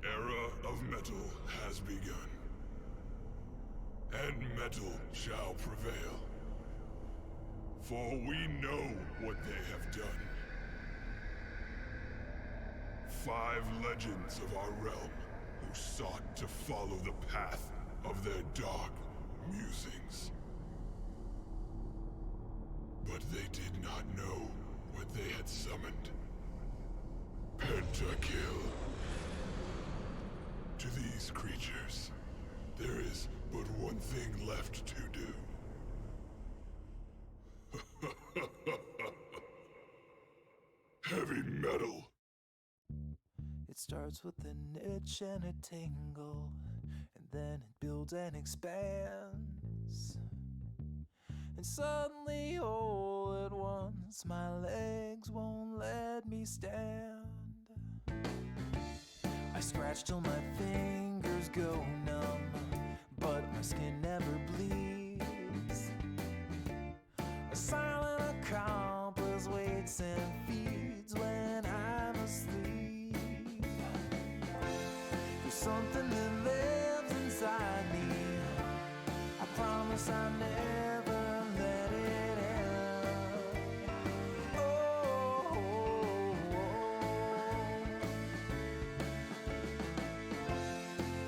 era of metal has begun, and metal shall prevail. For we know what they have done. 5 legends of our realm who sought to follow the path of their dark musings. But they did not know what they had summoned. Pentakill. To these creatures, there is but one thing left to do. Heavy metal. It starts with an itch and a tingle, and then it builds and expands. And suddenly, all at once, my legs won't let me stand. I scratch till my fingers go numb, but my skin never bleeds. A silent accomplice waits and feeds when I'm asleep. There's something that lives inside me. I promise I never let it end. Oh.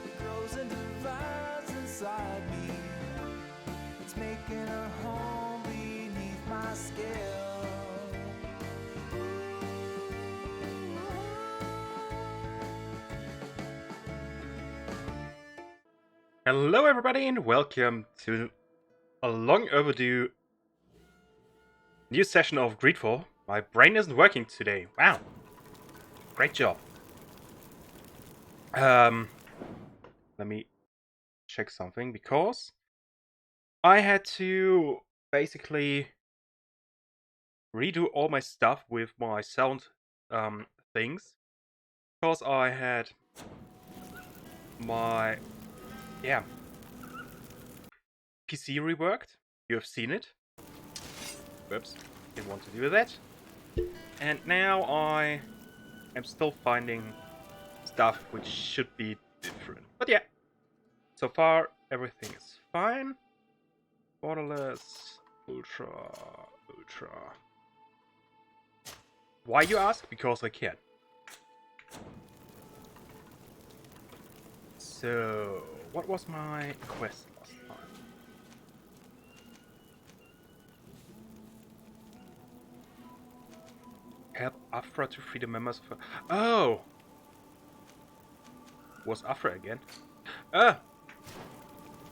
It grows and divides inside me. It's making a home beneath my skin. Hello everybody and welcome to a long overdue new session of GreedFall. My brain isn't working today. Wow. Great job. Let me check something because I had to basically redo all my stuff with my sound things because I had my PC reworked. You have seen it. Whoops, didn't want to do that. And now I am still finding stuff which should be different. But yeah, so far everything is fine. Borderless, ultra. Why, you ask? Because I can. So, what was my quest last time? Help Afra to free the members of... Oh! Was Afra again? Ah!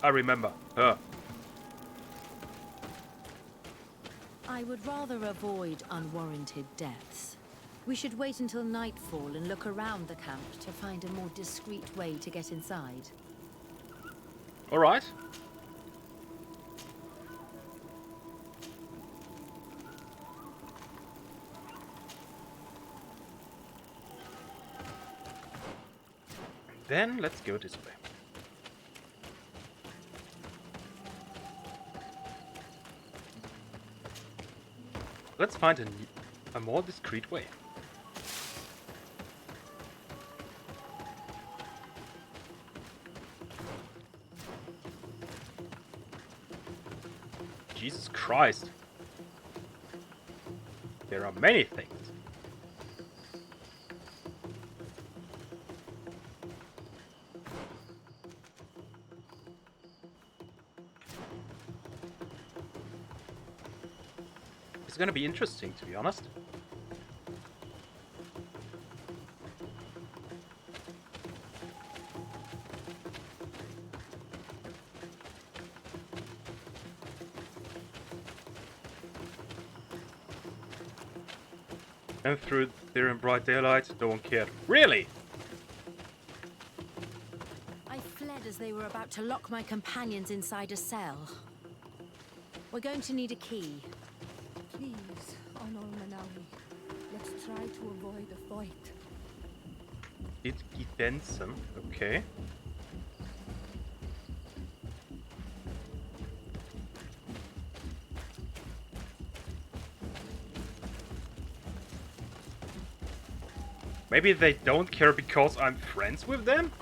I remember her. I would rather avoid unwarranted deaths. We should wait until nightfall and look around the camp to find a more discreet way to get inside. Alright. Then let's go this way. Let's find a more discreet way. Jesus Christ. There are many things. It's gonna be interesting, to be honest. And through there in bright daylight, no one cared. Really? I fled as they were about to lock my companions inside a cell. We're going to need a key. Please, Honor Manawi, let's try to avoid a fight. It Benson, okay. Maybe they don't care because I'm friends with them?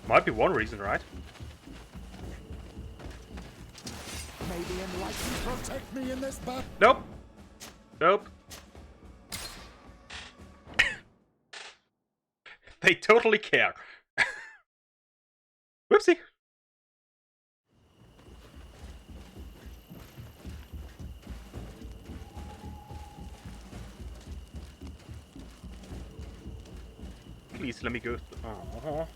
Might be one reason, right? May the Enlightened protect me in this battle. Nope. Nope. They totally care. Whoopsie. Please let me go. Oh.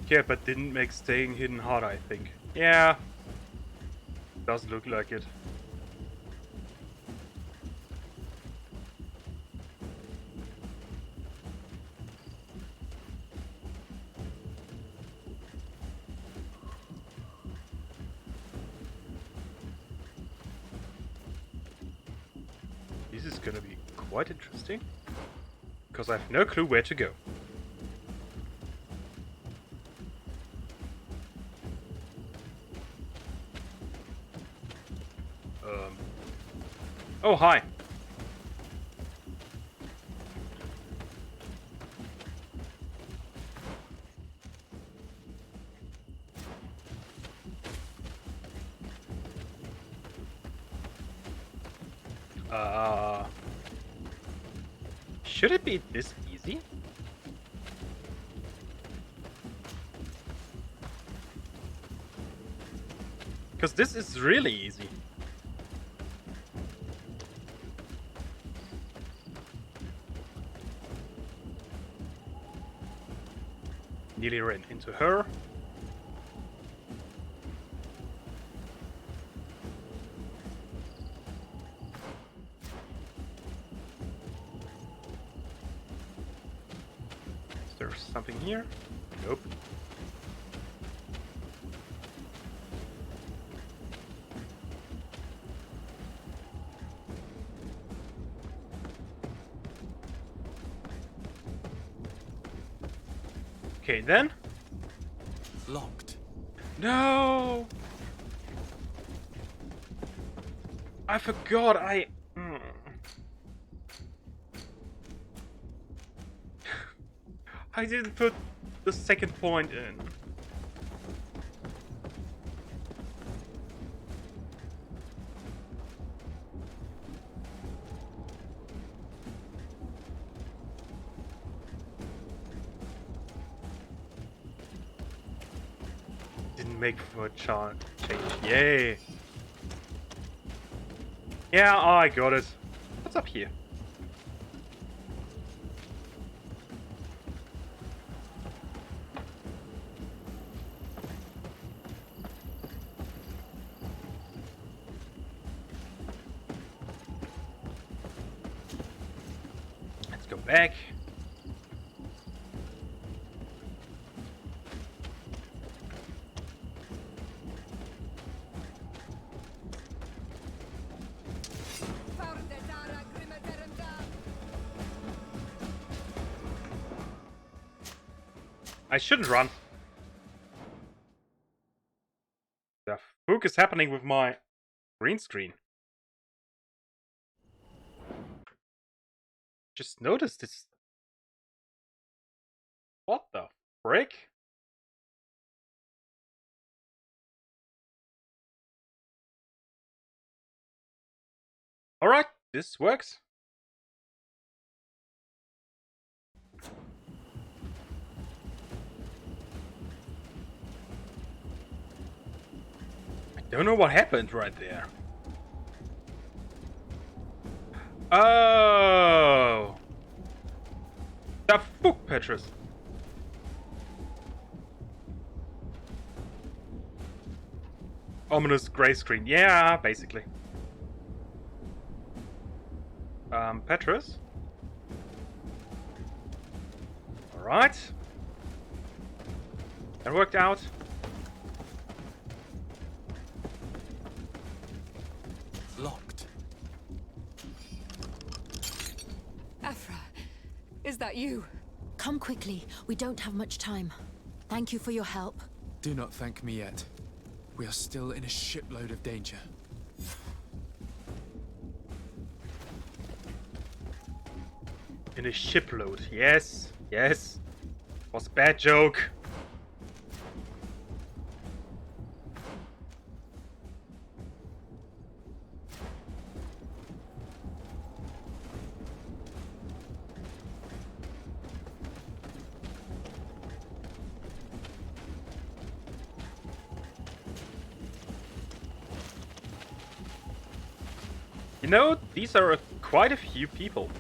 Yeah, but didn't make staying hidden harder, I think. Yeah. Does look like it. This is gonna be quite interesting. Because I have no clue where to go. Oh, hi. Should it be this easy? Because this is really easy. Nearly ran into her. Is there something here? Nope. Okay, then. Locked. No! I forgot I didn't put the second point in. Didn't make for a change. Yay! Yeah, oh, I got it. What's up here? Let's go back. I shouldn't run. The fuck is happening with my green screen? Just noticed this. What the frick? Alright, this works. I don't know what happened right there. Oh! The fuck, Petrus? Ominous grey screen. Yeah, basically. Petrus? Alright. That worked out. Locked. Afra, is that you? Come quickly. We don't have much time. Thank you for your help. Do not thank me yet. We are still in a shipload of danger. In a shipload. Yes, yes. Was a bad joke. You know, these are quite a few people.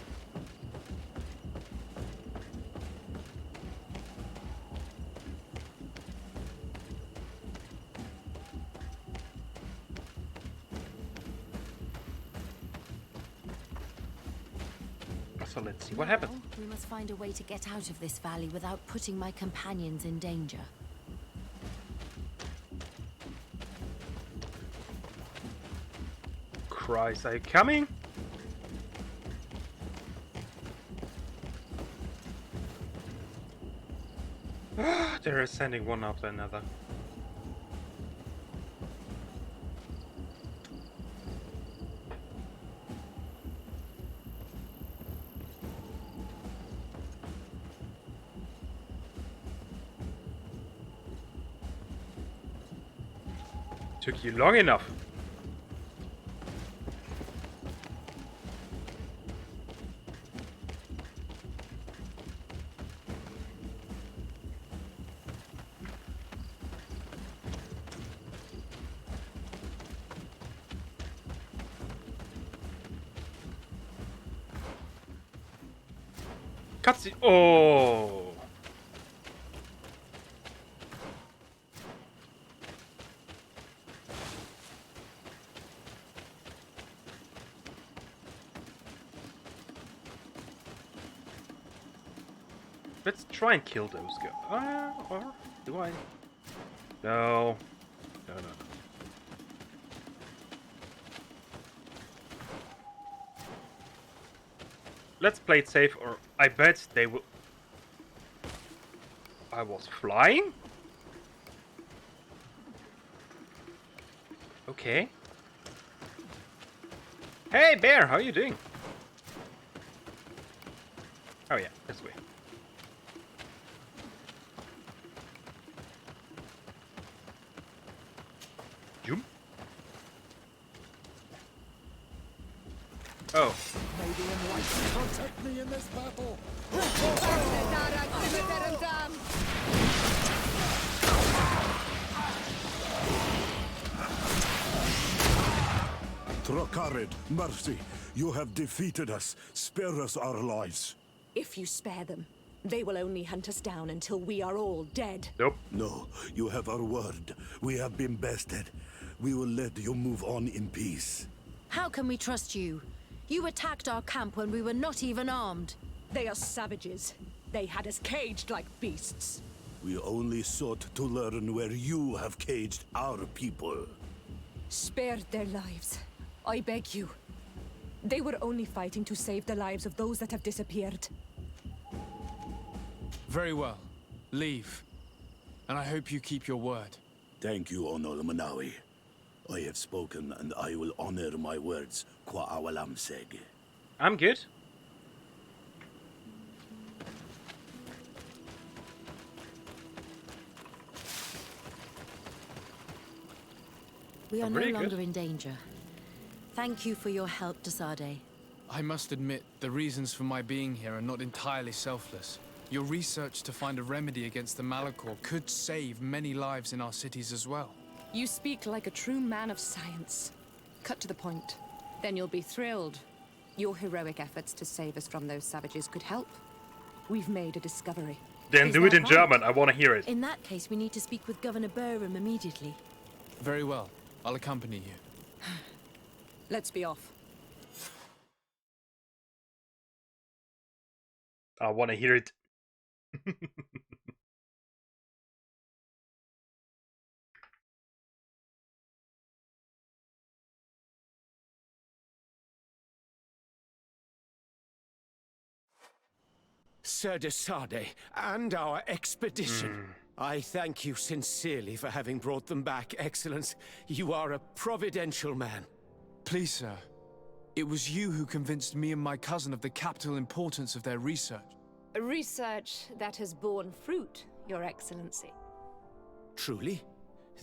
So let's see what happens. Now, we must find a way to get out of this valley without putting my companions in danger. Christ, are you coming? They're sending one after another. Took you long enough. Cutscene. Oh. Let's try and kill those guys. Or do I? No. No, no, no. Let's play it safe, or I bet they will. I was flying? Okay. Hey, Bear, how you doing? Oh yeah, this way. Jump. Oh. May the enlightened protect me in this battle. Trokarid, mercy, you have defeated us. Spare us our lives. If you spare them, they will only hunt us down until we are all dead. Nope. No, you have our word. We have been bested. We will let you move on in peace. How can we trust you? You attacked our camp when we were not even armed. They are savages. They had us caged like beasts. We only sought to learn where you have caged our people. Spare their lives. I beg you. They were only fighting to save the lives of those that have disappeared. Very well. Leave. And I hope you keep your word. Thank you, Onol Manawi. I have spoken, and I will honor my words. Kwa awalam seg. I'm good. We are I'm no pretty longer good. in danger. Thank you for your help, Kerzahd. I must admit, the reasons for my being here are not entirely selfless. Your research to find a remedy against the Malachor could save many lives in our cities as well. You speak like a true man of science. Cut to the point. Then you'll be thrilled. Your heroic efforts to save us from those savages could help. We've made a discovery. Then Is do it that in right? German. I want to hear it. In that case, we need to speak with Governor Burham immediately. Very well. I'll accompany you. Let's be off. I want to hear it. Sir Desade and our expedition. I thank you sincerely for having brought them back, Excellence. You are a providential man. Please, sir. It was you who convinced me and my cousin of the capital importance of their research. Research that has borne fruit, Your Excellency. Truly?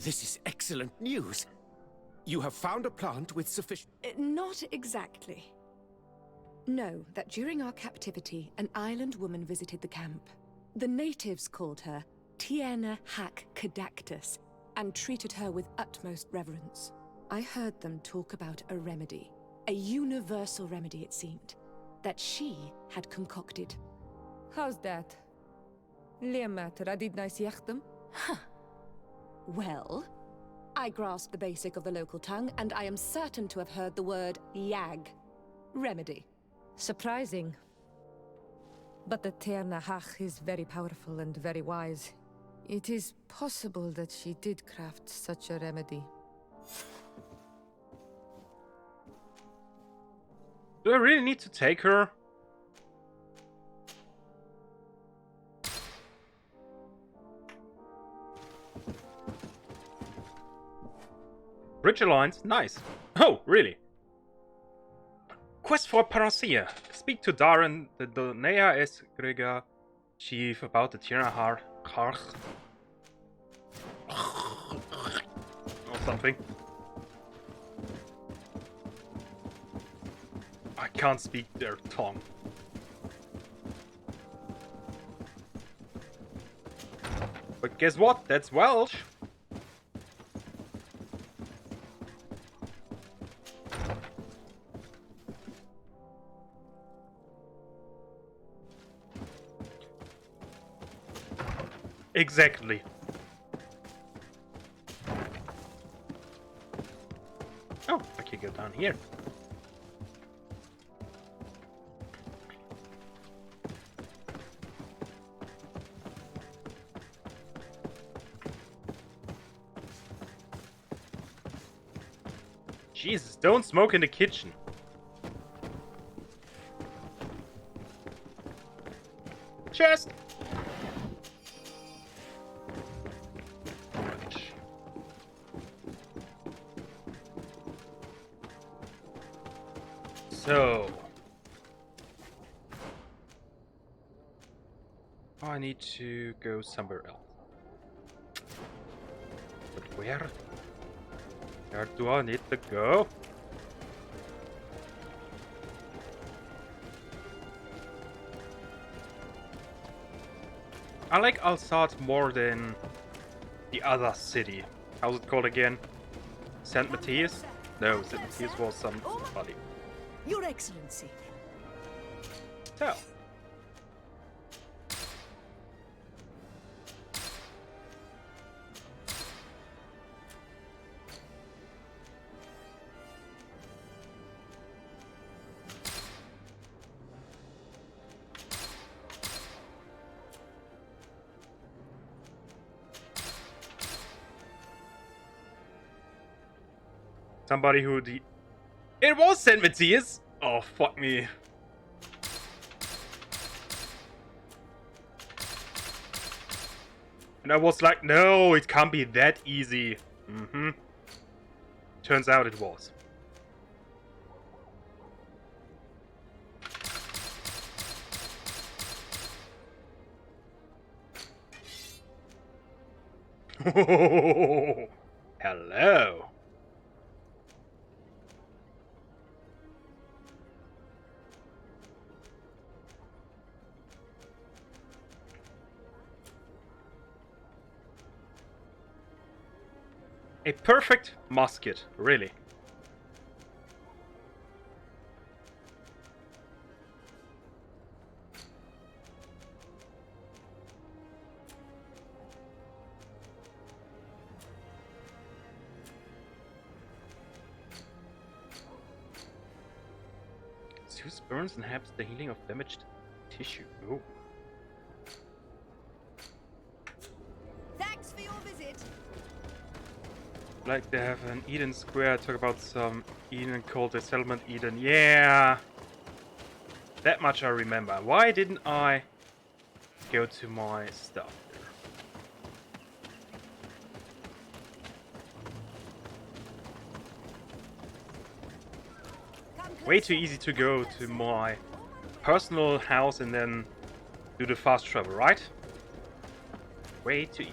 This is excellent news. You have found a plant with sufficient... Not exactly. Know that during our captivity, an island woman visited the camp. The natives called her Tierna Hac Cadactus and treated her with utmost reverence. I heard them talk about a remedy, a universal remedy it seemed, that she had concocted. How's that? Huh. Well, I grasped the basic of the local tongue, and I am certain to have heard the word yag. Remedy. Surprising. But the Tierna Hac is very powerful and very wise. It is possible that she did craft such a remedy. Do I really need to take her? Bridge Alliance, nice. Oh, really? Quest for Paracia. Speak to Darren, the Donea S. Grega chief, about the Tirahar or something. I can't speak their tongue. But guess what? That's Welsh. Exactly. Oh, I can go down here. Jesus, don't smoke in the kitchen. Chest! So... I need to go somewhere else. But where? Where do I need to go? I like Alsat more than the other city. How's it called again? St. Matthias? No, St. Matthias was somebody. Your Excellency. So. Somebody who It was St. Matthias! Oh, fuck me. And I was like, no, it can't be that easy. Turns out it was. Hello. A perfect musket, really. Zeus burns and helps the healing of damaged tissue. Oh. Thanks for your visit. Like they have an Eden Square, talk about some Eden called the settlement Eden. Yeah, that much I remember. Why didn't I go to my stuff there? way too easy to go to my personal house and then do the fast travel, right? Way too easy.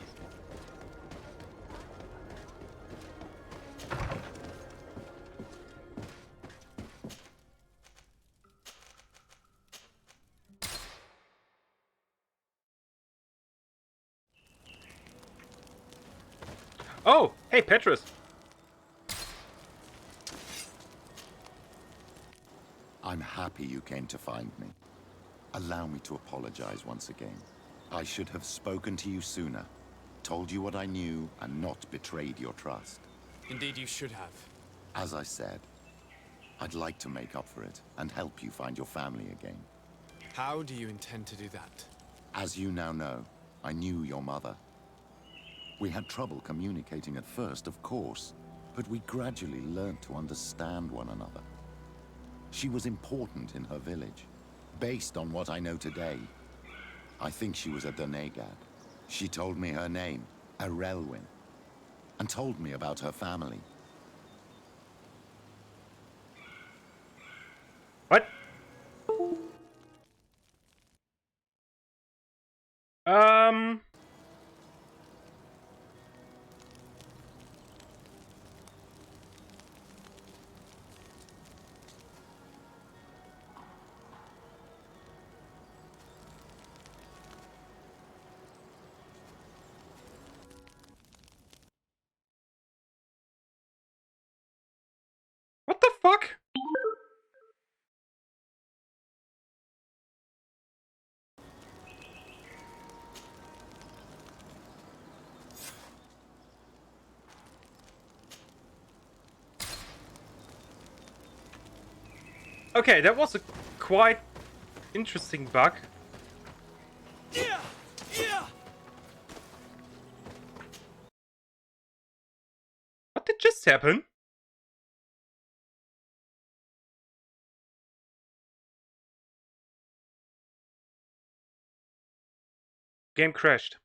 Oh, hey Petrus. I'm happy you came to find me. Allow me to apologize once again. I should have spoken to you sooner, told you what I knew, and not betrayed your trust. Indeed, you should have. As I said, I'd like to make up for it and help you find your family again. How do you intend to do that? As you now know, I knew your mother. We had trouble communicating at first, of course, but we gradually learned to understand one another. She was important in her village. Based on what I know today, I think she was a Donegad. She told me her name, Arelwyn, and told me about her family. What? What the fuck? Okay, that was a quite interesting bug. Yeah! Yeah! What did just happen? Game crashed.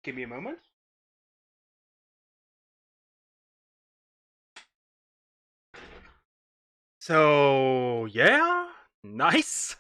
Give me a moment. So, yeah, nice.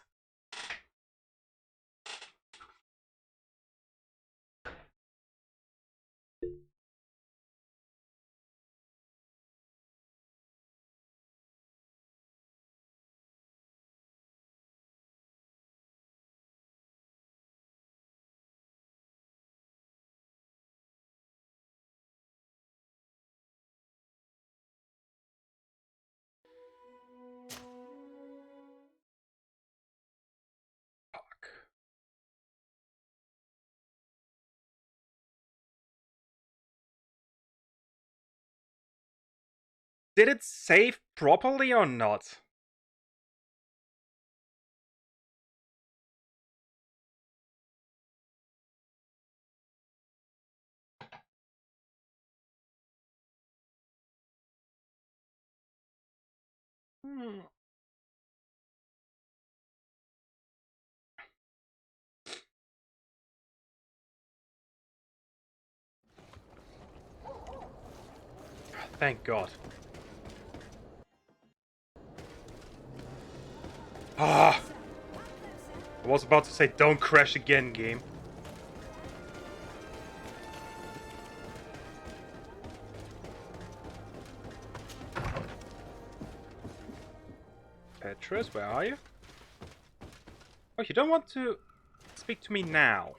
Did it save properly or not? Thank God. Ah! I was about to say, don't crash again, game. Petrus, where are you? Oh, you don't want to speak to me now.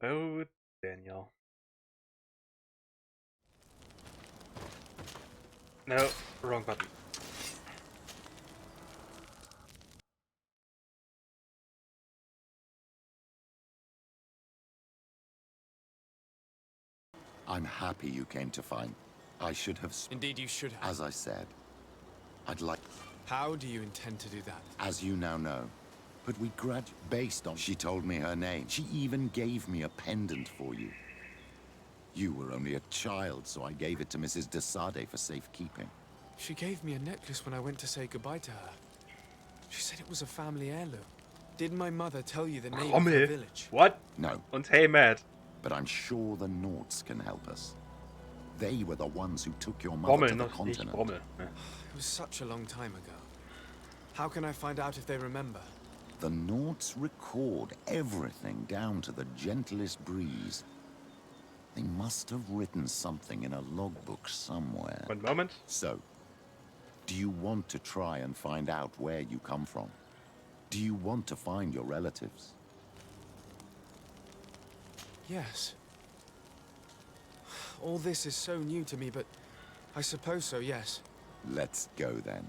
Oh, Daniel. No, wrong button. I'm happy you came to find. I should have... Indeed, you should have. As I said, I'd like... How do you intend to do that? As you now know, but we based on... She told me her name. She even gave me a pendant for you. You were only a child, so I gave it to Mrs. de Sade for safekeeping. She gave me a necklace when I went to say goodbye to her. She said it was a family heirloom. Did my mother tell you the name of her village? What? No. Und hey, Matt. But I'm sure the Nords can help us. They were the ones who took your mother to the continent. It was such a long time ago. How can I find out if they remember? The Nords record everything down to the gentlest breeze. They must have written something in a logbook somewhere. One moment. So, do you want to try and find out where you come from? Do you want to find your relatives? Yes. All this is so new to me, but I suppose so, yes. Let's go then.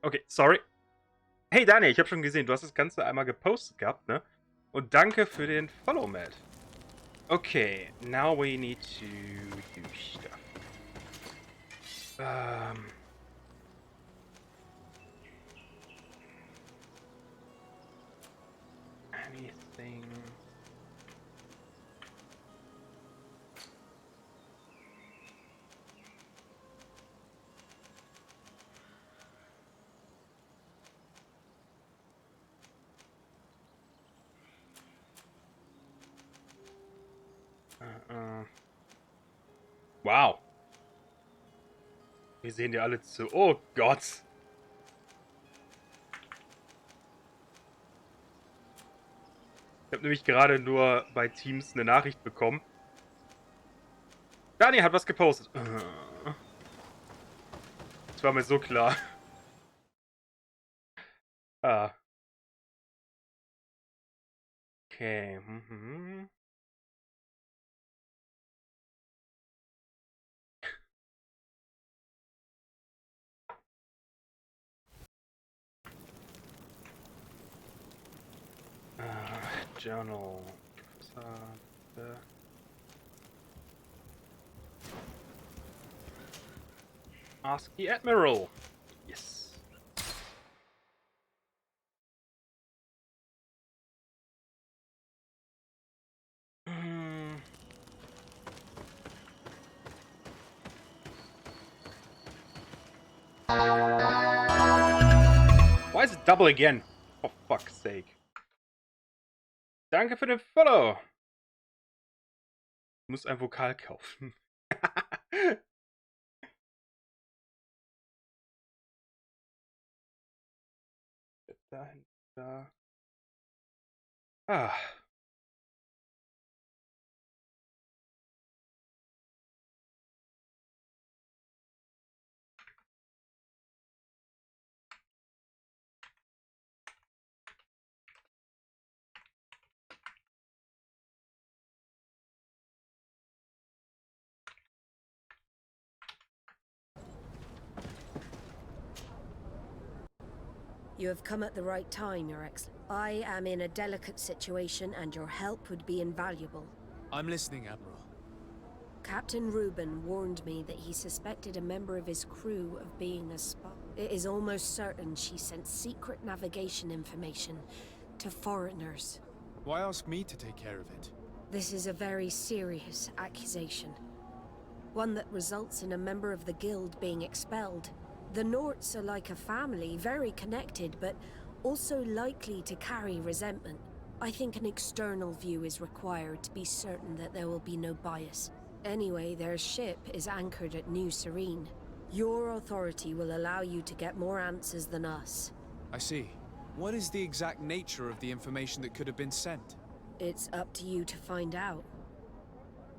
Okay, sorry. Hey Daniel, ich habe schon gesehen, du hast das Ganze einmal gepostet gehabt, ne? Und danke für den Follow, Matt. Okay, now we need to do stuff. Anything... Wow. Wir sehen dir alle zu. Oh Gott. Ich habe nämlich gerade nur bei Teams eine Nachricht bekommen. Dani hat was gepostet. Das war mir so klar. Ah. Okay. Journal. Ask the Admiral. Yes. Why is it double again? Oh, fuck's sake. Danke für den Follow. Ich muss ein Vokal kaufen. Dahin, da. Ah. You have come at the right time, Your Excellency. I am in a delicate situation and your help would be invaluable. I'm listening, Admiral. Captain Reuben warned me that he suspected a member of his crew of being a spy. It is almost certain she sent secret navigation information to foreigners. Why ask me to take care of it? This is a very serious accusation. One that results in a member of the guild being expelled. The Norts are like a family, very connected, but also likely to carry resentment. I think an external view is required to be certain that there will be no bias. Anyway, their ship is anchored at New Serene. Your authority will allow you to get more answers than us. I see. What is the exact nature of the information that could have been sent? It's up to you to find out.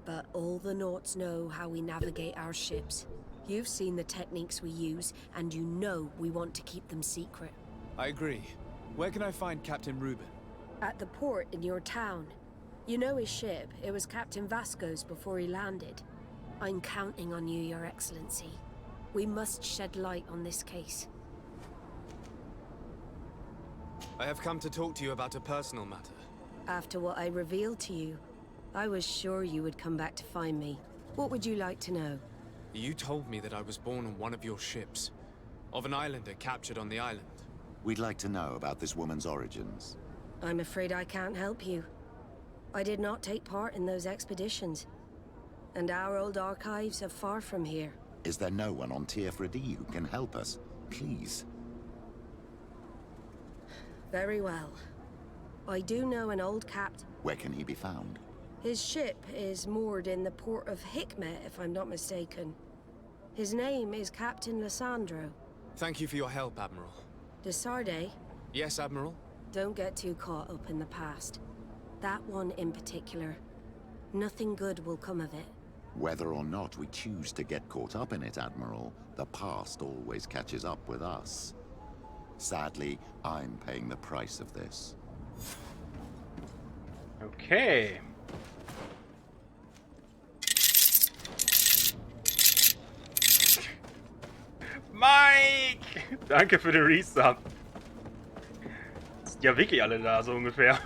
But all the Norts know how we navigate our ships. You've seen the techniques we use, and you know we want to keep them secret. I agree. Where can I find Captain Reuben? At the port in your town. You know his ship. It was Captain Vasco's before he landed. I'm counting on you, Your Excellency. We must shed light on this case. I have come to talk to you about a personal matter. After what I revealed to you, I was sure you would come back to find me. What would you like to know? You told me that I was born on one of your ships. Of an islander captured on the island. We'd like to know about this woman's origins. I'm afraid I can't help you. I did not take part in those expeditions. And our old archives are far from here. Is there no one on Tier 3D who can help us? Please. Very well. I do know an old captain. Where can he be found? His ship is moored in the port of Hikmet, if I'm not mistaken. His name is Captain Lissandro. Thank you for your help, Admiral. Desarde? Yes, Admiral? Don't get too caught up in the past. That one in particular. Nothing good will come of it. Whether or not we choose to get caught up in it, Admiral, the past always catches up with us. Sadly, I'm paying the price of this. Okay. Mike! Danke für den Resub. Sind ja wirklich alle da, so ungefähr.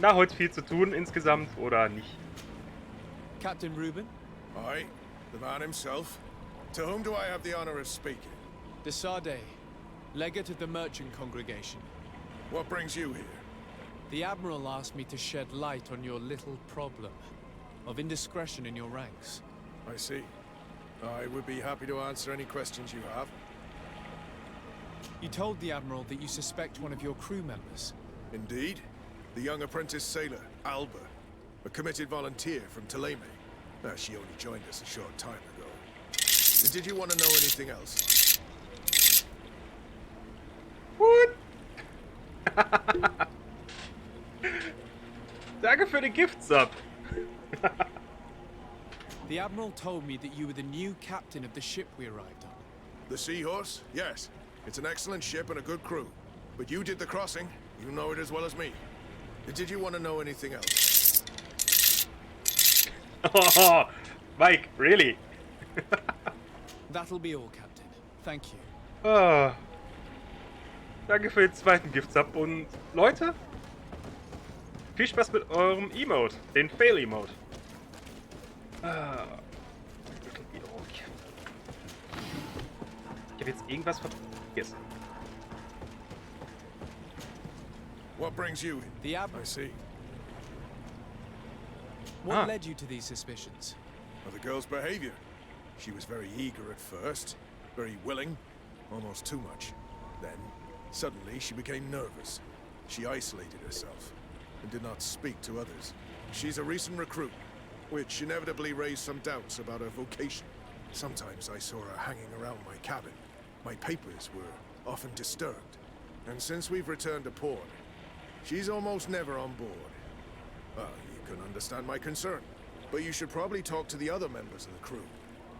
Na, heute viel zu tun insgesamt, oder nicht? Captain Reuben? Aye, the man himself. To whom do I have the honor of speaking? Desarde, legate of the merchant congregation. What brings you here? The Admiral asked me to shed light on your little problem of indiscretion in your ranks. I see. I would be happy to answer any questions you have. You told the Admiral that you suspect one of your crew members. Indeed. The young apprentice sailor, Alba. A committed volunteer from Ptolemy. She only joined us a short time ago. Did you want to know anything else? What? Danke für den Gift-Sub. The Admiral told me that you were the new captain of the ship we arrived on. The Seahorse? Yes. It's an excellent ship and a good crew. But you did the crossing. You know it as well as me. Did you want to know anything else? Oh, Mike, really? That'll be all, Captain. Thank you. Oh. Danke für den zweiten Gift-Sub und Leute, viel Spaß mit eurem Emote, den Fail-Emote. Ich habe jetzt irgendwas vergessen. What brings you in? The Admiral. I see. What led you to these suspicions? Well, the girl's behavior. She was very eager at first, very willing, almost too much. Then, suddenly, she became nervous. She isolated herself and did not speak to others. She's a recent recruit, which inevitably raised some doubts about her vocation. Sometimes I saw her hanging around my cabin. My papers were often disturbed. And since we've returned to port, she's almost never on board. Well, you can understand my concern, but you should probably talk to the other members of the crew.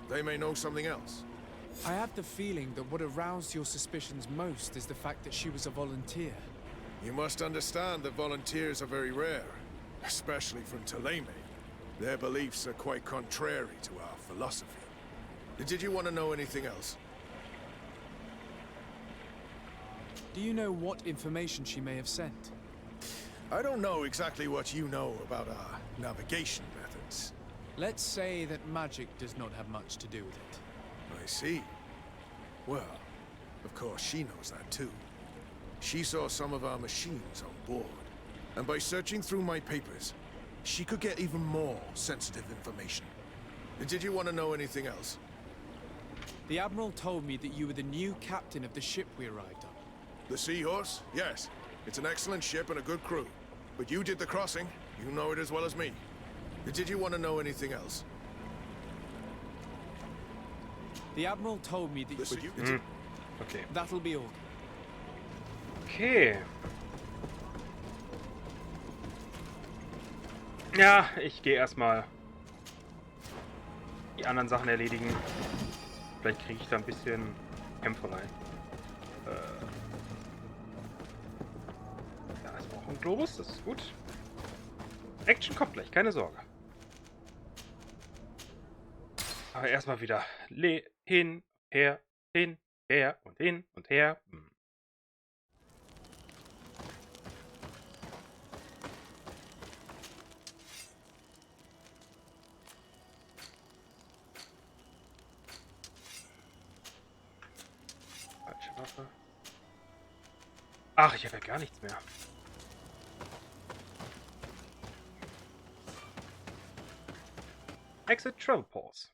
They may know something else. I have the feeling that what aroused your suspicions most is the fact that she was a volunteer. You must understand that volunteers are very rare, especially from Thélème. Their beliefs are quite contrary to our philosophy. Did you want to know anything else? Do you know what information she may have sent? I don't know exactly what you know about our navigation methods. Let's say that magic does not have much to do with it. I see. Well, of course she knows that too. She saw some of our machines on board, and by searching through my papers, she could get even more sensitive information. Did you want to know anything else? The Admiral told me that you were the new captain of the ship we arrived on. The Seahorse? Yes. It's an excellent ship and a good crew. But you did the crossing. You know it as well as me. Did you want to know anything else? The Admiral told me that you... Okay. That'll be all. Okay. Ja, ich gehe erstmal die anderen Sachen erledigen. Vielleicht kriege ich da ein bisschen Kämpfe rein. Da ist auch ein Globus, das ist gut. Action kommt gleich, keine Sorge. Aber erstmal wieder hin, her und hin und her. Falsche Waffe. Ach, ich habe ja gar nichts mehr. Exit travel pause.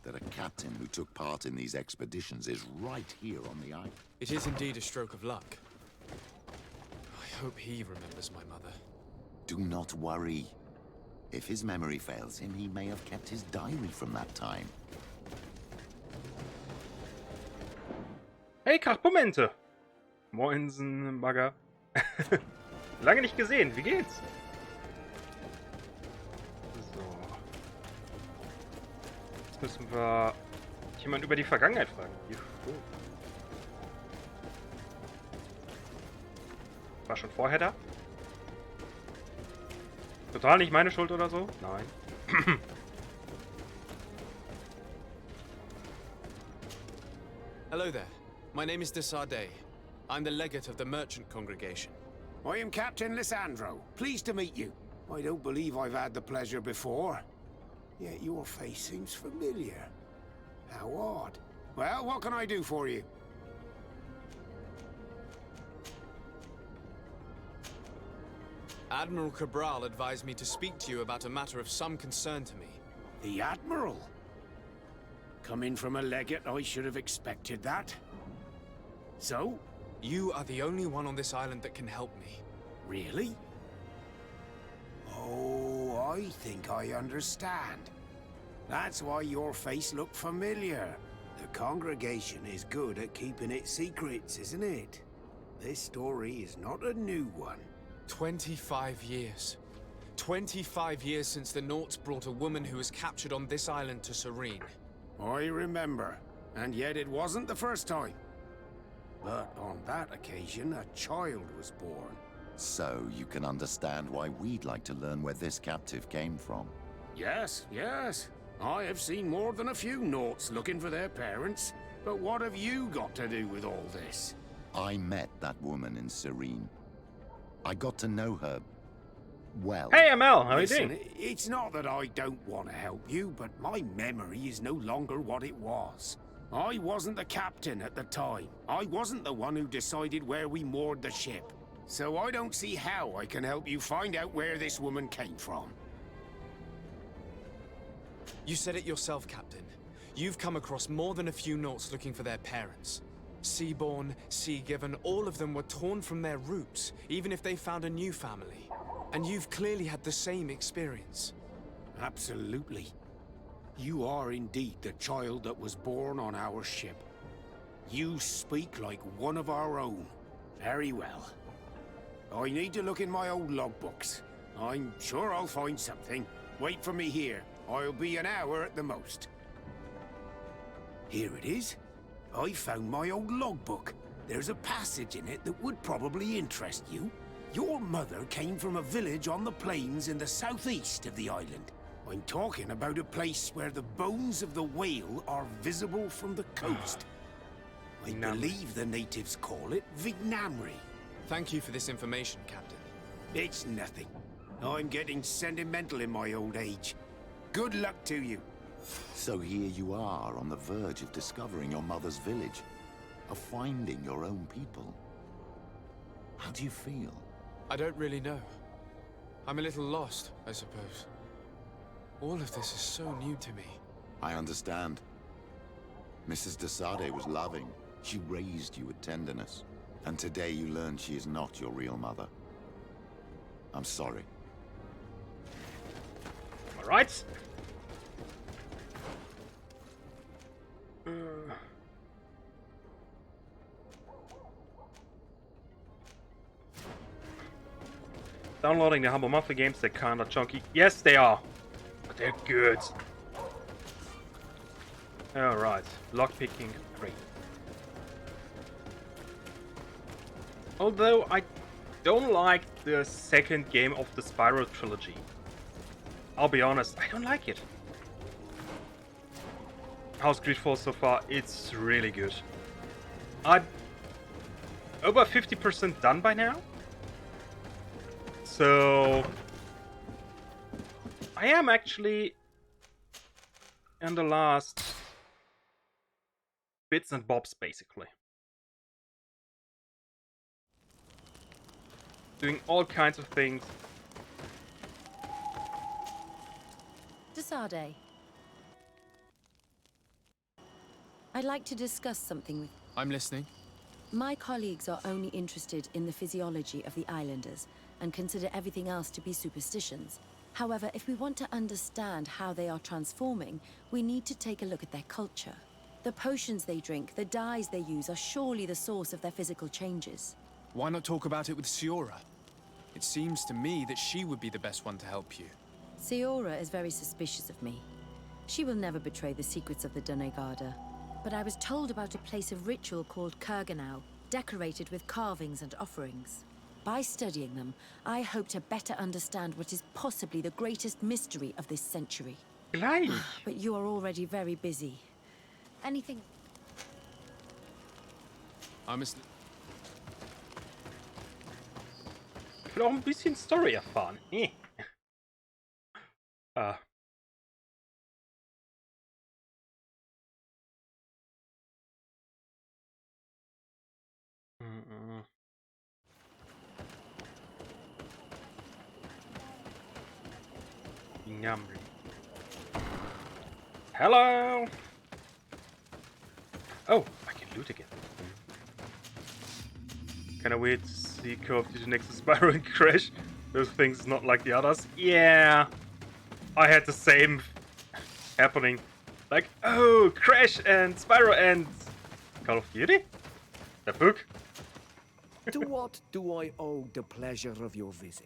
That a captain who took part in these expeditions is right here on the island. It is indeed a stroke of luck. I hope he remembers my mother. Do not worry. If his memory fails him, he may have kept his diary from that time. Hey, Krachmomente! Moinsen, Bagger. Lange nicht gesehen, wie geht's? So. Jetzt müssen wir jemanden über die Vergangenheit fragen. War schon vorher da? Total nicht meine Schuld oder so? Nein. Hello there. My name is Kerzahd. I'm the legate of the merchant congregation. I am Captain Lissandro. Pleased to meet you. I don't believe I've had the pleasure before. Yet your face seems familiar. How odd. Well, what can I do for you? Admiral Cabral advised me to speak to you about a matter of some concern to me. The Admiral? Coming from a legate, I should have expected that. So? You are the only one on this island that can help me. Really? Oh, I think I understand. That's why your face looked familiar. The congregation is good at keeping its secrets, isn't it? This story is not a new one. 25 years. 25 years since the Nauts brought a woman who was captured on this island to Serene. I remember. And yet it wasn't the first time. But on that occasion, a child was born. So you can understand why we'd like to learn where this captive came from. Yes, yes. I have seen more than a few Nauts looking for their parents. But what have you got to do with all this? I met that woman in Serene. I got to know her well. Hey ML, how are you Listen, doing? it's not that I don't want to help you, but my memory is no longer what it was. I wasn't the captain at the time. I wasn't the one who decided where we moored the ship. So I don't see how I can help you find out where this woman came from. You said it yourself, Captain. You've come across more than a few Nauts looking for their parents. Seaborn, Sea-given, all of them were torn from their roots, even if they found a new family. And you've clearly had the same experience. Absolutely. You are indeed the child that was born on our ship. You speak like one of our own. Very well. I need to look in my old logbooks. I'm sure I'll find something. Wait for me here. I'll be an hour at the most. Here it is. I found my old logbook. There's a passage in it that would probably interest you. Your mother came from a village on the plains in the southeast of the island. I'm talking about a place where the bones of the whale are visible from the coast. I believe the natives call it Vignamri. Thank you for this information, Captain. It's nothing. I'm getting sentimental in my old age. Good luck to you. So here you are on the verge of discovering your mother's village, of finding your own people. How do you feel? I don't really know. I'm a little lost, I suppose. All of this is so new to me. I understand. Mrs. Kerzahd was loving. She raised you with tenderness. And today you learn she is not your real mother. I'm sorry. All right. Downloading the Humble Monthly games, they're kinda chunky. Yes, they are. But they're good. Alright. Lockpicking, great. Although I don't like the second game of the Spyro trilogy. I'll be honest, I don't like it. How's GreedFall so far? It's really good. I'm over 50% done by now. So I am actually in the last bits and bobs, basically. Doing all kinds of things. Kerzahd, I'd like to discuss something with... I'm listening. My colleagues are only interested in the physiology of the islanders and consider everything else to be superstitions. However, if we want to understand how they are transforming, we need to take a look at their culture. The potions they drink, the dyes they use are surely the source of their physical changes. Why not talk about it with Siora? It seems to me that she would be the best one to help you. Siora is very suspicious of me. She will never betray the secrets of the Dunegarda. But I was told about a place of ritual called Kerzahd, decorated with carvings and offerings. By studying them, I hope to better understand what is possibly the greatest mystery of this century. But you are already very busy. Anything... Ich will auch ein bisschen Story erfahren. Hello! Oh, I can loot again. Kinda weird to see Call of Duty next to Spyro and Crash. Those things not like the others. Yeah! I had the same happening. Like, oh, Crash and Spyro and Call of Duty? The book? To what do I owe the pleasure of your visit?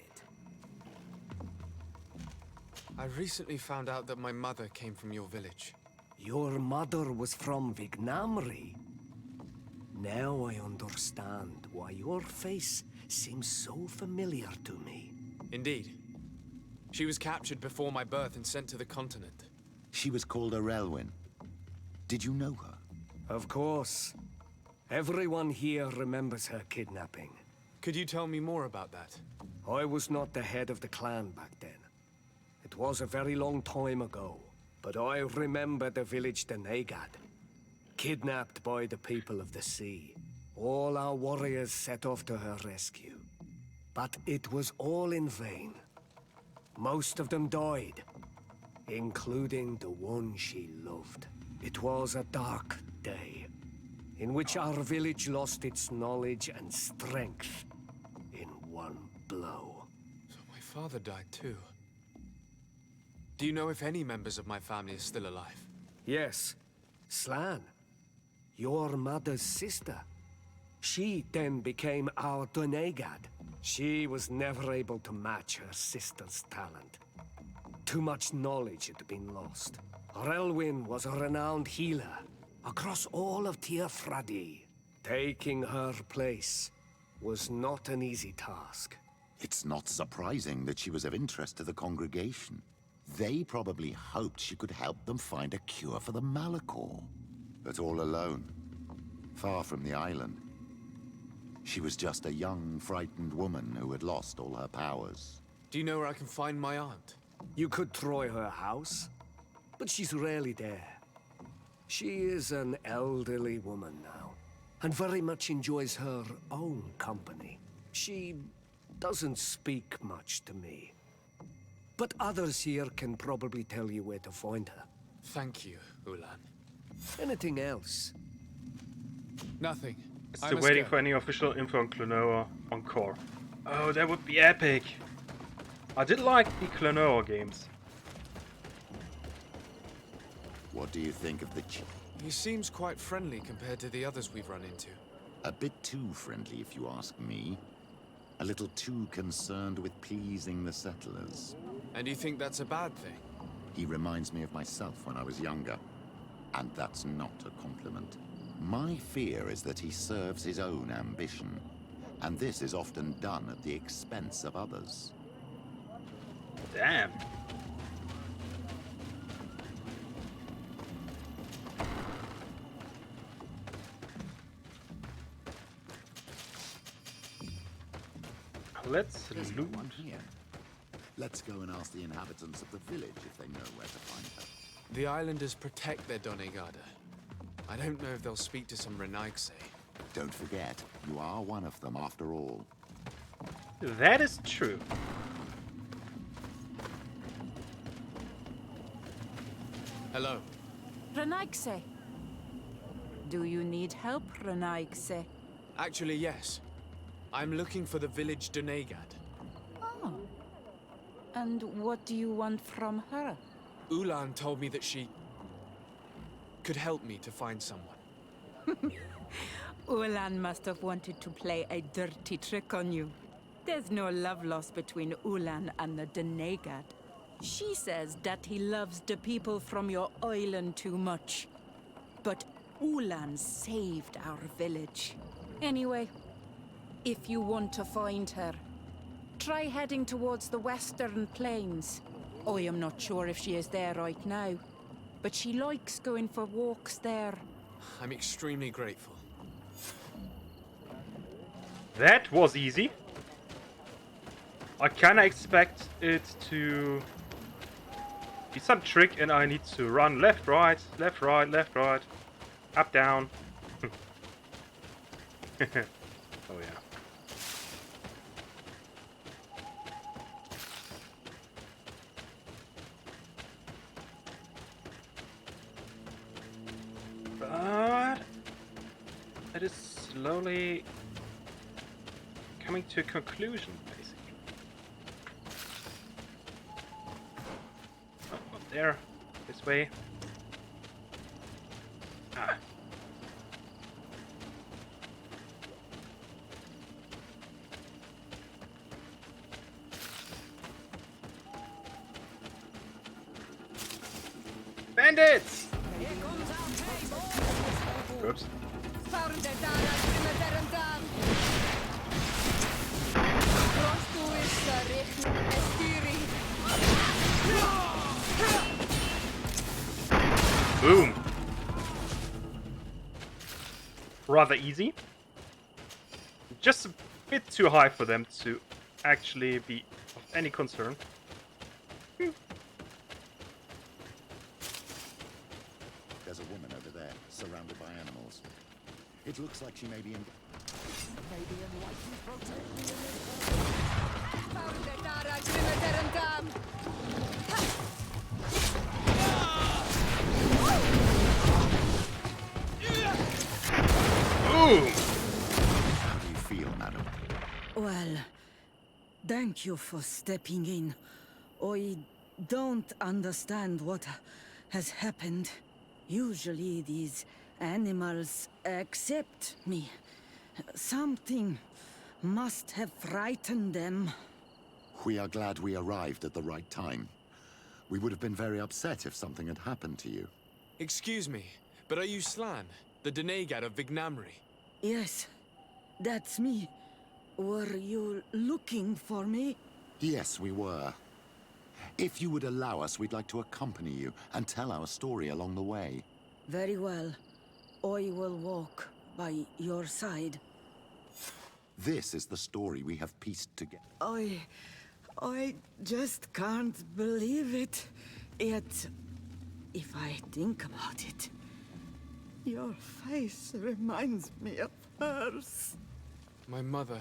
I recently found out that my mother came from your village. Your mother was from Vignamri. Now I understand why your face seems so familiar to me. Indeed. She was captured before my birth and sent to the continent. She was called Arelwyn. Did you know her? Of course. Everyone here remembers her kidnapping. Could you tell me more about that? I was not the head of the clan back then. It was a very long time ago, but I remember the village Dunegard. Kidnapped by the people of the sea. All our warriors set off to her rescue. But it was all in vain. Most of them died. including the one she loved. It was a dark day, in which our village lost its knowledge and strength in one blow. So my father died too. Do you know if any members of my family are still alive? Yes, Slan, your mother's sister. She then became our Donegad. She was never able to match her sister's talent. Too much knowledge had been lost. Relwyn was a renowned healer across all of Tearfradi. Taking her place was not an easy task. It's not surprising that she was of interest to the congregation. They probably hoped she could help them find a cure for the Malachor. But all alone, far from the island. She was just a young, frightened woman who had lost all her powers. Do you know where I can find my aunt? You could try her house, but she's rarely there. She is an elderly woman now, and very much enjoys her own company. She doesn't speak much to me. But others here can probably tell you where to find her. Thank you, Ulan. Anything else? Nothing. Still waiting for any official info on Klonoa Encore. Oh, that would be epic. I did like the Klonoa games. What do you think of the He seems quite friendly compared to the others we've run into. A bit too friendly, if you ask me. A little too concerned with pleasing the settlers. And you think that's a bad thing? He reminds me of myself when I was younger. And that's not a compliment. My fear is that he serves his own ambition. And this is often done at the expense of others. Damn. Let's loot. Here. Let's go and ask the inhabitants of the village if they know where to find her. The islanders protect their Donegada. I don't know if they'll speak to some Renaigse. Don't forget, you are one of them after all. That is true. Hello. Renaigse. Do you need help, Renaigse? Actually, yes. I'm looking for the village Donegad. Oh. And what do you want from her? Ulan told me that she could help me to find someone. Ulan must have wanted to play a dirty trick on you. There's no love lost between Ulan and the Donegad. She says that he loves the people from your island too much. But Ulan saved our village. Anyway, if you want to find her, try heading towards the western plains. I am not sure if she is there right now, but she likes going for walks there. I'm extremely grateful. That was easy. I kinda expect it to be some trick and I need to run left, right, left, right, left, right, up, down. Oh yeah. But it is slowly coming to a conclusion, basically. Oh, up there, this way. Ah. Bandits! Oops. Boom. Rather easy. Just a bit too high for them to actually be of any concern. There's a woman over there, surrounded by animals. It looks like she may be in... Boom! How do you feel, madam? Well, thank you for stepping in. I don't understand what has happened. Usually these animals accept me. Something must have frightened them. We are glad we arrived at the right time. We would have been very upset if something had happened to you. Excuse me, but are you Slan, the Denegad of Vignamri? Yes, that's me. Were you looking for me? Yes, we were. If you would allow us, we'd like to accompany you and tell our story along the way. Very well. I will walk by your side. This is the story we have pieced together. I just can't believe it. Yet, if I think about it, your face reminds me of hers. My mother,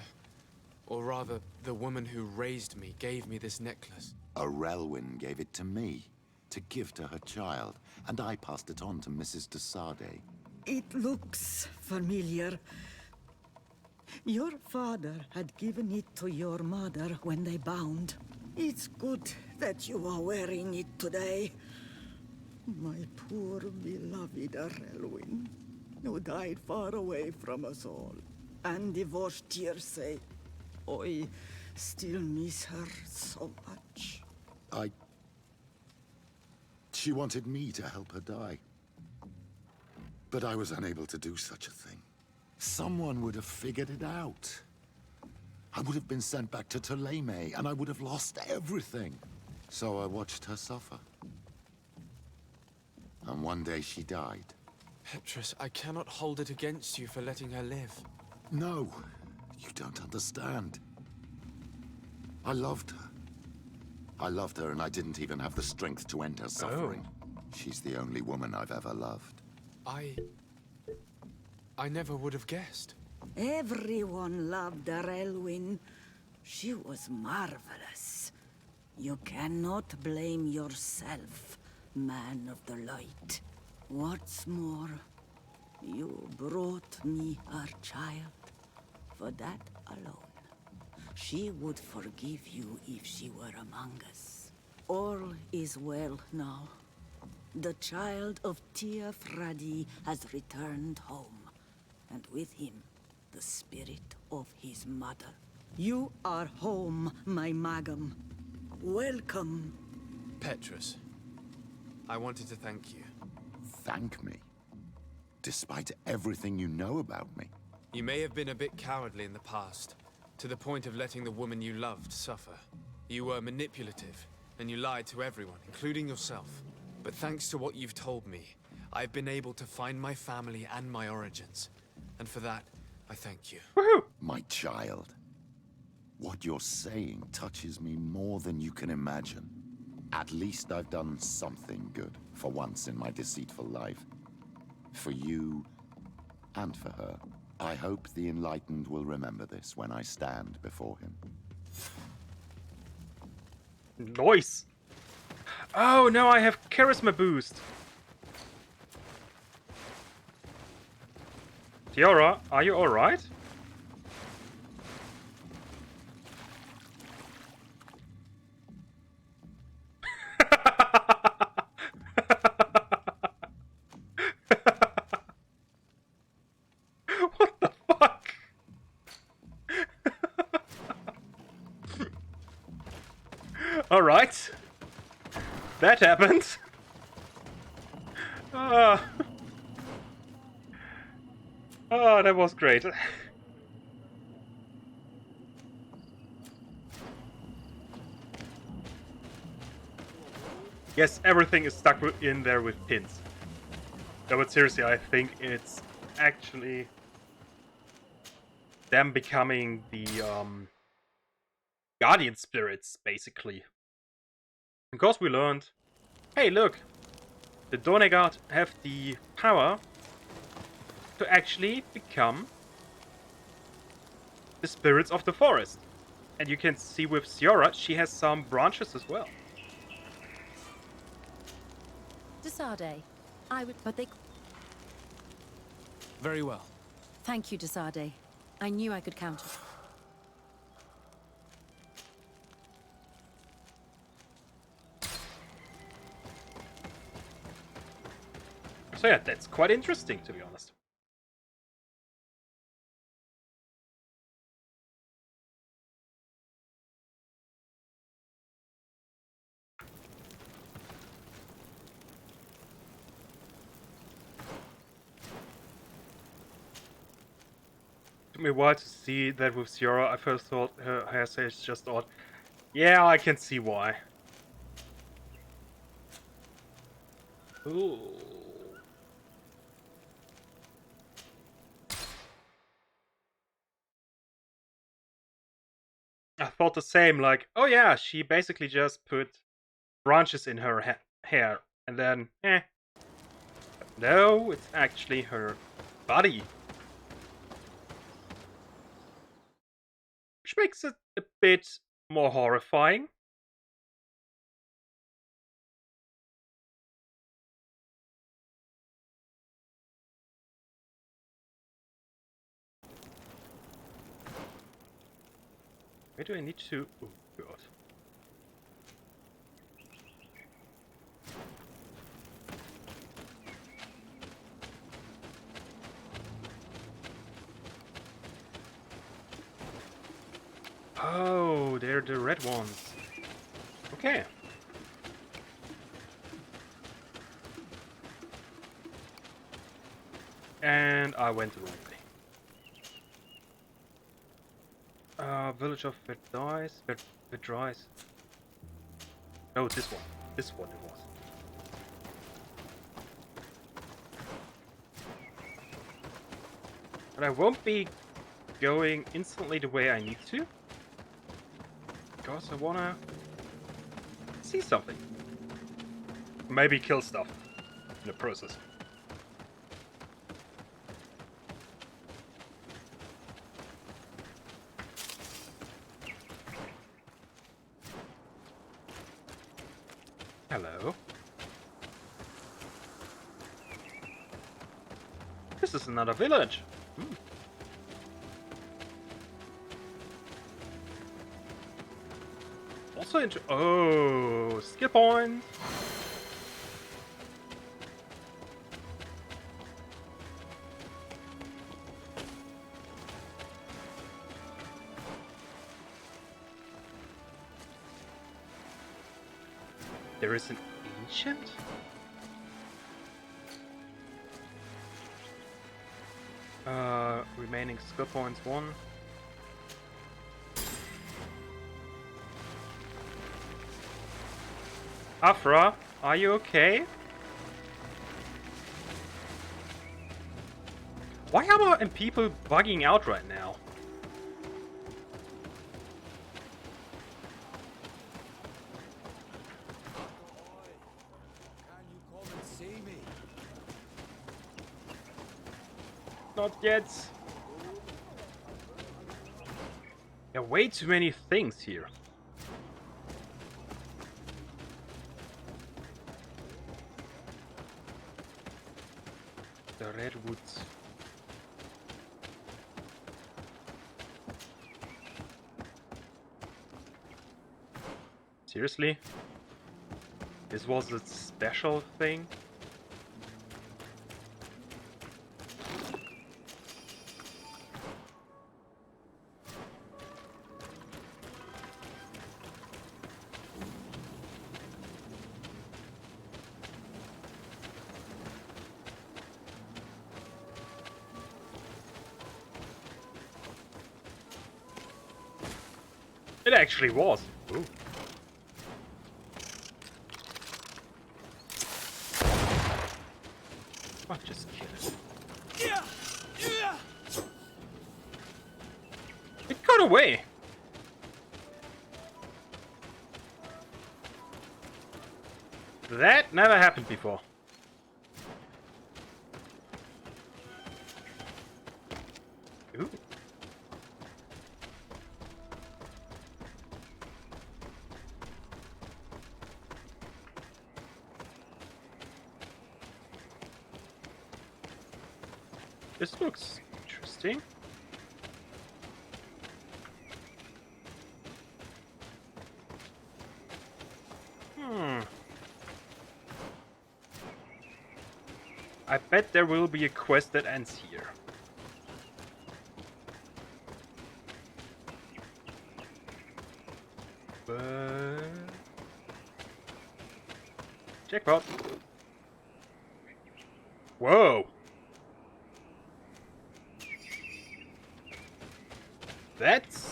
or rather, the woman who raised me, gave me this necklace. Arelwyn gave it to me, to give to her child, and I passed it on to Mrs. de Sade. It looks familiar. Your father had given it to your mother when they bound. It's good that you are wearing it today. My poor beloved Arelwyn, who died far away from us all, and divorced Tierce. I still miss her so much. She wanted me to help her die. But I was unable to do such a thing. Someone would have figured it out. I would have been sent back to Ptolemy, and I would have lost everything. So I watched her suffer. And one day she died. Petrus, I cannot hold it against you for letting her live. No, you don't understand. I loved her. I loved her, and I didn't even have the strength to end her suffering. She's the only woman I've ever loved. I never would have guessed. Everyone loved Arelwyn. She was marvelous. You cannot blame yourself, man of the light. What's more, you brought me her child. For that alone, she would forgive you if she were among us. All is well now. The child of Tia Fradi has returned home, and with him, the spirit of his mother. You are home, my Magam. Welcome. Petrus, I wanted to thank you. Thank me? Despite everything you know about me? You may have been a bit cowardly in the past, to the point of letting the woman you loved suffer. You were manipulative, and you lied to everyone, including yourself. But thanks to what you've told me, I've been able to find my family and my origins. And for that, I thank you. Woohoo! My child. What you're saying touches me more than you can imagine. At least I've done something good, for once in my deceitful life. For you, and for her. I hope the Enlightened will remember this when I stand before him. Nice! Oh no, I have charisma boost! Tiara, are you alright? What the fuck? Alright. That happened. Oh, that was great. Yes, everything is stuck in there with pins. No, but seriously, I think it's actually them becoming the guardian spirits, basically. Because we learned, hey look, the Donegard have the power to actually become the spirits of the forest. And you can see with Ciara, she has some branches as well. De Sade, I would, but they... Very well. Thank you, Desade. I knew I could count on you. So yeah, that's quite interesting, to be honest. Took me a while to see that with Sierra. I first thought her hairstyle is just odd. Yeah, I can see why. Ooh. I thought the same, like, oh yeah, she basically just put branches in her hair, and then, But no, it's actually her body. Which makes it a bit more horrifying. Where do I need to... Oh, God. Oh, they're the red ones. Okay. And I went the wrong way. Village of Verdries. No, this one. This one it was. But I won't be going instantly the way I need to. Because I wanna see something. Maybe kill stuff in the process. Hello. This is another village. Also oh, skill point. There is an ancient? Remaining skill points 1. Afra, are you okay? Why are people bugging out right now? Not yet. There are way too many things here. The redwoods. Seriously? This was a special thing? It actually was. Ooh. Oh, just kill it. It got away. That never happened before. Ooh. This looks Interesting. I bet there will be a quest that ends here. But... jackpot. Whoa. That's...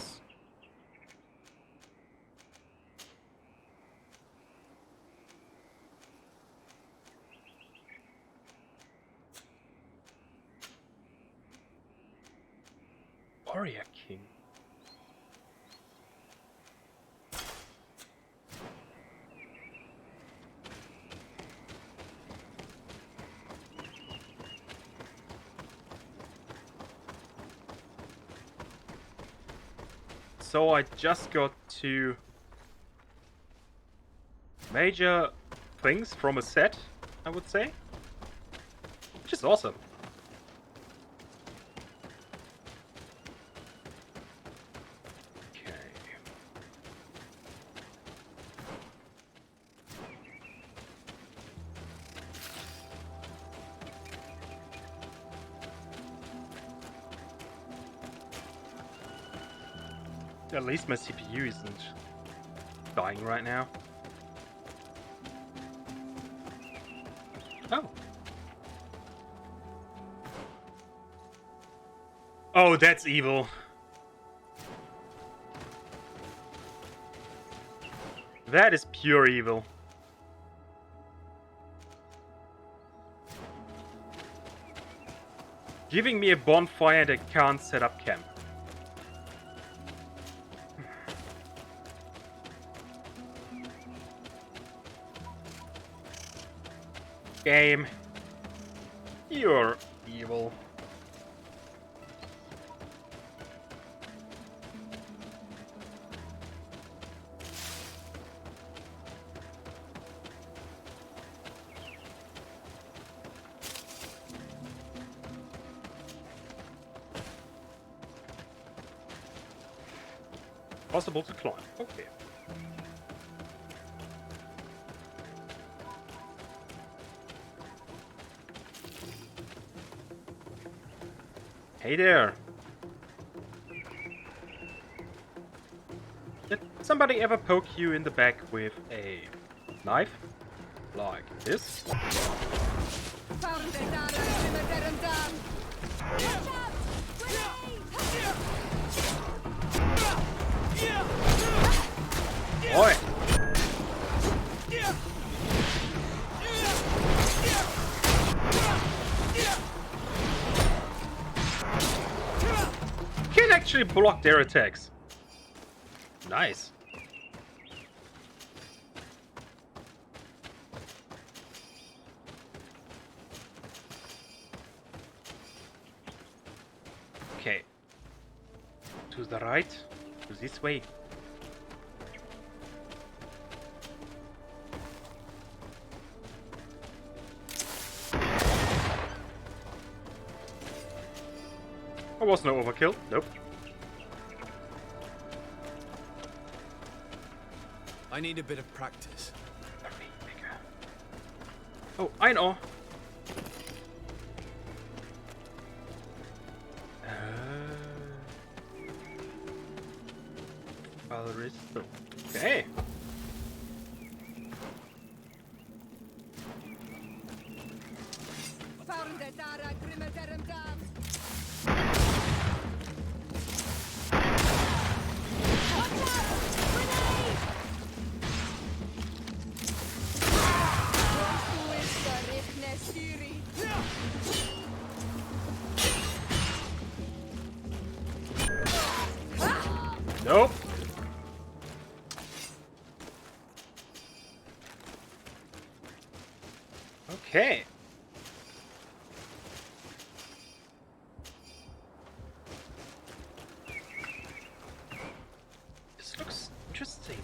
Warrior King. So I just got 2 major things from a set, I would say. Which is awesome. At least my CPU isn't dying right now. Oh. Oh, that's evil. That is pure evil. Giving me a bonfire that can't set up camp. Game. You're evil. Possible to climb. Okay. Hey there! Did somebody ever poke you in the back with a knife? Like this? Oi! Can actually block their attacks. Nice. Okay. To the right. To this way. There was no overkill. Nope. I need a bit of practice. Oh, I know. Valeristo. Okay. Nope. Okay. This looks interesting.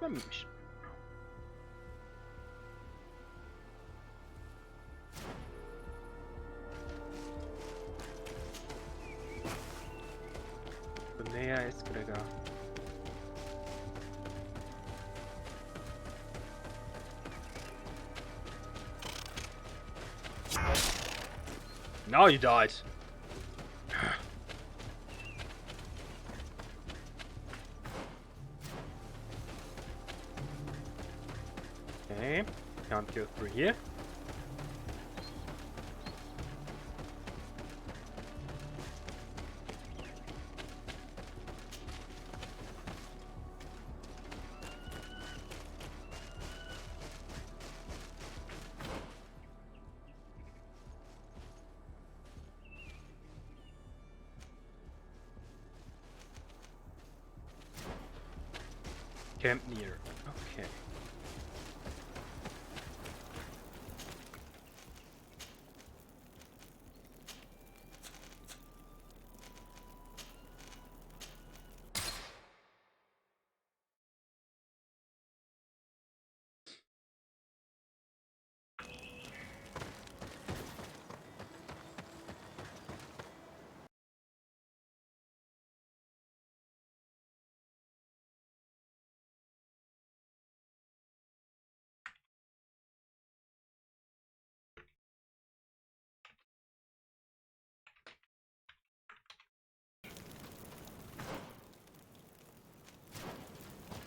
Mission. So näher ist Gregor. Now you died. Okay, can't go through here. Camp near. Okay.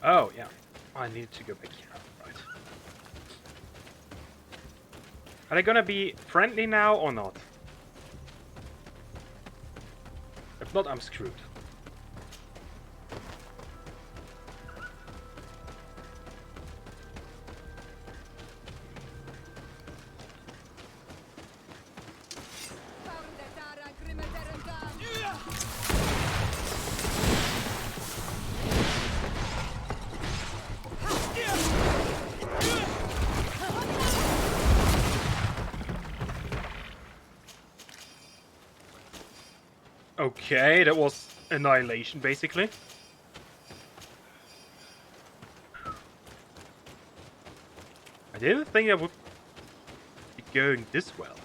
Oh, yeah. I need to go back here. Right. Are they gonna be friendly now or not? If not, I'm screwed. Okay, that was annihilation, basically. I didn't think that would be going this well.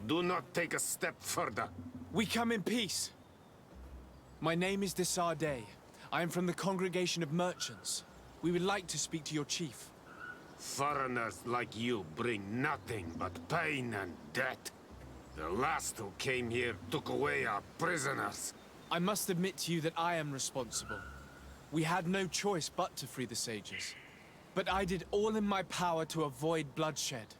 Do not take a step further. We come in peace. My name is Kerzahd. I am from the Congregation of Merchants. We would like to speak to your chief. Foreigners like you bring nothing but pain and death. The last who came here took away our prisoners. I must admit to you that I am responsible. We had no choice but to free the sages. But I did all in my power to avoid bloodshed.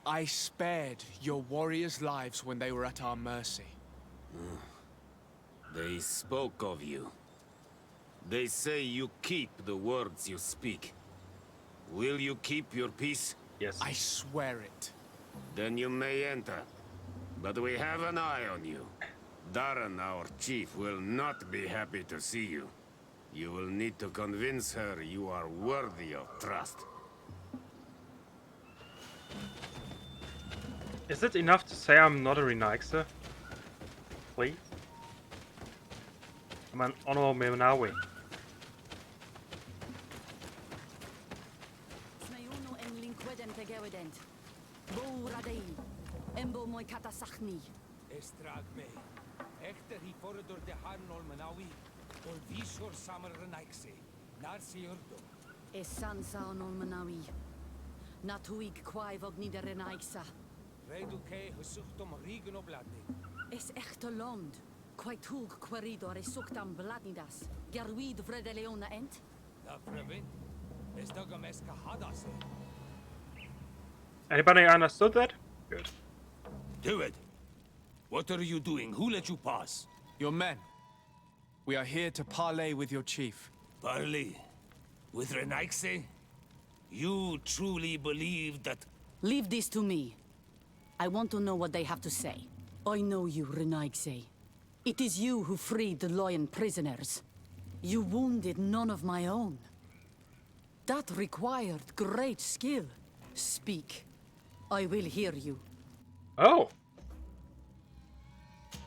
I spared your warriors' lives when they were at our mercy. They spoke of you. They say you keep the words you speak. Will you keep your peace? Yes. I swear it. Then you may enter. But we have an eye on you. Darren, our chief, will not be happy to see you. You will need to convince her you are worthy of trust. Is it enough to say I'm not a Renixer? Please? I'm an honorable Menawi. Estrag me. Echter hi door de Harnol Menawi. Ol visor samer Renixe. Naar Siurdo. Essansa onol Menawi. Natuig kwaivog ni de Renaixa. Reduke gesucht om Rigen obladning. Es echte land. Kwaitug kwaridor is sucht am bladnidas. Gerwid vrede leona ent? Da prevent. Es dogameska hadase. Anybody understood that? Good. Do it. What are you doing? Who let you pass? Your men. We are here to parley with your chief. Parley? With Renaixe? You truly believe that... Leave this to me. I want to know what they have to say. I know you, Renaigse. It is you who freed the lion prisoners. You wounded none of my own. That required great skill. Speak. I will hear you. Oh.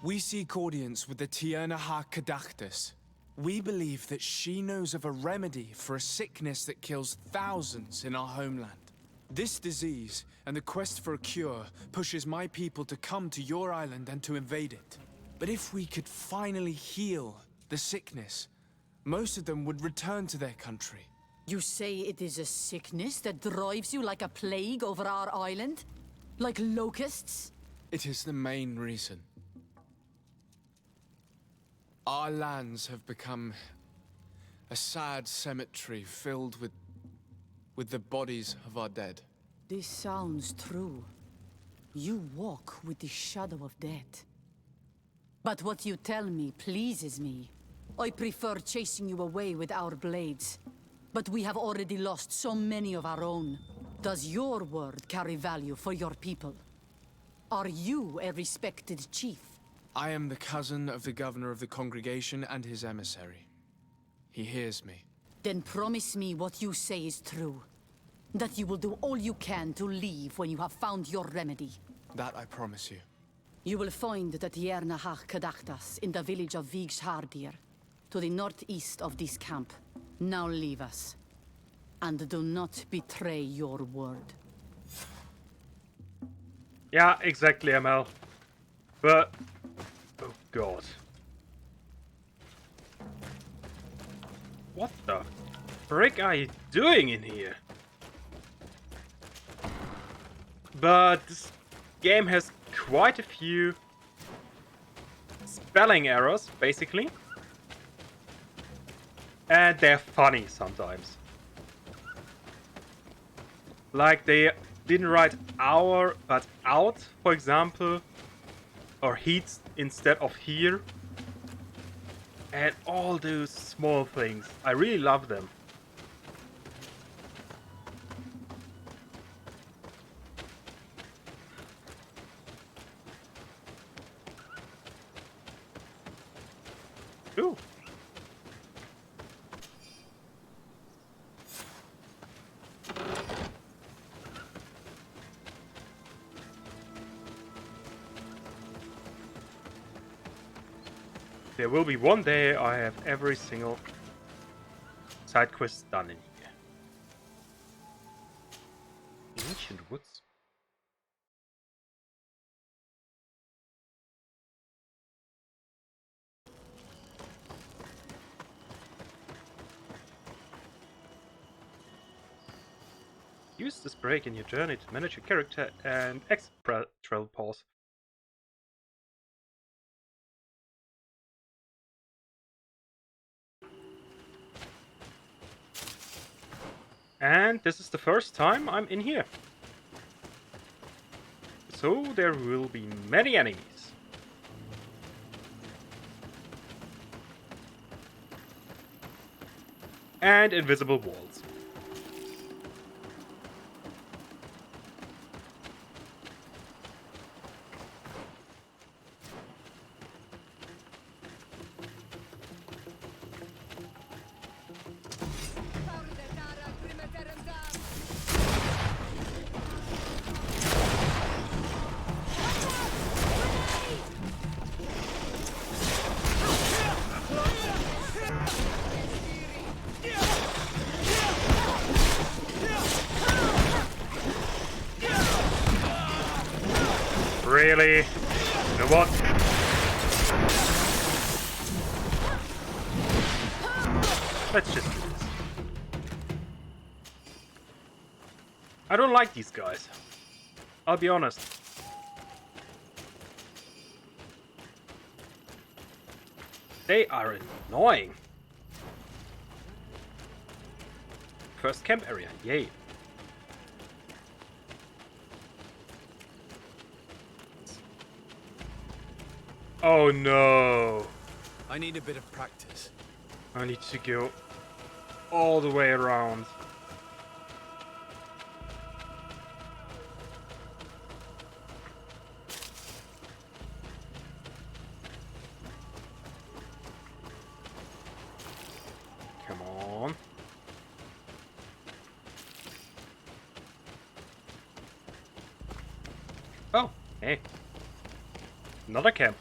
We seek audience with the Tiernaha Kadachtus. We believe that she knows of a remedy for a sickness that kills thousands in our homeland. This disease and the quest for a cure pushes my people to come to your island and to invade it. But if we could finally heal the sickness, most of them would return to their country. You say it is a sickness that drives you like a plague over our island? Like locusts? It is the main reason. Our lands have become a sad cemetery filled with the bodies of our dead. This sounds true. You walk with the shadow of death. But what you tell me pleases me. I prefer chasing you away with our blades. But we have already lost so many of our own. Does your word carry value for your people? Are you a respected chief? I am the cousin of the governor of the congregation and his emissary. He hears me. Then promise me what you say is true. That you will do all you can to leave when you have found your remedy. That I promise you. You will find the Tiernahach Kadachtas in the village of Vigshardir, to the northeast of this camp. Now leave us. And do not betray your word. Yeah, exactly, ML. But... oh god. What the frick are you doing in here? But this game has quite a few spelling errors, basically. And they're funny sometimes. Like they didn't write hour but out, for example. Or heat instead of here. And all those small things. I really love them. Ooh. There will be one day I have every single side quest done in here. Ancient woods. Use this break in your journey to manage your character and exit travel pause. And this is the first time I'm in here. So there will be many enemies. And invisible walls. Really? You know what? Let's just do this. I don't like these guys. I'll be honest. They are annoying. First camp area, yay. Oh no! I need a bit of practice. I need to go all the way around. Oh, hey. Another camp.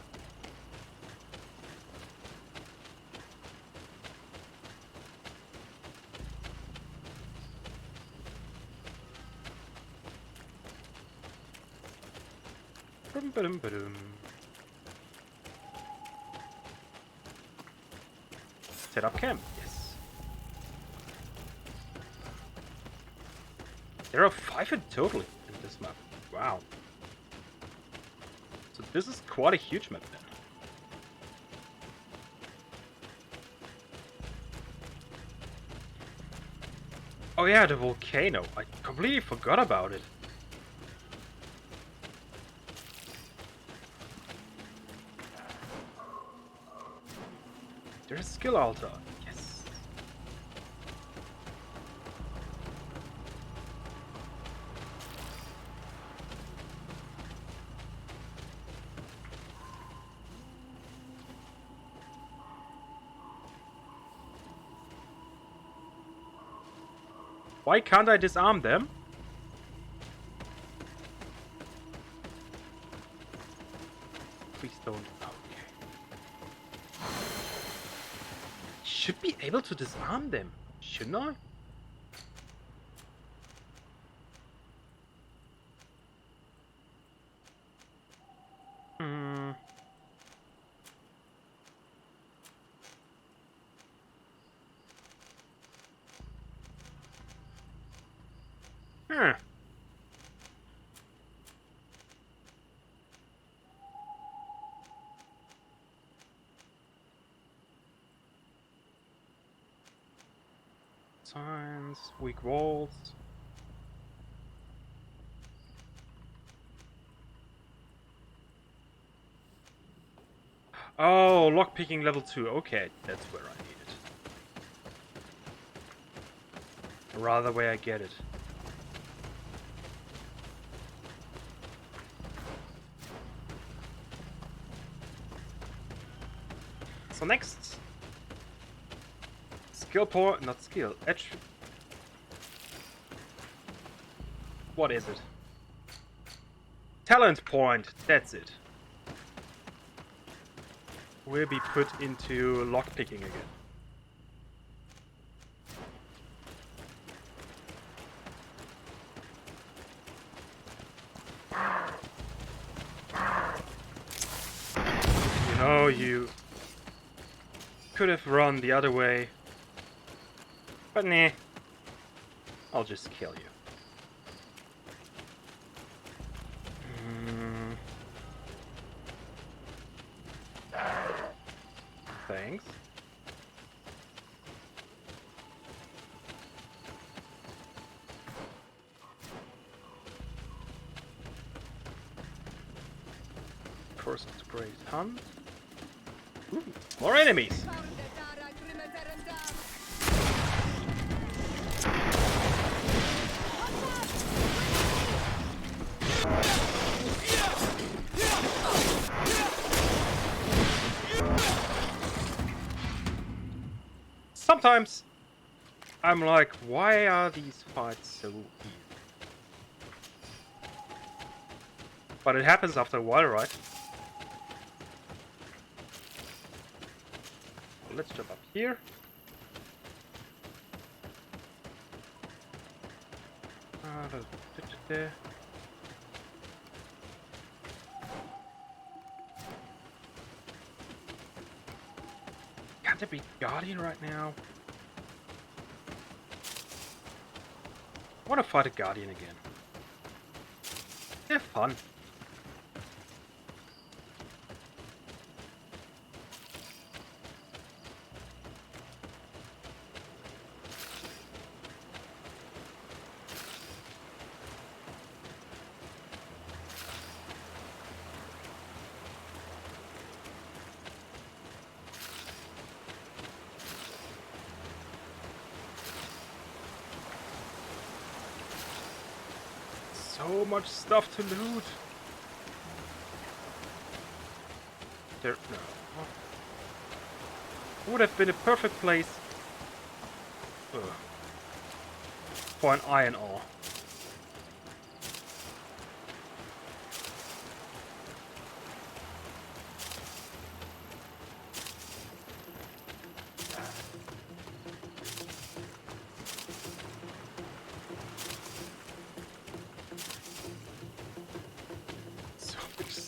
Ba-dum. Set up camp, yes. There are 5 in total in this map. Wow. So this is quite a huge map then. Oh yeah, the volcano. I completely forgot about it. There's a skill altar. Yes. Why can't I disarm them? Please don't. Okay. Should be able to disarm them, shouldn't I? Hmm. Huh. Signs, weak walls. Oh, lockpicking level 2. Okay, that's where I need it. Rather where I get it. So next, skill point, not skill, edge. What is it? Talent point, that's it. Will be put into lockpicking again. You know, you could have run the other way, but nah, I'll just kill you. Thanks. First great hunt. Ooh, more enemies! Sometimes I'm like, why are these fights so easy? But it happens after a while, right? Let's jump up here. There. Can't there be Guardian right now? I want to fight a Guardian again. They're fun. So much stuff to loot. There, no. Would have been a perfect place for an iron ore.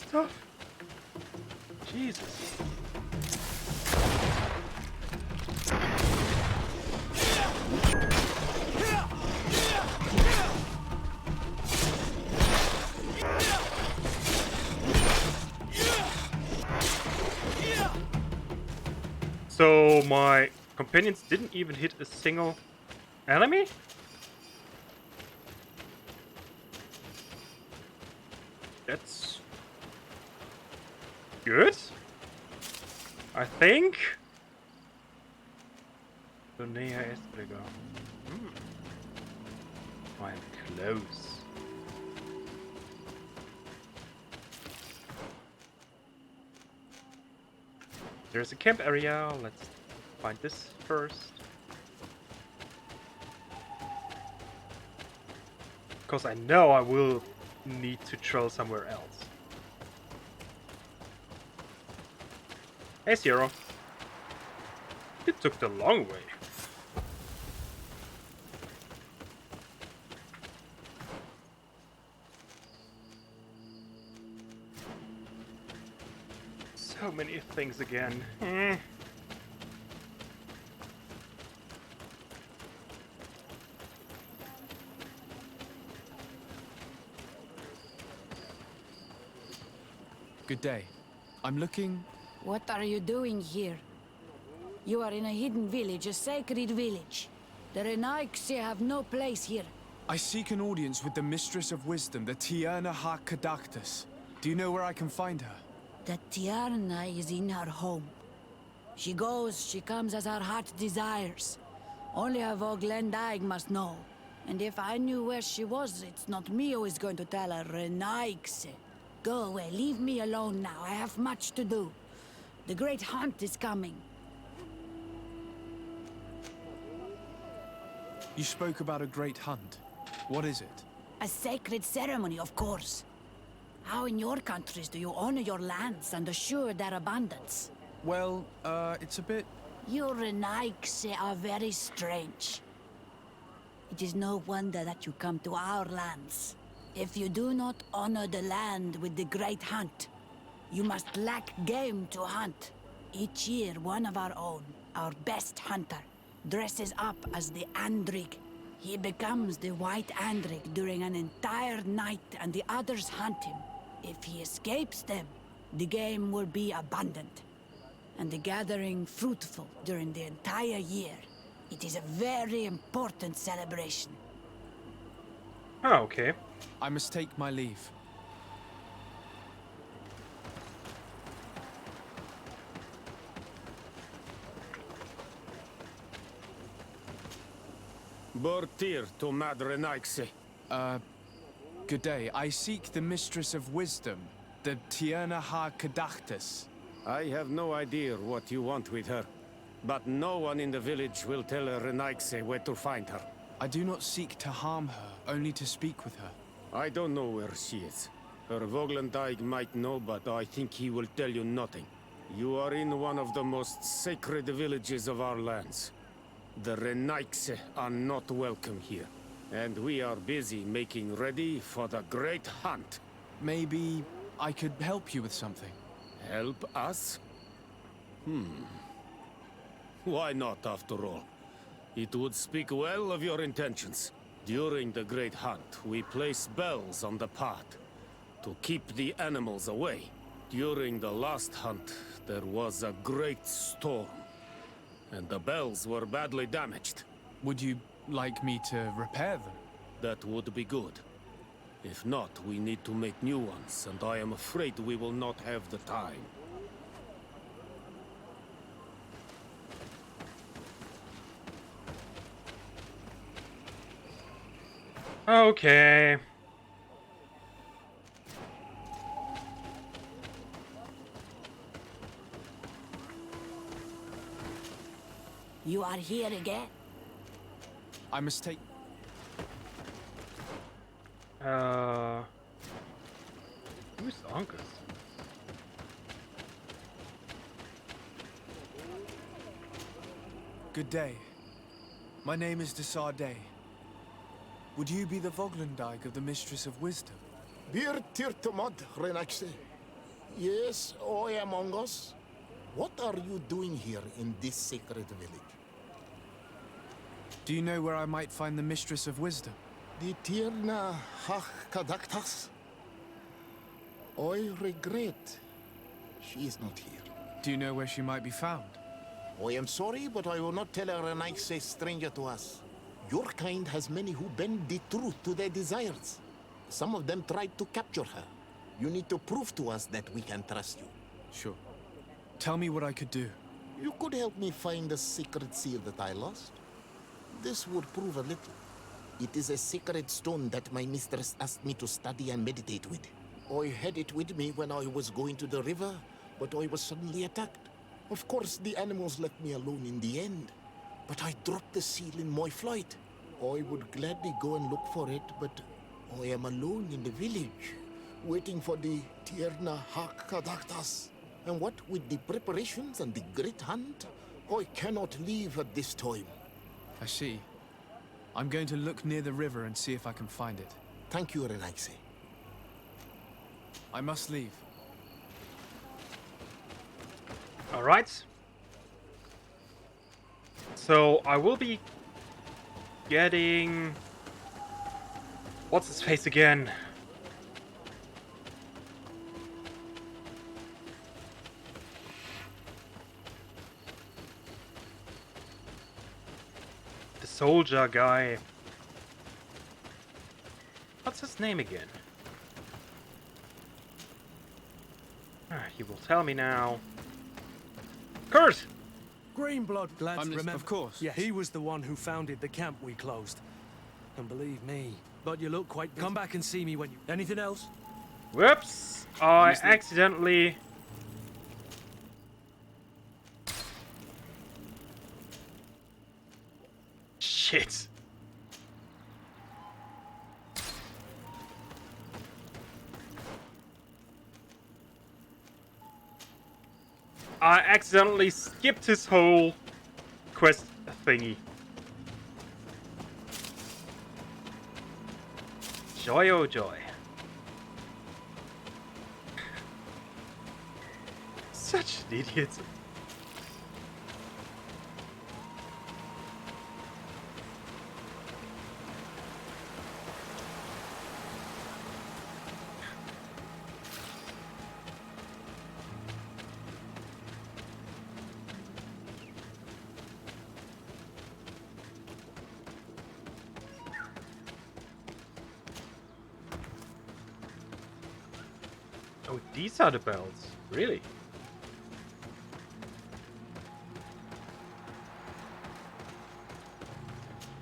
stuff. Jesus. So my companions didn't even hit a single enemy? That's good, I think. So näher Estriger. I'm close. There's a camp area. Let's find this first. Because I know I will need to travel somewhere else. Hey, Zero. You took the long way. So many things again. Good day. I'm looking... What are you doing here? You are in a hidden village, a sacred village. The Renaigse have no place here. I seek an audience with the Mistress of Wisdom, the Tierna Kadactus. Do you know where I can find her? The Tierna is in her home. She goes, she comes as her heart desires. Only a Voglendaig must know. And if I knew where she was, it's not me who is going to tell her, Renaigse. Go away, leave me alone now. I have much to do. The great hunt is coming. You spoke about a great hunt. What is it? A sacred ceremony, of course. How in your countries do you honor your lands and assure their abundance? Well, it's a bit... Your Renaigse are very strange. It is no wonder that you come to our lands. If you do not honor the land with the great hunt, you must lack game to hunt. Each year, one of our own, our best hunter, dresses up as the Andrig. He becomes the White Andrig during an entire night and the others hunt him. If he escapes them, the game will be abundant, and the gathering fruitful during the entire year. It is a very important celebration. Oh, okay. I must take my leave. Bortir to Madre Naixe. Good day. I seek the Mistress of Wisdom, the Tierna Kadactus. I have no idea what you want with her, but no one in the village will tell Renaigse where to find her. I do not seek to harm her, only to speak with her. I don't know where she is. Her Voglendaig might know, but I think he will tell you nothing. You are in one of the most sacred villages of our lands. The Renaigse are not welcome here, and we are busy making ready for the great hunt. Maybe I could help you with something. Help us? Why not, after all? It would speak well of your intentions. During the great hunt, we place bells on the path to keep the animals away. During the last hunt, there was a great storm, and the bells were badly damaged. Would you like me to repair them? That would be good. If not, we need to make new ones, and I am afraid we will not have the time. Okay. You are here again? I must take... Who's Uncas? Good day. My name is Kerzahd. Would you be the Voglendaig of the Mistress of Wisdom? Bir tirtumad Renaigse. Yes, I am among us. What are you doing here in this sacred village? Do you know where I might find the Mistress of Wisdom? The Tirna Kadaktas? I regret she is not here. Do you know where she might be found? I am sorry, but I will not tell her an a stranger to us. Your kind has many who bend the truth to their desires. Some of them tried to capture her. You need to prove to us that we can trust you. Sure. Tell me what I could do. You could help me find the secret seal that I lost. This would prove a little. It is a sacred stone that my mistress asked me to study and meditate with. I had it with me when I was going to the river, but I was suddenly attacked. Of course, the animals left me alone in the end. But I dropped the seal in my flight. I would gladly go and look for it, but I am alone in the village, waiting for the Tierna Hakadaktas. And what with the preparations and the great hunt, I cannot leave at this time. I see. I'm going to look near the river and see if I can find it. Thank you, Renaise. I must leave. Alright. So I will be getting... What's his face again? The soldier guy. What's his name again? He will tell me now. Kurt! Greenblood, lads, remember? Of course. Yes. He was the one who founded the camp we closed. And believe me, but you look quite busy. Come back and see me when you... Anything else? Whoops! I accidentally... Shit! I accidentally skipped his whole quest thingy. Joy oh joy. Such an idiot. Oh, these are the bells. Really?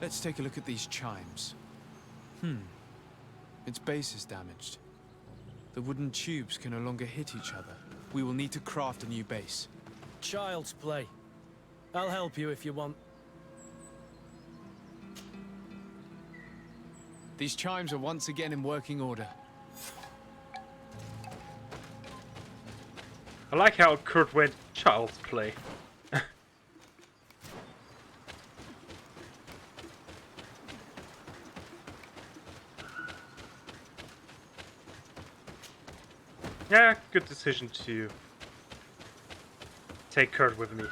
Let's take a look at these chimes. Its base is damaged. The wooden tubes can no longer hit each other. We will need to craft a new base. Child's play. I'll help you if you want. These chimes are once again in working order. I like how Kurt went child's play. Yeah, good decision to take Kurt with me.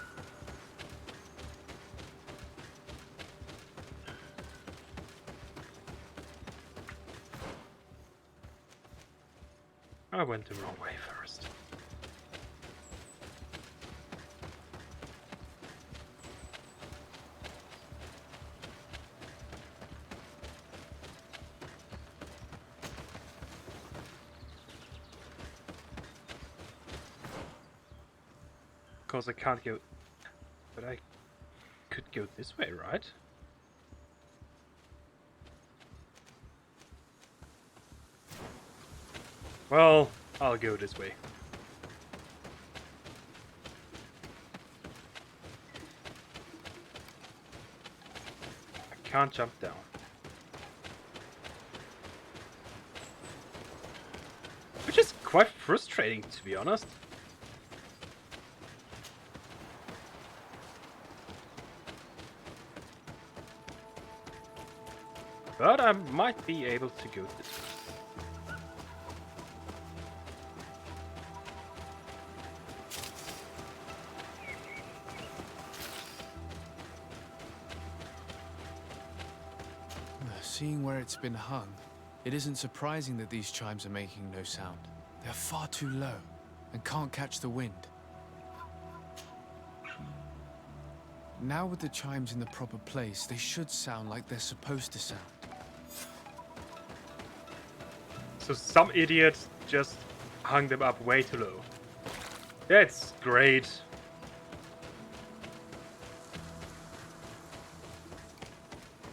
I went the wrong way first. Because I can't go, but I could go this way, right? Well, I'll go this way. I can't jump down. Which is quite frustrating, to be honest. But I might be able to go this way. seeing where it's been hung, it isn't surprising that these chimes are making no sound. They're far too low and can't catch the wind. Now with the chimes in the proper place, they should sound like they're supposed to sound. So some idiot just hung them up way too low. That's great.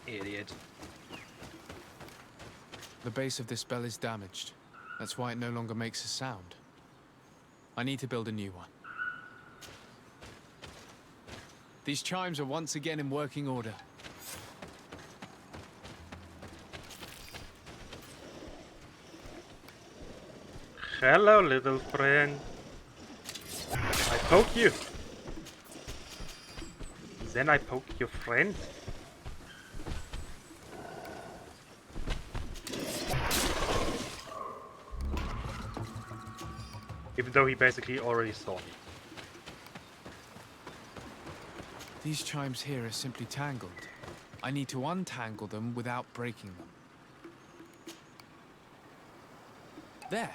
Idiot. The base of this bell is damaged. That's why it no longer makes a sound. I need to build a new one. These chimes are once again in working order. Hello, little friend. I poke you. Then I poke your friend. Even though he basically already saw me. These chimes here are simply tangled. I need to untangle them without breaking them. There.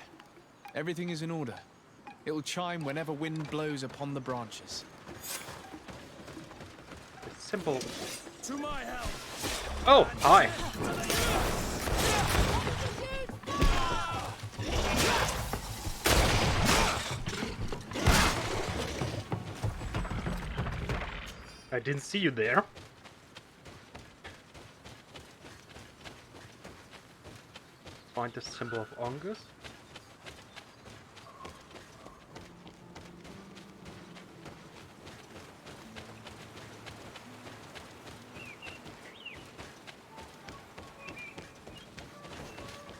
Everything is in order. It will chime whenever wind blows upon the branches. It's simple. To my help! Oh, hi. I didn't see you there. Find the symbol of Ongus.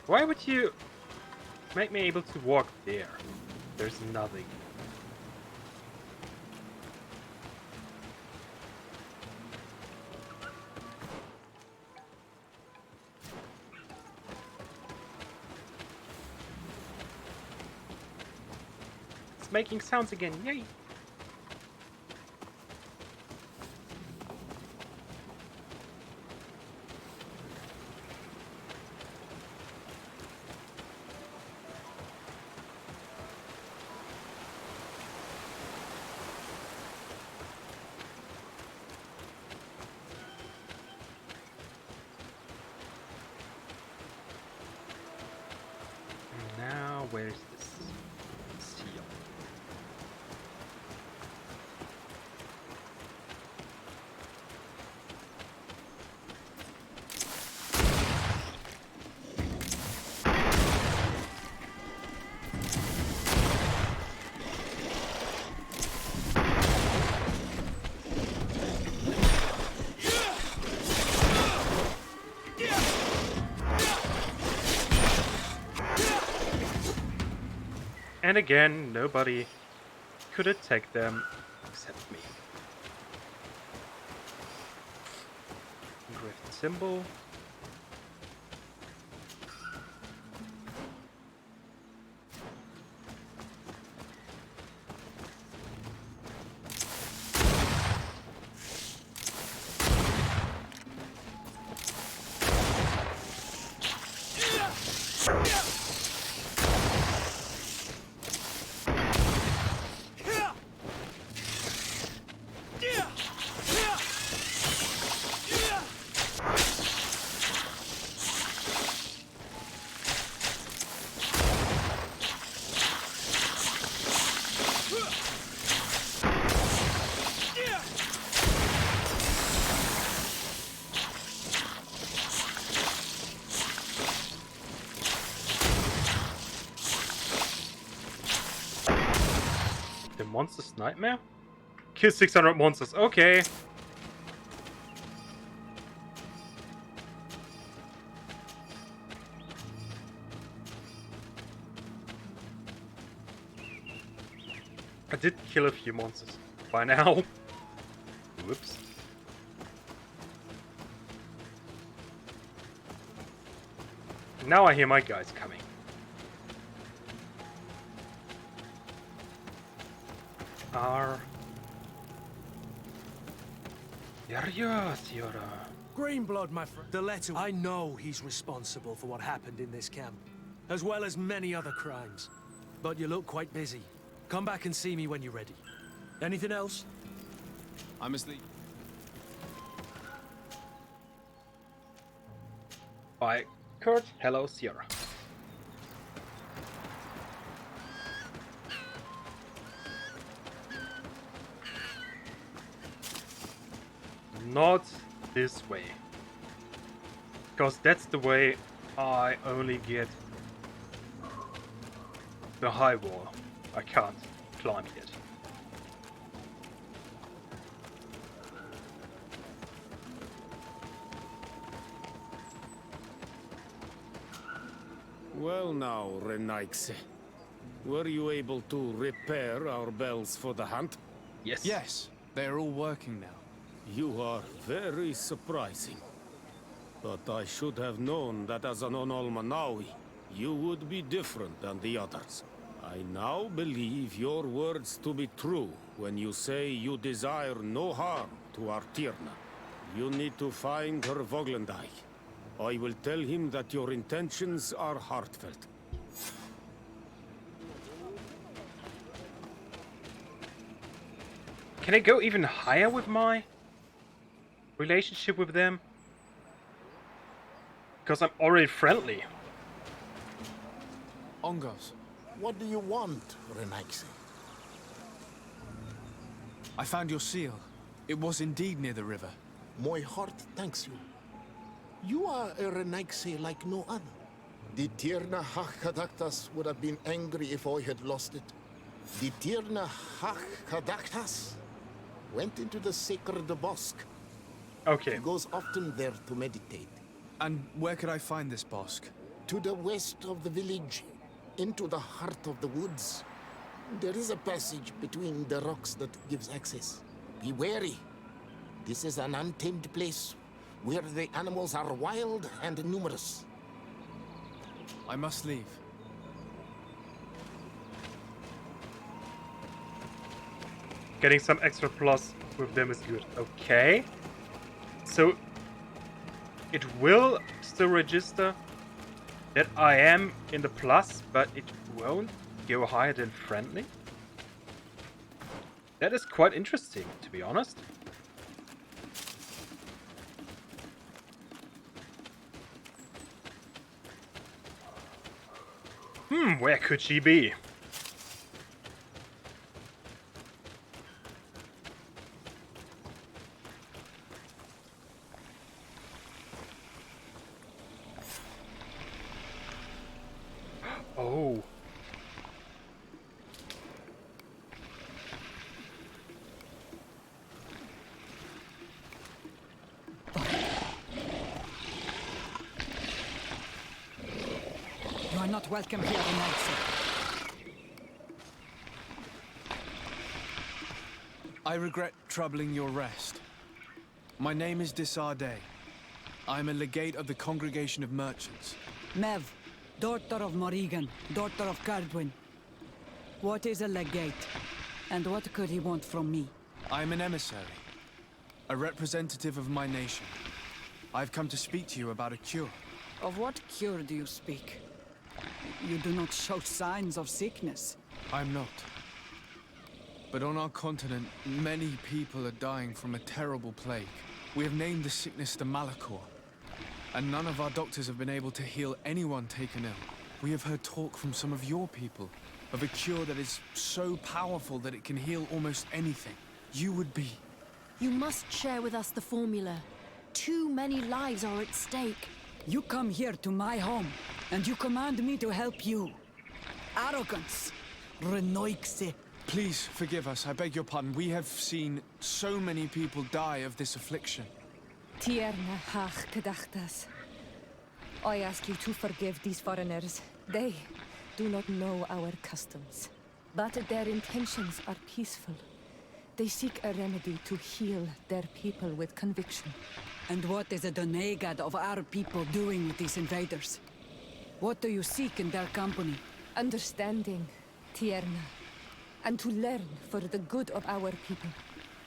Why would you make me able to walk there? There's nothing. It's making sounds again, yay! Now, where's this seal? And again, nobody could attack them except me. Engrave the symbol. The monster's nightmare? Kill 600 monsters, okay. I did kill a few monsters by now. Whoops. Now I hear my guys coming. Are... Serious, Yora. Greenblood, my friend. The letter. I know he's responsible for what happened in this camp, as well as many other crimes. But you look quite busy. Come back and see me when you're ready. Anything else? I must leave. Bye, Kurt. Hello, Sierra. Not this way. Because that's the way I only get the high wall. I can't climb yet. Well now, Renaikse. Were you able to repair our bells for the hunt? Yes. Yes, they are all working now. You are very surprising. But I should have known that as an Onolmanawi, you would be different than the others. I now believe your words to be true when you say you desire no harm to our Tierna. You need to find her Voglendai. I will tell him that your intentions are heartfelt. Can I go even higher with my relationship with them? Because I'm already friendly. Ongos. What do you want, Renaikse? I found your seal. It was indeed near the river. My heart thanks you. You are a Renaikse like no other. The Tierna Hach-Kadaktas would have been angry if I had lost it. The Tierna Hach-Kadaktas went into the sacred bosque. Okay. He goes often there to meditate. And where could I find this bosque? To the west of the village, into the heart of the woods. There is a passage between the rocks that gives access. Be wary. This is an untamed place, where the animals are wild and numerous. I must leave. Getting some extra plus with them is good. Okay. So it will still register that I am in the plus, but it won't go higher than friendly. That is quite interesting, to be honest. Where could she be? Oh. You are not welcome here tonight, sir. I regret troubling your rest. My name is Disarde. I am a legate of the Congregation of Merchants. Mev, daughter of Morrigan, daughter of Cardwin. What is a legate? And what could he want from me? I am an emissary, a representative of my nation. I've come to speak to you about a cure. Of what cure do you speak? You do not show signs of sickness. I'm not. But on our continent, many people are dying from a terrible plague. We have named the sickness the Malachor, and none of our doctors have been able to heal anyone taken ill. We have heard talk from some of your people of a cure that is so powerful that it can heal almost anything. You would be. You must share with us the formula. Too many lives are at stake. You come here to my home, and you command me to help you. Arrogance. Renoikse. Please forgive us, I beg your pardon. We have seen so many people die of this affliction. Tierna Hach Kadachtas. I ask you to forgive these foreigners. They do not know our customs. But their intentions are peaceful. They seek a remedy to heal their people with conviction. And what is a Donegad of our people doing with these invaders? What do you seek in their company? Understanding, Tierna. And to learn for the good of our people.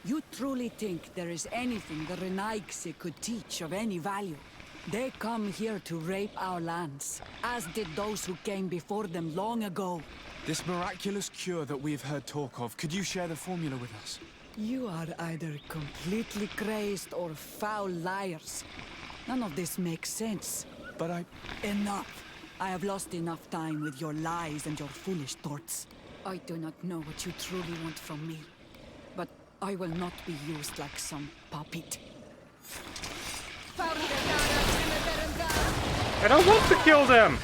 You truly think there is anything the Renaigse could teach of any value? They come here to rape our lands, as did those who came before them long ago. This miraculous cure that we've heard talk of, could you share the formula with us? You are either completely crazed or foul liars. None of this makes sense. But I... Enough! I have lost enough time with your lies and your foolish thoughts. I do not know what you truly want from me, but I will not be used like some puppet. I don't want to kill them!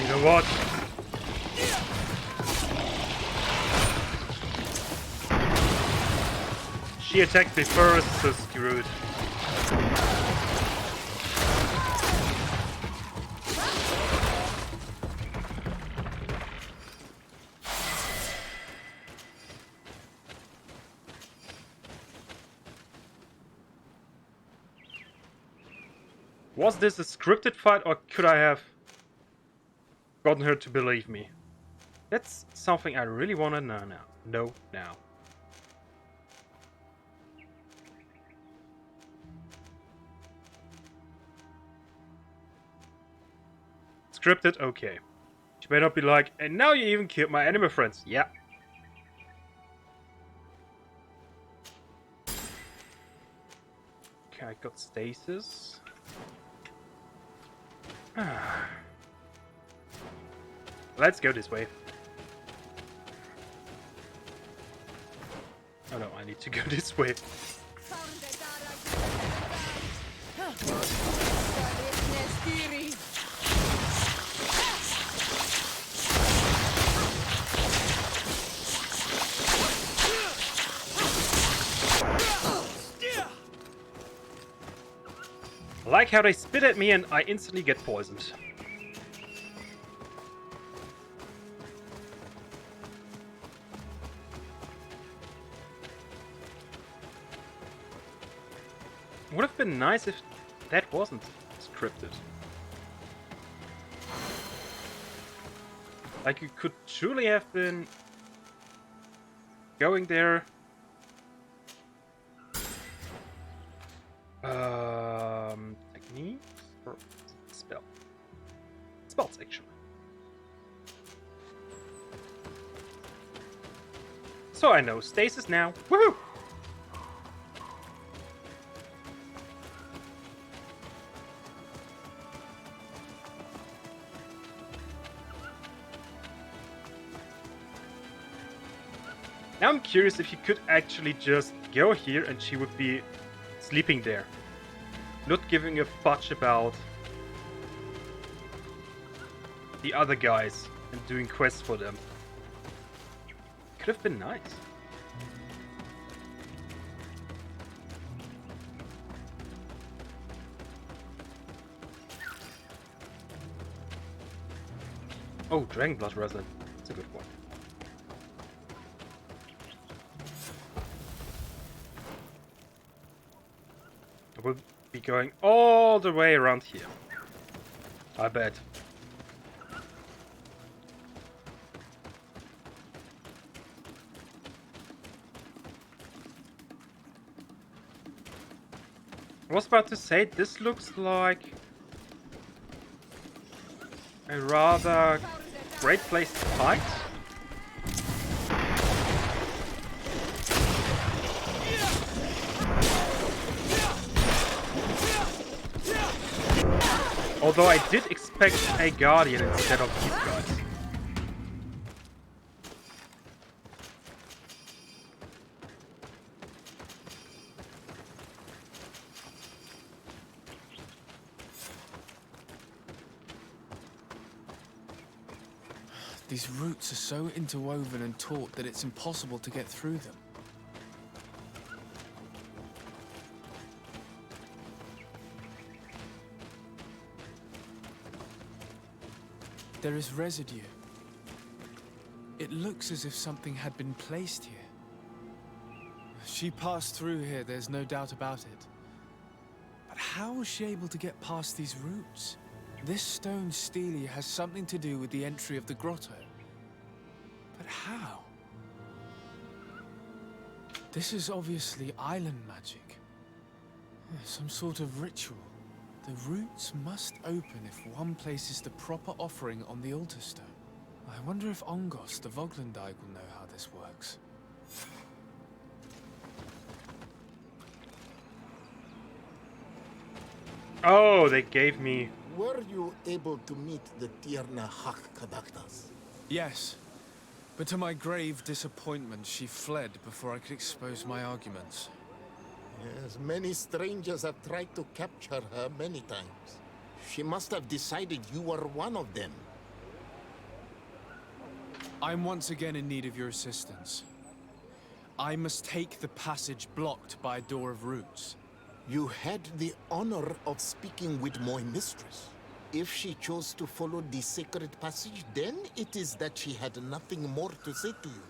You know what? She attacked me first, so screwed. Was this a scripted fight, or could I have gotten her to believe me? That's something I really want to know now. Scripted, okay. She may not be like, and now you even killed my anime friends. Yeah. Okay, I got stasis. Let's go this way. Oh no, I need to go this way. I like how they spit at me and I instantly get poisoned. Would have been nice if that wasn't scripted. Like, you could truly have been going there. Techniques or spell? Spells, actually. So I know stasis now. Woohoo! Now I'm curious if you could actually just go here and she would be sleeping there. Not giving a fudge about the other guys and doing quests for them. Could have been nice. Oh, Dragon Blood resin. That's a good one. I will be going all the way around here. I bet. I was about to say, this looks like a rather great place to fight. Although I did expect a Guardian instead of these guys. These roots are so interwoven and taut that it's impossible to get through them. There is residue. It looks as if something had been placed here. She passed through here, there's no doubt about it. But how was she able to get past these roots? This stone stele has something to do with the entry of the grotto. But how? This is obviously island magic. Some sort of ritual. The roots must open if one places the proper offering on the altar stone. I wonder if Ongos, the Voglendijk, will know how this works. Oh, they gave me... Were you able to meet the Tierna Hak Kadaktas? Yes, but to my grave disappointment, she fled before I could expose my arguments. Yes, many strangers have tried to capture her many times. She must have decided you were one of them. I'm once again in need of your assistance. I must take the passage blocked by a door of roots. You had the honor of speaking with my mistress. If she chose to follow the sacred passage, then it is that she had nothing more to say to you.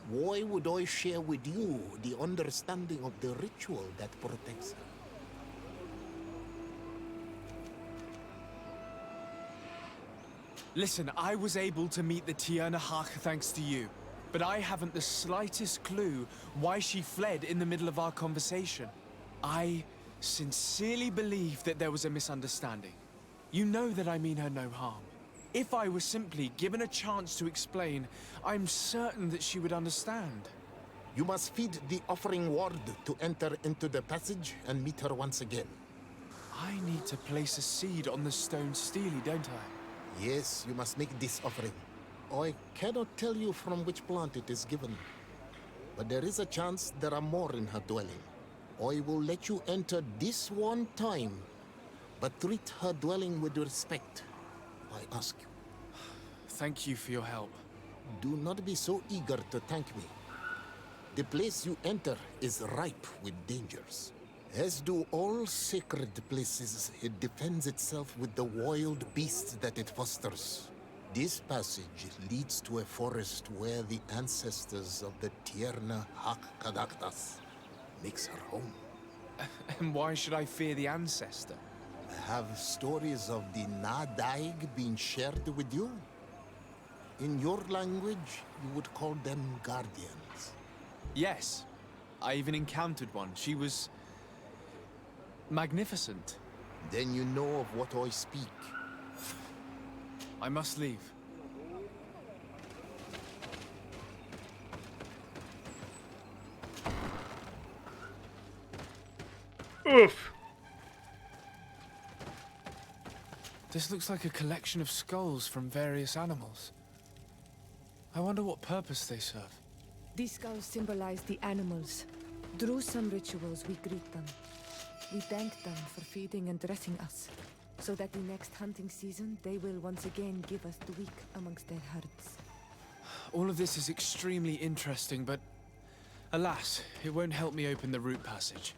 Why would I share with you the understanding of the ritual that protects her? Listen, I was able to meet the Tierna Hach thanks to you, but I haven't the slightest clue why she fled in the middle of our conversation. I sincerely believe that there was a misunderstanding. You know that I mean her no harm. If I were simply given a chance to explain, I'm certain that she would understand. You must feed the offering ward to enter into the passage and meet her once again. I need to place a seed on the stone stele, don't I? Yes, you must make this offering. I cannot tell you from which plant it is given, but there is a chance there are more in her dwelling. I will let you enter this one time, but treat her dwelling with respect, I ask you. Thank you for your help. Do not be so eager to thank me. The place you enter is ripe with dangers. As do all sacred places, it defends itself with the wild beasts that it fosters. This passage leads to a forest where the ancestors of the Tierna Hak Kadaktas makes her home. And why should I fear the ancestor? Have stories of the Nadaig been shared with you? In your language, you would call them guardians. Yes. I even encountered one. She was magnificent. Then you know of what I speak. I must leave. Oof. This looks like a collection of skulls from various animals. I wonder what purpose they serve. These skulls symbolize the animals. Through some rituals, we greet them. We thank them for feeding and dressing us, so that the next hunting season, they will once again give us the weak amongst their herds. All of this is extremely interesting, but alas, it won't help me open the root passage.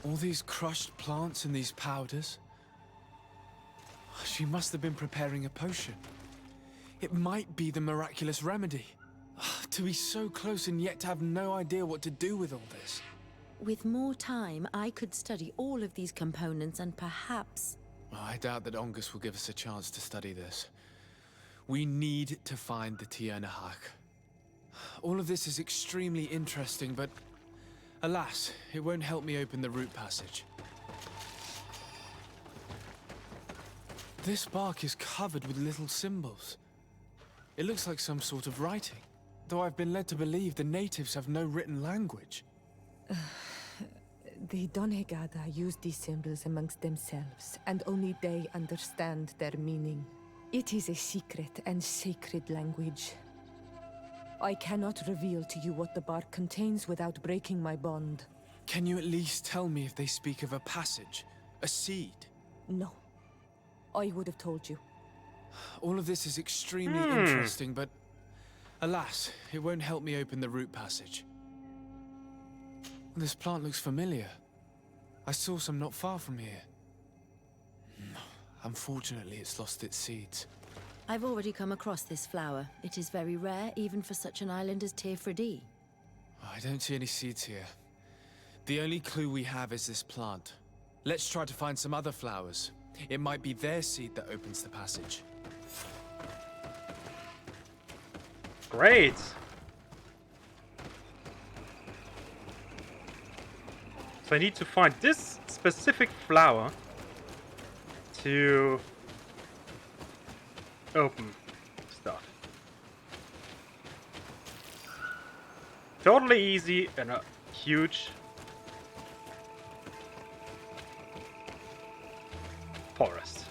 All these crushed plants and these powders. She must have been preparing a potion. It might be the miraculous remedy. To be so close and yet to have no idea what to do with all this. With more time, I could study all of these components and perhaps... I doubt that Ongus will give us a chance to study this. We need to find the Tierna Hak. All of this is extremely interesting, but alas, it won't help me open the root passage. This bark is covered with little symbols. It looks like some sort of writing, though I've been led to believe the natives have no written language. The Donegada use these symbols amongst themselves, and only they understand their meaning. It is a secret and sacred language. I cannot reveal to you what the bark contains without breaking my bond. Can you at least tell me if they speak of a passage, a seed? No. I would have told you. All of this is extremely interesting, but alas, it won't help me open the root passage. This plant looks familiar. I saw some not far from here. Unfortunately, it's lost its seeds. I've already come across this flower. It is very rare, even for such an island as Teerfredi. I don't see any seeds here. The only clue we have is this plant. Let's try to find some other flowers. It might be their seed that opens the passage. Great! So I need to find this specific flower to open stuff. Totally easy and a huge forest.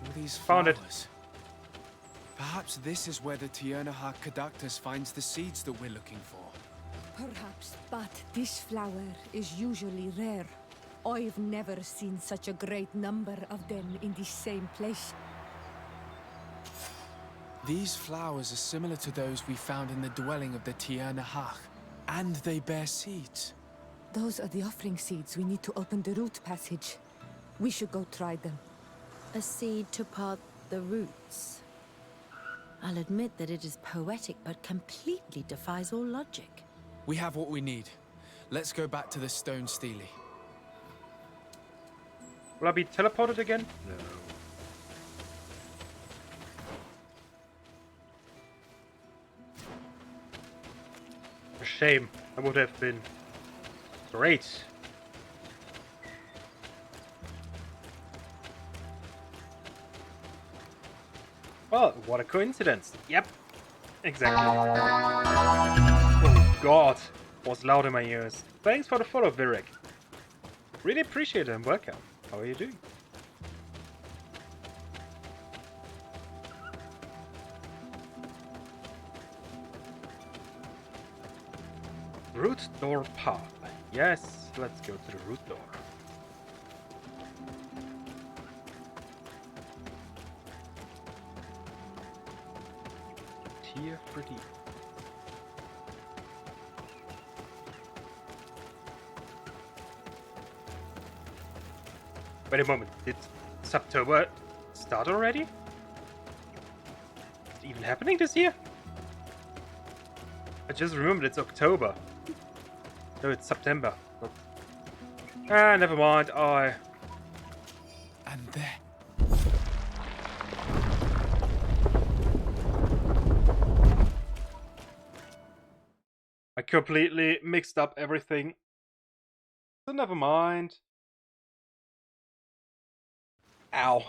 All these Found it. flowers. Perhaps this is where the Kerzahd Caductus finds the seeds that we're looking for. Perhaps, but this flower is usually rare. I've never seen such a great number of them in the same place. These flowers are similar to those we found in the dwelling of the Kerzahd, and they bear seeds. Those are the offering seeds we need to open the root passage. We should go try them. A seed to part the roots. I'll admit that it is poetic, but completely defies all logic. We have what we need. Let's go back to the stone stele. Will I be teleported again? No. A shame. That would have been great. Well, what a coincidence. Yep. Exactly. Oh god. Was loud in my ears. Thanks for the follow, Virek. Really appreciate it and welcome. How are you doing? Root door path. Yes, let's go to the root door. Teerfredi. Wait a moment, did September start already? Is it even happening this year? I just remembered it's October. No, it's September. Ah, never mind. And there. I completely mixed up everything. So never mind. Ow.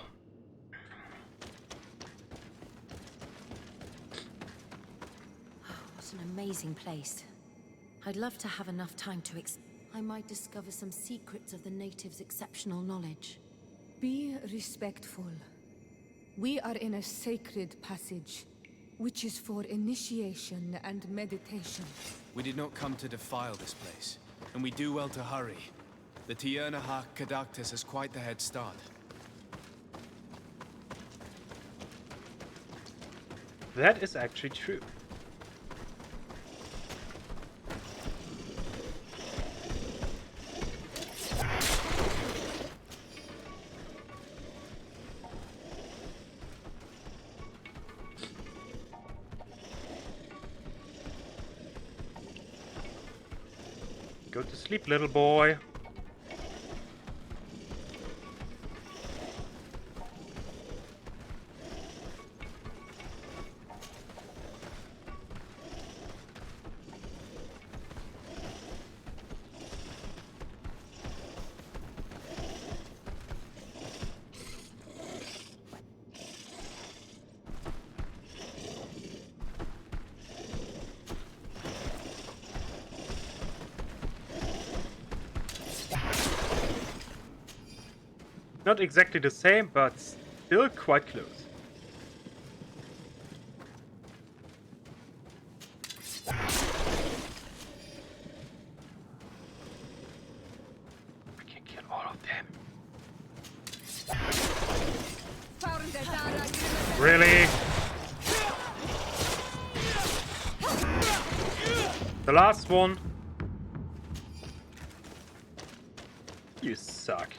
What an amazing place. I'd love to have enough time to I might discover some secrets of the natives' exceptional knowledge. Be respectful. We are in a sacred passage, which is for initiation and meditation. We did not come to defile this place, and we do well to hurry. The Kerzahd Caductus has quite the head start. That is actually true. Go to sleep, little boy. Not exactly the same, but still quite close. I can kill all of them. Really? The last one. You suck.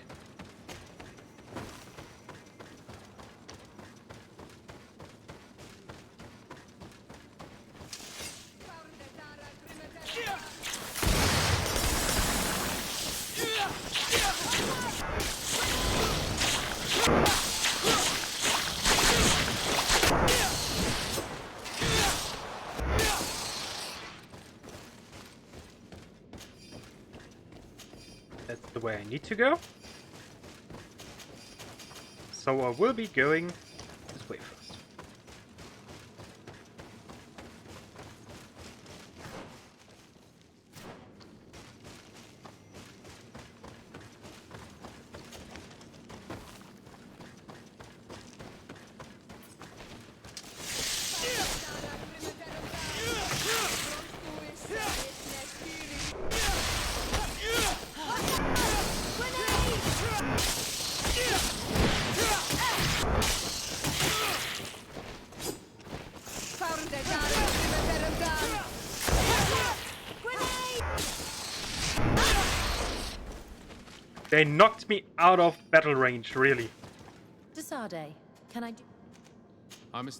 That's the way I need to go. So I will be going this way first. They knocked me out of battle range, really. Kerzahd, can I do... I'm a...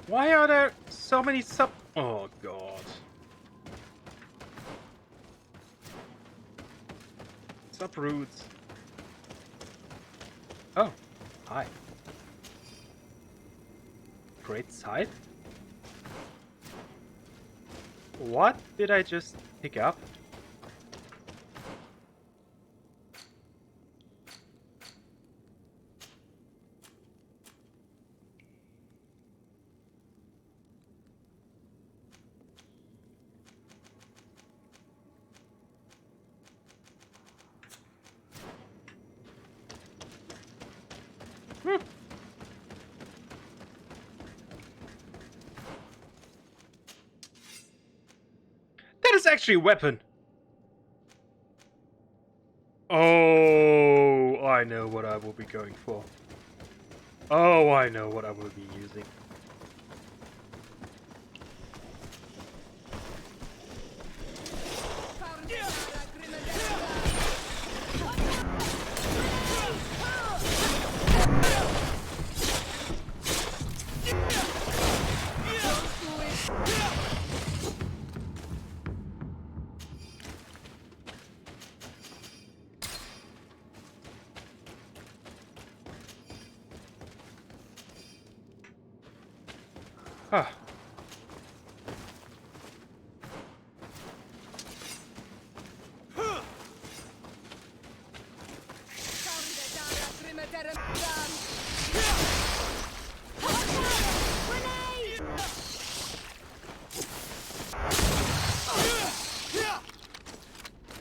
Why are there so many sub... Oh, God. Subroots. Oh, hi. Great sight. What did I just pick up? That is actually a weapon. Oh, I know what I will be going for. Oh, I know what I will be using. Ah.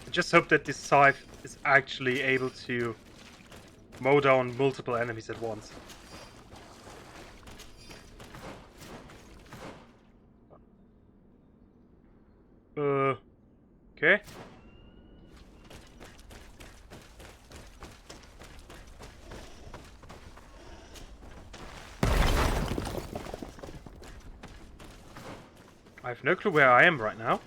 I just hope that this scythe is actually able to mow down multiple enemies at once. Okay. I have no clue where I am right now.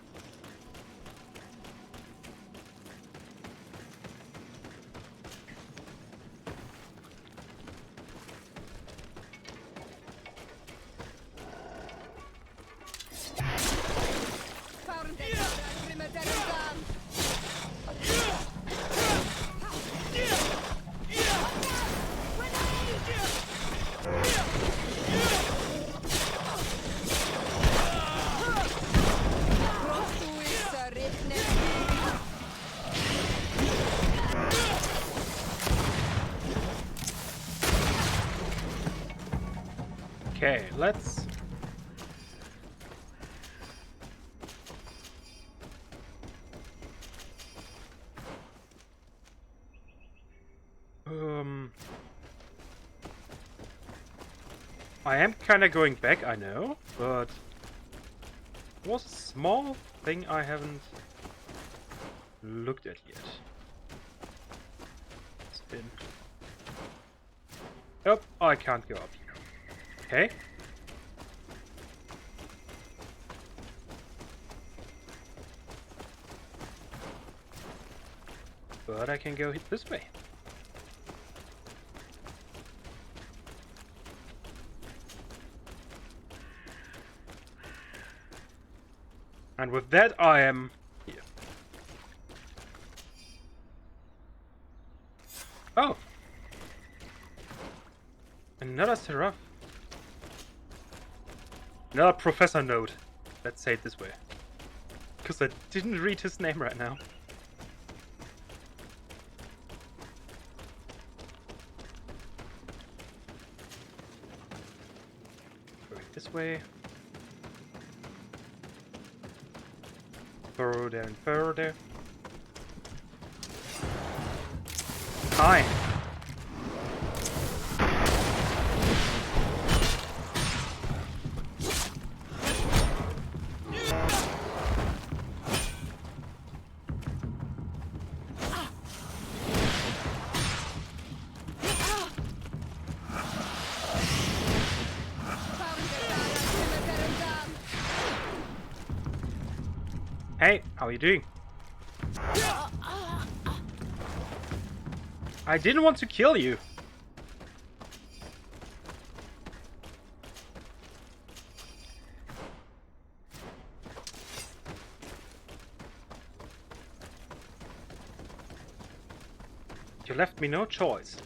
Okay, let's... I am kinda going back, I know, but... There was a small thing I haven't looked at yet. Spin. Nope, I can't go up here. Okay. But I can go this way. And with that, I am here. Oh! Another Seraph. Another Professor Note. Let's say it this way. Because I didn't read his name right now. Going this way. Further and further. Hi. Hey, how are you doing? I didn't want to kill you. You left me no choice.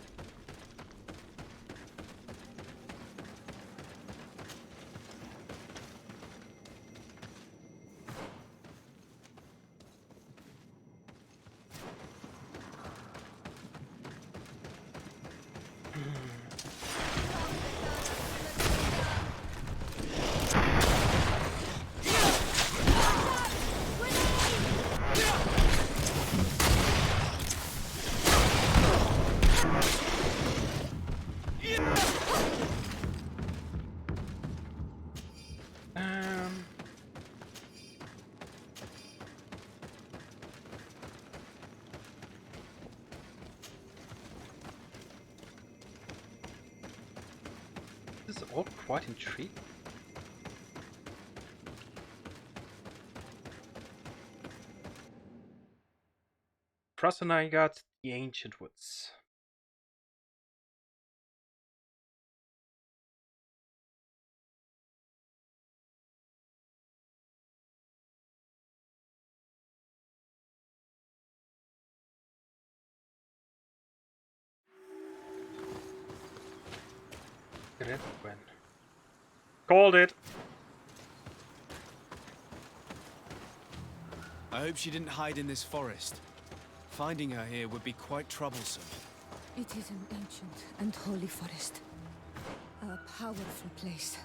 This is all quite intriguing. Kerzahd, the Ancient Woods. Called it. I hope she didn't hide in this forest. Finding her here would be quite troublesome. It is an ancient and holy forest. A powerful place.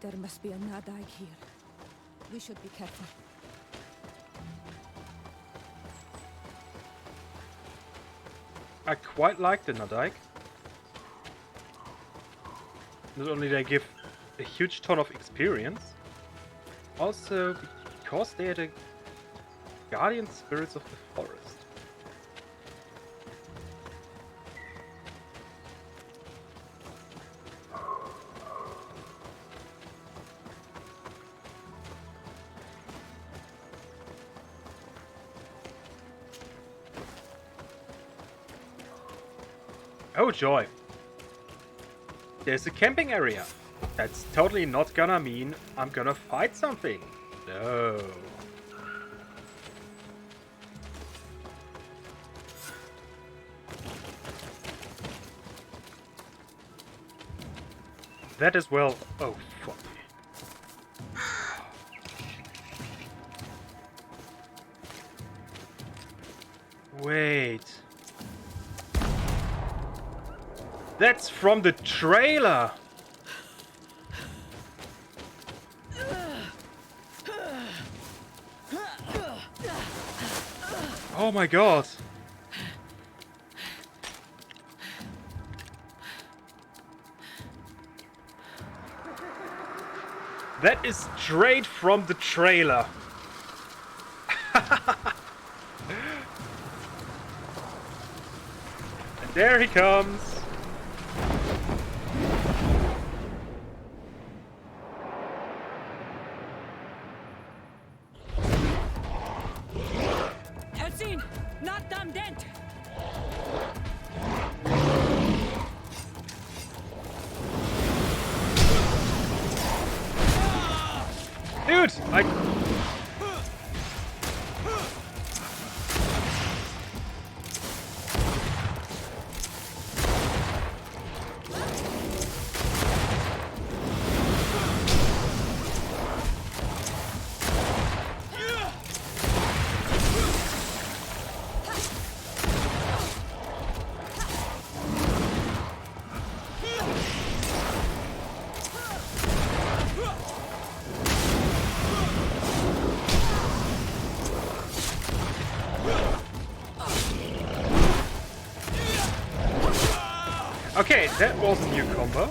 There must be a Nadaig here. We should be careful. I quite like the Nadaig. Not only they give a huge ton of experience, also because they are the guardian spirits of the forest. Oh joy! There's a camping area. That's totally not gonna mean I'm gonna fight something. No. That as well. Oh, fuck. Wait. That's from the trailer! Oh my god. That is straight from the trailer. And there he comes. Elsin, not damn dent. Dude, okay, that was a new combo.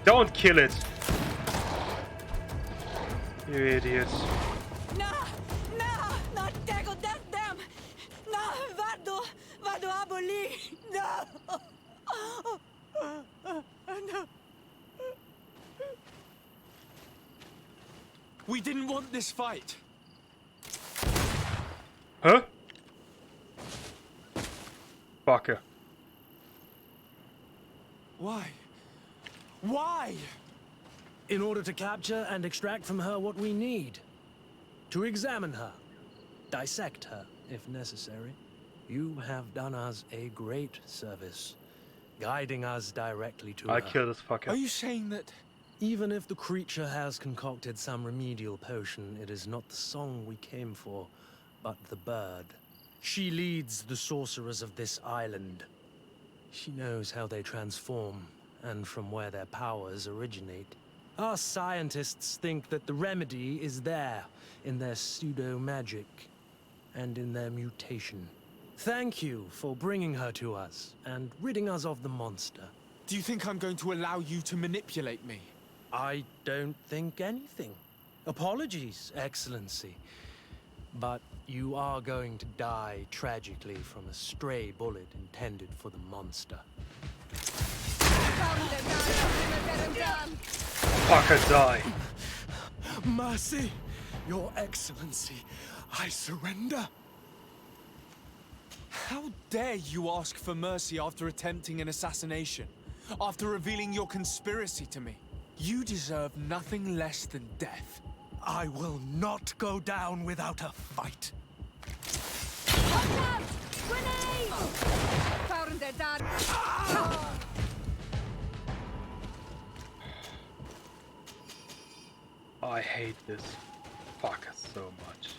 Don't kill it. You idiot. No, not tego them. No, vado aboli. No. No. We didn't want this fight. Huh? Fucker. Why? Why? In order to capture and extract from her what we need. To examine her. Dissect her, if necessary. You have done us a great service. Guiding us directly to her. I killed this fucker. Are you saying that... Even if the creature has concocted some remedial potion, it is not the song we came for, but the bird. She leads the sorcerers of this island. She knows how they transform, and from where their powers originate. Our scientists think that the remedy is there, in their pseudo-magic, and in their mutation. Thank you for bringing her to us, and ridding us of the monster. Do you think I'm going to allow you to manipulate me? I don't think anything. Apologies, Excellency. But you are going to die tragically from a stray bullet intended for the monster. Fucker, die. Mercy, Your Excellency, I surrender. How dare you ask for mercy after attempting an assassination? After revealing your conspiracy to me? You deserve nothing less than death. I will not go down without a fight. I hate this fucker so much.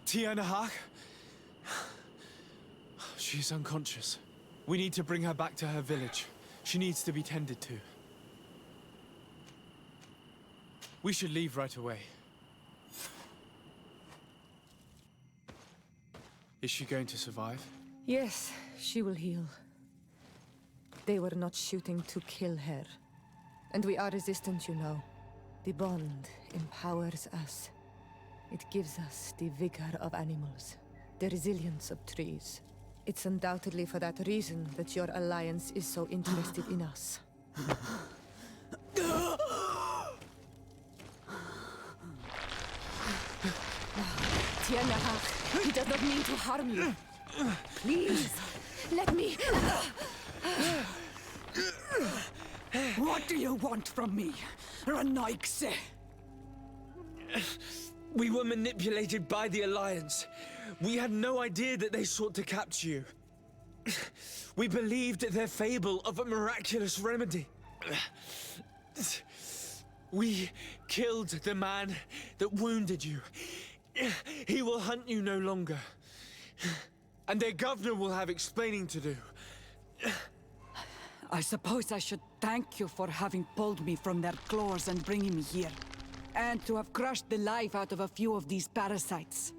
Tiana Hawk? She's unconscious. We need to bring her back to her village. She needs to be tended to. We should leave right away. Is she going to survive? Yes, she will heal. They were not shooting to kill her. And we are resistant, you know. The bond empowers us. It gives us the vigor of animals, the resilience of trees. It's undoubtedly for that reason that your alliance is so interested in us. Tiena Hach. He does not mean to harm you. Please, let me... What do you want from me, Ranaikse? We were manipulated by the Alliance. We had no idea that they sought to capture you. We believed their fable of a miraculous remedy. We killed the man that wounded you. He will hunt you no longer. And their governor will have explaining to do. I suppose I should thank you for having pulled me from their claws and bringing me here. And to have crushed the life out of a few of these parasites.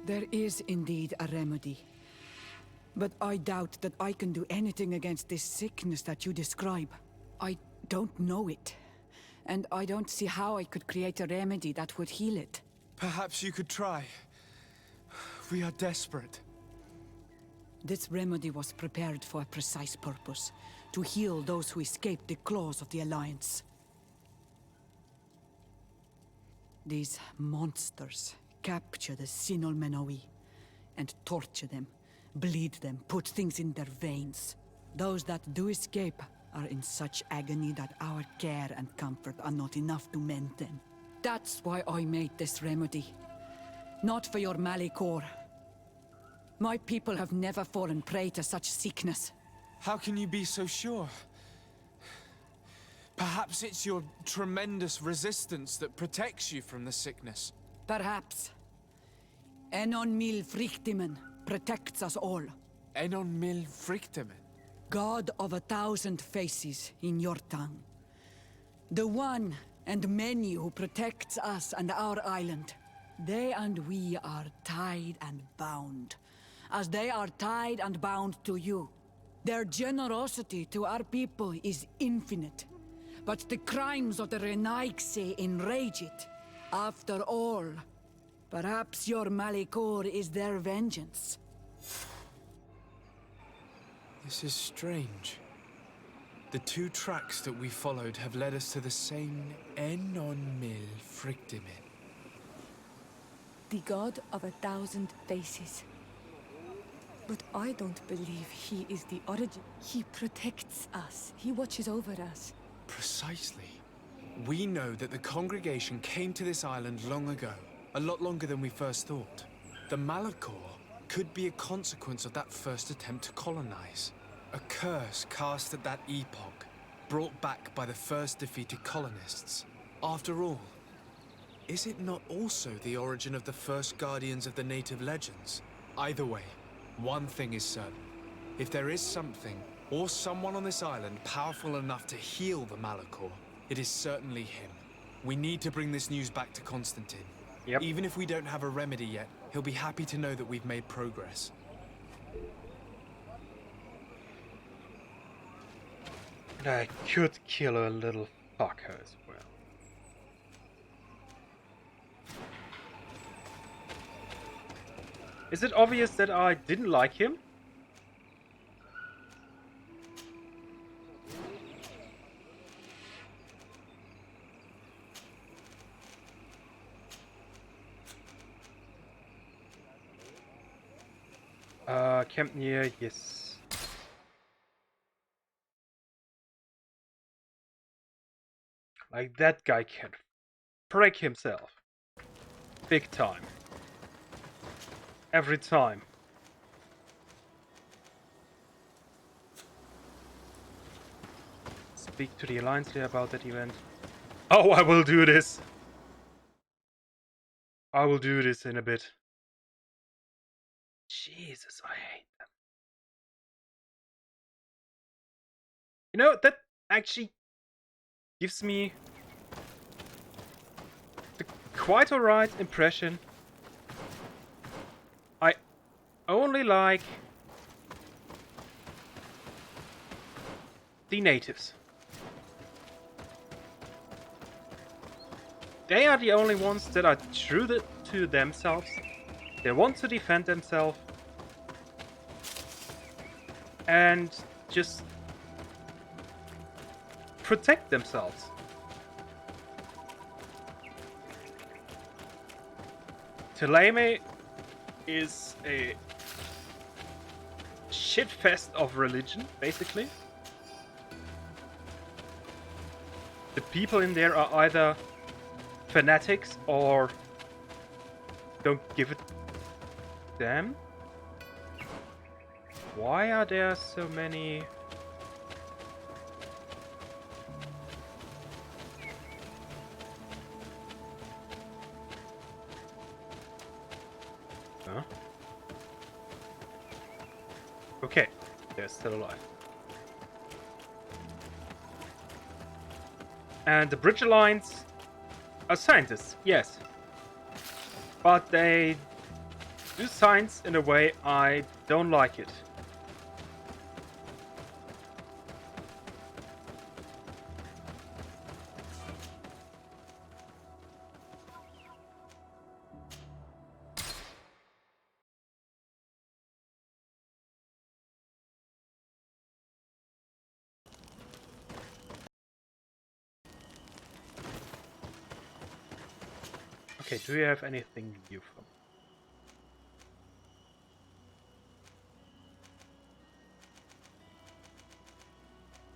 There is indeed a remedy. But I doubt that I can do anything against this sickness that you describe. I don't know it. And I don't see how I could create a remedy that would heal it. Perhaps you could try. We are desperate. This remedy was prepared for a precise purpose. To heal those who escaped the claws of the Alliance. These monsters capture the Sinol Menawi and torture them, bleed them, put things in their veins. Those that do escape are in such agony that our care and comfort are not enough to mend them. That's why I made this remedy. Not for your Malikor. My people have never fallen prey to such sickness. How can you be so sure? Perhaps it's your tremendous resistance that protects you from the sickness. Perhaps. Enon mil frictimen protects us all. Enon mil frictimen? God of 1,000 faces in your tongue. The one and many who protects us and our island. They and we are tied and bound, as they are tied and bound to you. Their generosity to our people is infinite, but the crimes of the Renaikse enrage it. After all, perhaps your Malikor is their vengeance. This is strange. The two tracks that we followed have led us to the same Enon mil frictimen. The god of 1,000 faces. But I don't believe he is the origin. He protects us. He watches over us. Precisely. We know that the congregation came to this island long ago. A lot longer than we first thought. The Malachor could be a consequence of that first attempt to colonize. A curse cast at that epoch, brought back by the first defeated colonists. After all, is it not also the origin of the first guardians of the native legends? Either way, one thing is certain. If there is something, or someone on this island powerful enough to heal the Malachor, it is certainly him. We need to bring this news back to Constantine. Yep. Even if we don't have a remedy yet, he'll be happy to know that we've made progress. And I could kill a little fucker as well. Is it obvious that I didn't like him? Camp near, yes. Like that guy can break himself. Big time. Every time. Speak to the Alliance leader about that event. Oh, I will do this. I will do this in a bit. Jesus, I hate them. You know, that actually gives me the quite alright impression. I only like the natives. They are the only ones that are true to themselves. They want to defend themselves. And just protect themselves. Teleme is a shitfest of religion, basically. The people in there are either fanatics or don't give a damn. Why are there so many? Huh? Okay, they're still alive. And the Bridge Alliance are scientists, yes. But they do science in a way I don't like it. Okay, do you have anything new for me?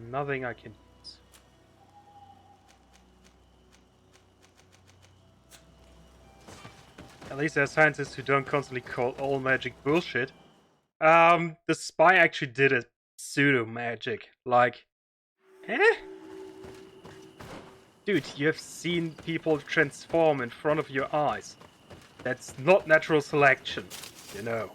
Nothing I can use. At least there are scientists who don't constantly call all magic bullshit. The spy actually did a pseudo magic. Like, eh? Dude, you have seen people transform in front of your eyes. That's not natural selection, you know.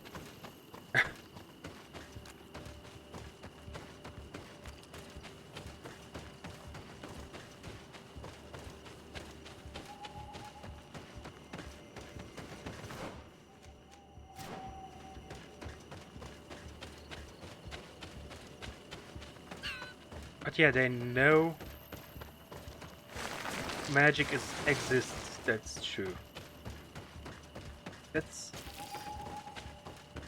But yeah, they know magic exists, that's true. That's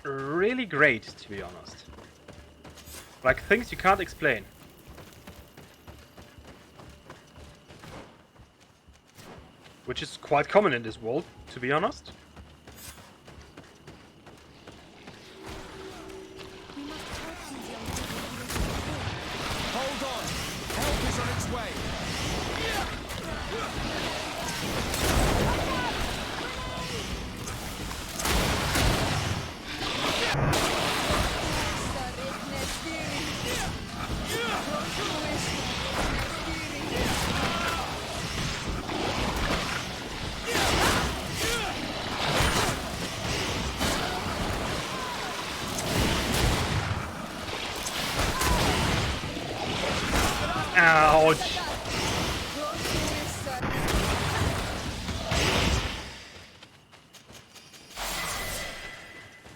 really great, to be honest. Like, things you can't explain. Which is quite common in this world, to be honest. Hold on! Help is on its way! Ouch!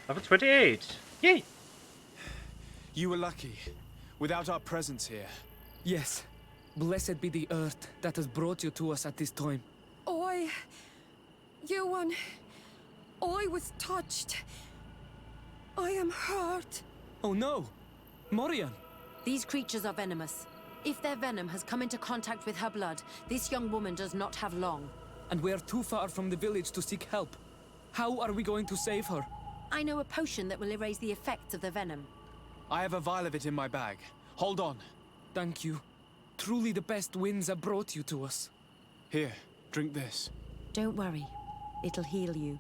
Level 28! Yay! You were lucky. Without our presence here. Yes. Blessed be the earth that has brought you to us at this time. Ewan, I was touched. I am hurt. Oh no! Morian! These creatures are venomous. If their venom has come into contact with her blood, this young woman does not have long. And we are too far from the village to seek help. How are we going to save her? I know a potion that will erase the effects of the venom. I have a vial of it in my bag. Hold on. Thank you. Truly the best winds have brought you to us. Here, drink this. Don't worry. It'll heal you.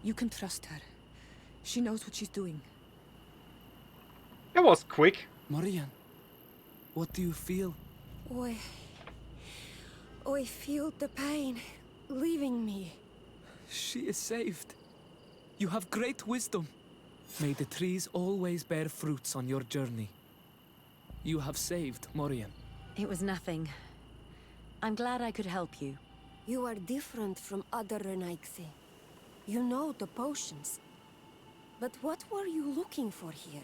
You can trust her. She knows what she's doing. That was quick. Morian, what do you feel? I feel the pain leaving me. She is saved. You have great wisdom. May the trees always bear fruits on your journey. You have saved Morian. It was nothing. I'm glad I could help you. You are different from other Renaigse. You know the potions. But what were you looking for here?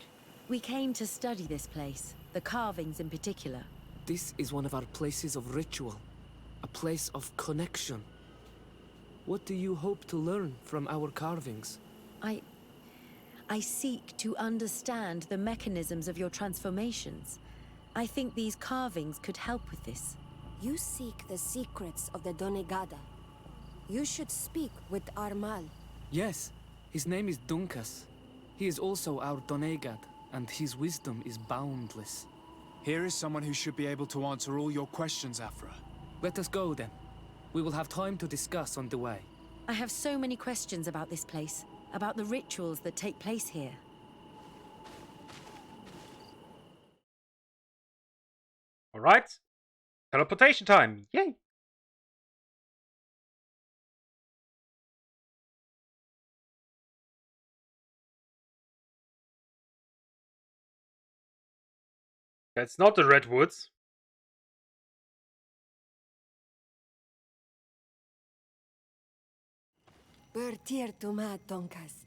We came to study this place, the carvings in particular. This is one of our places of ritual, a place of connection. What do you hope to learn from our carvings? I seek to understand the mechanisms of your transformations. I think these carvings could help with this. You seek the secrets of the Donegada. You should speak with Armal. Yes, His name is Dunkas. He is also our Donegad, and his wisdom is boundless. Here is someone who should be able to answer all your questions, Afra. Let us go, then. We will have time to discuss on the way. I have so many questions about this place, about the rituals that take place here. Alright. Teleportation time. Yay! That's not the Redwoods. Bertir to my Donkas.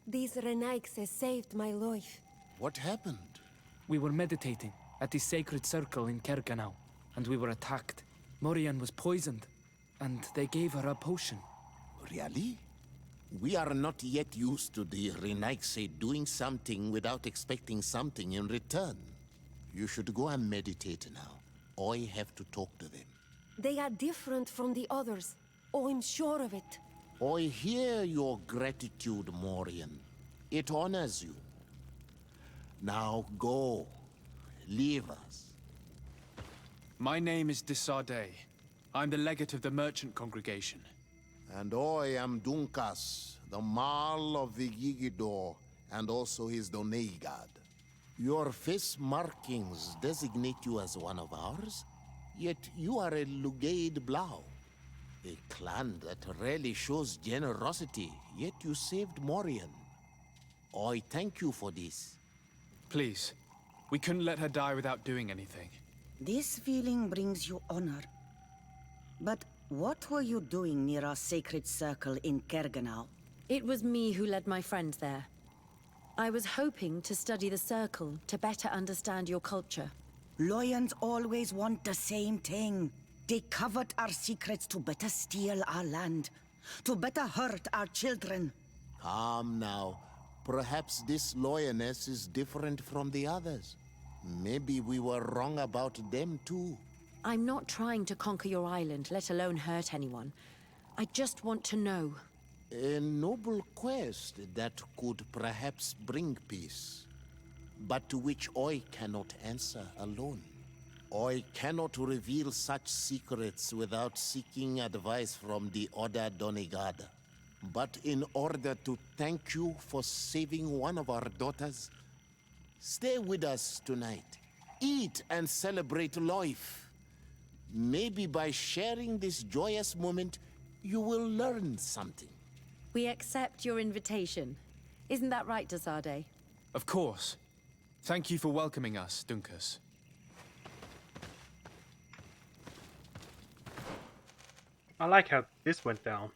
These Renaixes saved my life. What happened? We were meditating at the sacred circle in Kerganau, and we were attacked. Morian was poisoned, and they gave her a potion. Really? We are not yet used to the Renaixe doing something without expecting something in return. You should go and meditate now. I have to talk to them. They are different from the others. Oh, I'm sure of it. I hear your gratitude, Morian. It honors you. Now go. Leave us. My name is Desardet. I'm the legate of the merchant congregation. And I am Dunkas, the Marl of the Yigidor, and also his Donegad. Your face markings designate you as one of ours, yet you are a Lugaid Blau. A clan that rarely shows generosity, yet you saved Morian. I thank you for this. Please, we couldn't let her die without doing anything. This feeling brings you honor. But what were you doing near our sacred circle in Kerganau? It was me who led my friends there. I was hoping to study the circle to better understand your culture. Loyans always want the same thing. They covet our secrets to better steal our land, to better hurt our children. Calm now. Perhaps this lioness is different from the others. Maybe we were wrong about them too. I'm not trying to conquer your island, let alone hurt anyone. I just want to know. A noble quest that could perhaps bring peace, but to which I cannot answer alone. I cannot reveal such secrets without seeking advice from the other Donegad. But in order to thank you for saving one of our daughters, stay with us tonight. Eat and celebrate life. Maybe by sharing this joyous moment, you will learn something. We accept your invitation. Isn't that right, Desardet? Of course. Thank you for welcoming us, Dunkas. I like how this went down.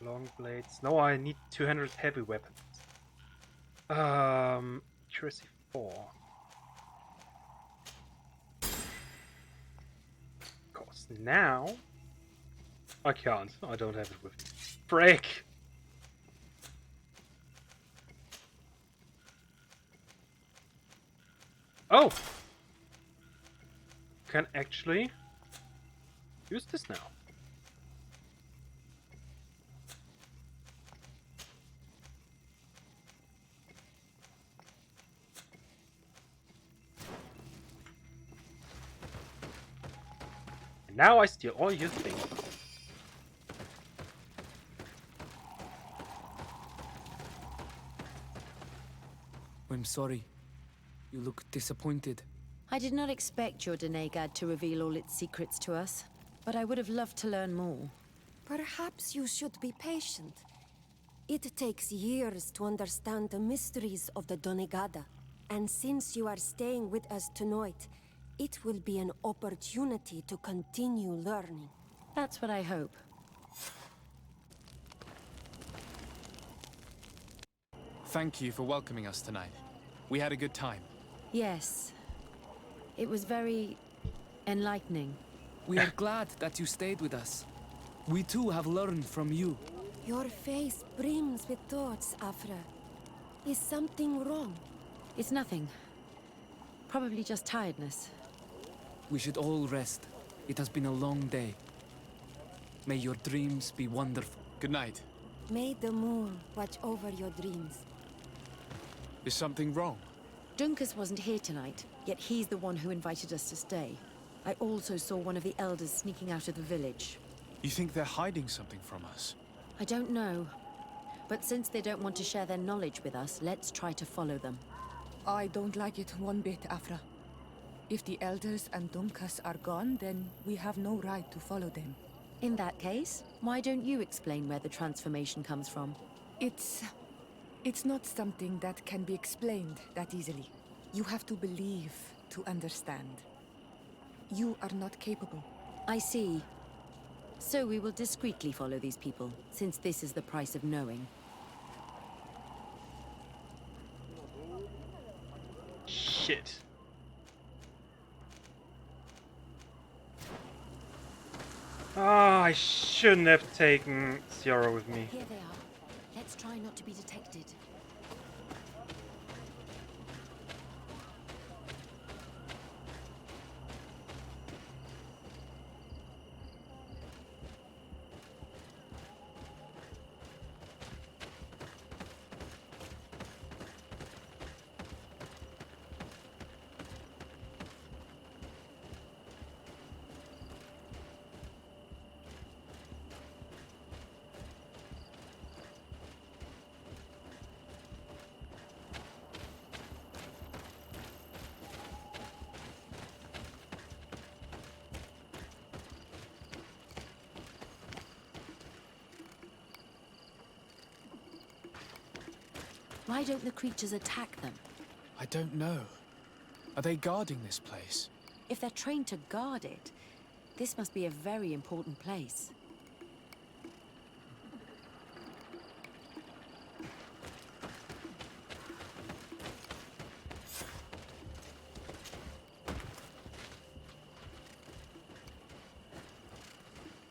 Long blades. No, I need 200 heavy weapons. Accuracy 4. Of course, now I can't. I don't have it with me. Frick! Oh! Can actually use this now. And now I steal all your things. I'm sorry. You look disappointed. I did not expect your Donegad to reveal all its secrets to us, but I would have loved to learn more. Perhaps you should be patient. It takes years to understand the mysteries of the Donegada. And since you are staying with us tonight, it will be an opportunity to continue learning. That's what I hope. Thank you for welcoming us tonight. We had a good time. Yes. It was very enlightening. We are glad that you stayed with us. We too have learned from you. Your face brims with thoughts, Afra. Is something wrong? It's nothing. Probably just tiredness. We should all rest. It has been a long day. May your dreams be wonderful. Good night. May the moon watch over your dreams. Is something wrong? Dunkus wasn't here tonight, yet he's the one who invited us to stay. I also saw one of the elders sneaking out of the village. You think they're hiding something from us? I don't know. But since they don't want to share their knowledge with us, let's try to follow them. I don't like it one bit, Afra. If the elders and Dunkus are gone, then we have no right to follow them. In that case, why don't you explain where the transformation comes from? It's not something that can be explained that easily. You have to believe to understand. You are not capable. I see. So we will discreetly follow these people, since this is the price of knowing. Shit. Ah, I shouldn't have taken Ciara with me. Here they are. Let's try not to be detected. Why don't the creatures attack them? I don't know. Are they guarding this place? If they're trained to guard it, this must be a very important place.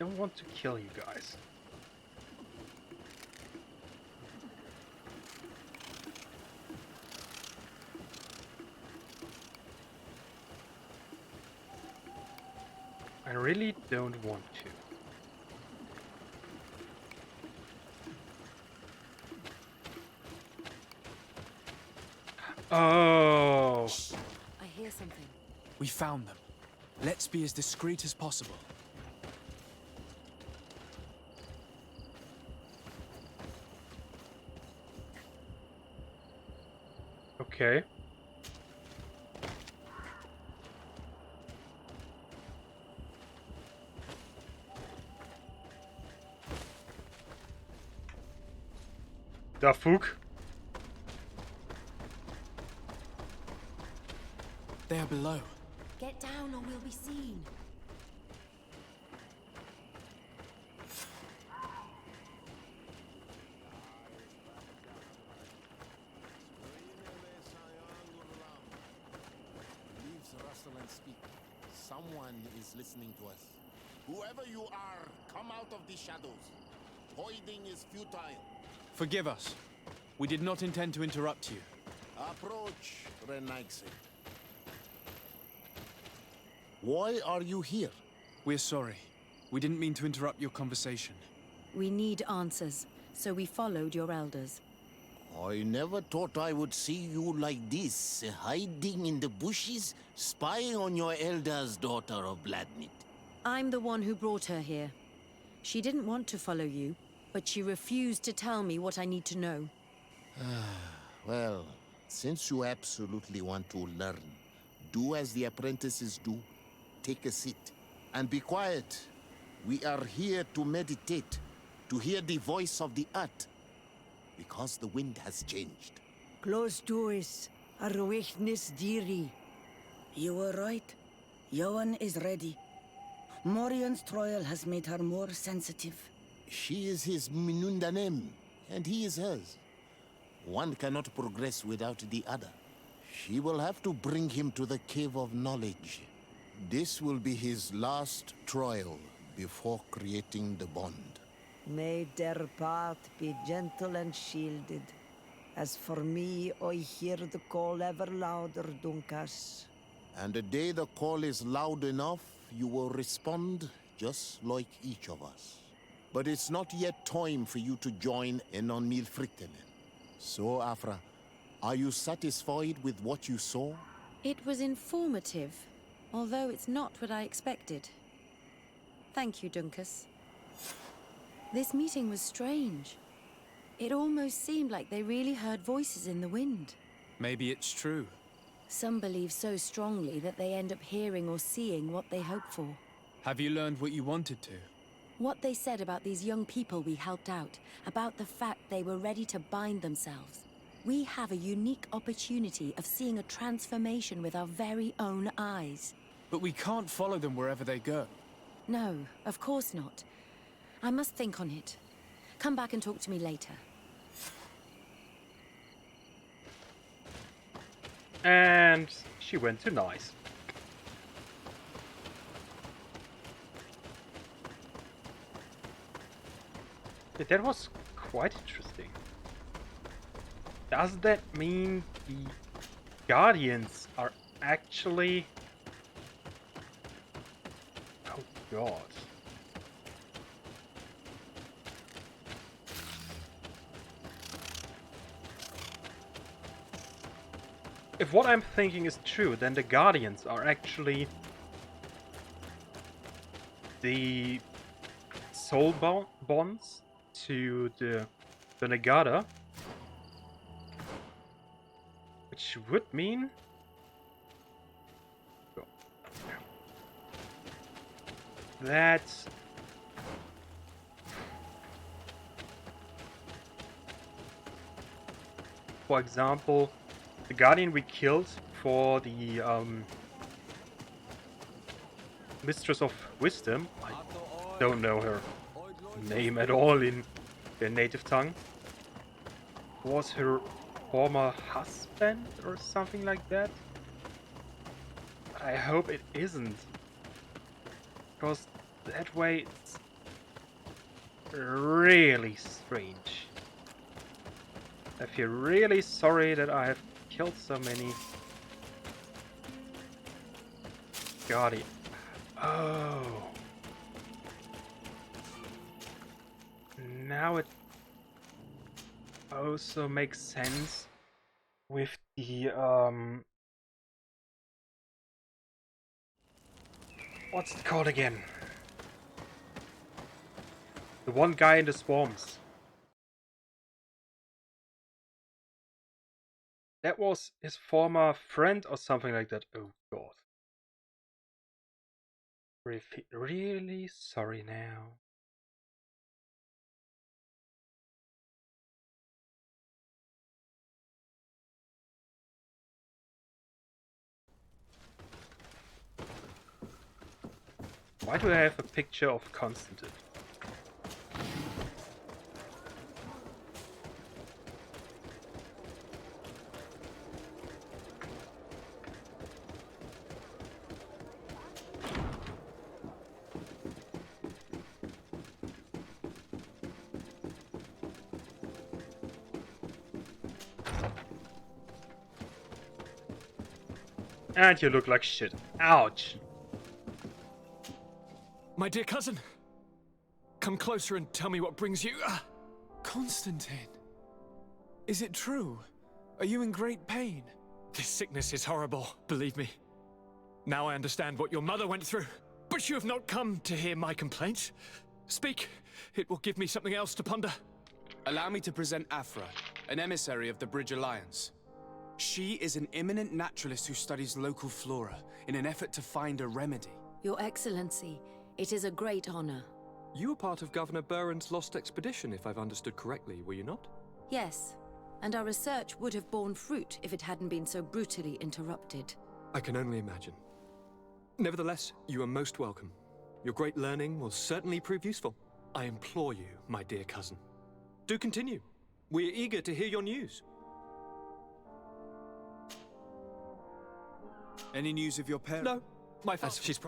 I don't want to kill you guys. I really don't want to. Oh. I hear something. We found them. Let's be as discreet as possible. Okay. Da fuck. They are below. Get down or we'll be seen. Leaves rustle and speak. Someone is listening to us. Whoever you are, come out of the shadows. Hiding is futile. Forgive us. We did not intend to interrupt you. Approach, Renaigse. Why are you here? We're sorry. We didn't mean to interrupt your conversation. We need answers, so we followed your elders. I never thought I would see you like this, hiding in the bushes, spying on your elder's daughter of Bladnit. I'm the one who brought her here. She didn't want to follow you, but she refused to tell me what I need to know. Well, since you absolutely want to learn, do as the apprentices do. Take a seat and be quiet. We are here to meditate, to hear the voice of the earth, because the wind has changed. Close doors, Arwechnis Diri. You were right. Johan is ready. Morian's trial has made her more sensitive. She is his Minundanem, and he is hers. One cannot progress without the other. She will have to bring him to the Cave of Knowledge. This will be his last trial before creating the bond. May their path be gentle and shielded. As for me, I hear the call ever louder, Dunkas. And the day the call is loud enough, you will respond just like each of us. but it's not yet time for you to join in on Milfrittenen. So, Afra, are you satisfied with what you saw? It was informative, although it's not what I expected. Thank you, Dunkus. This meeting was strange. It almost seemed like they really heard voices in the wind. Maybe it's true. Some believe so strongly that they end up hearing or seeing what they hope for. Have you learned what you wanted to? What they said about these young people we helped out, about the fact they were ready to bind themselves. We have a unique opportunity of seeing a transformation with our very own eyes. But we can't follow them wherever they go. No, of course not. I must think on it. Come back and talk to me later. And she went to Nice. Yeah, that was quite interesting. Does that mean the Guardians are actually... Oh god. If what I'm thinking is true, then the Guardians are actually the soul bonds to the Nagada, which would mean that for example, the Guardian we killed for the Mistress of Wisdom, I don't know her name at all in their native tongue, was her former husband or something like that. But I hope it isn't, because that way it's really strange. I feel really sorry that I have killed so many Guardian. Oh. Now it also makes sense with the what's it called again? The one guy in the swarms. That was his former friend or something like that. Oh god. Really sorry now. Why do I have a picture of Constantine? And you look like shit. Ouch. My dear cousin, come closer and tell me what brings you. Constantine, is it true? Are you in great pain? This sickness is horrible, believe me. Now I understand what your mother went through. But you have not come to hear my complaints. Speak, it will give me something else to ponder. Allow me to present Afra, an emissary of the Bridge Alliance. She is an eminent naturalist who studies local flora in an effort to find a remedy. Your Excellency, it is a great honor. You were part of Governor Buren's lost expedition, if I've understood correctly, were you not? Yes, and our research would have borne fruit if it hadn't been so brutally interrupted. I can only imagine. Nevertheless, you are most welcome. Your great learning will certainly prove useful. I implore you, my dear cousin. Do continue. We are eager to hear your news. Any news of your parent? No, my father. She's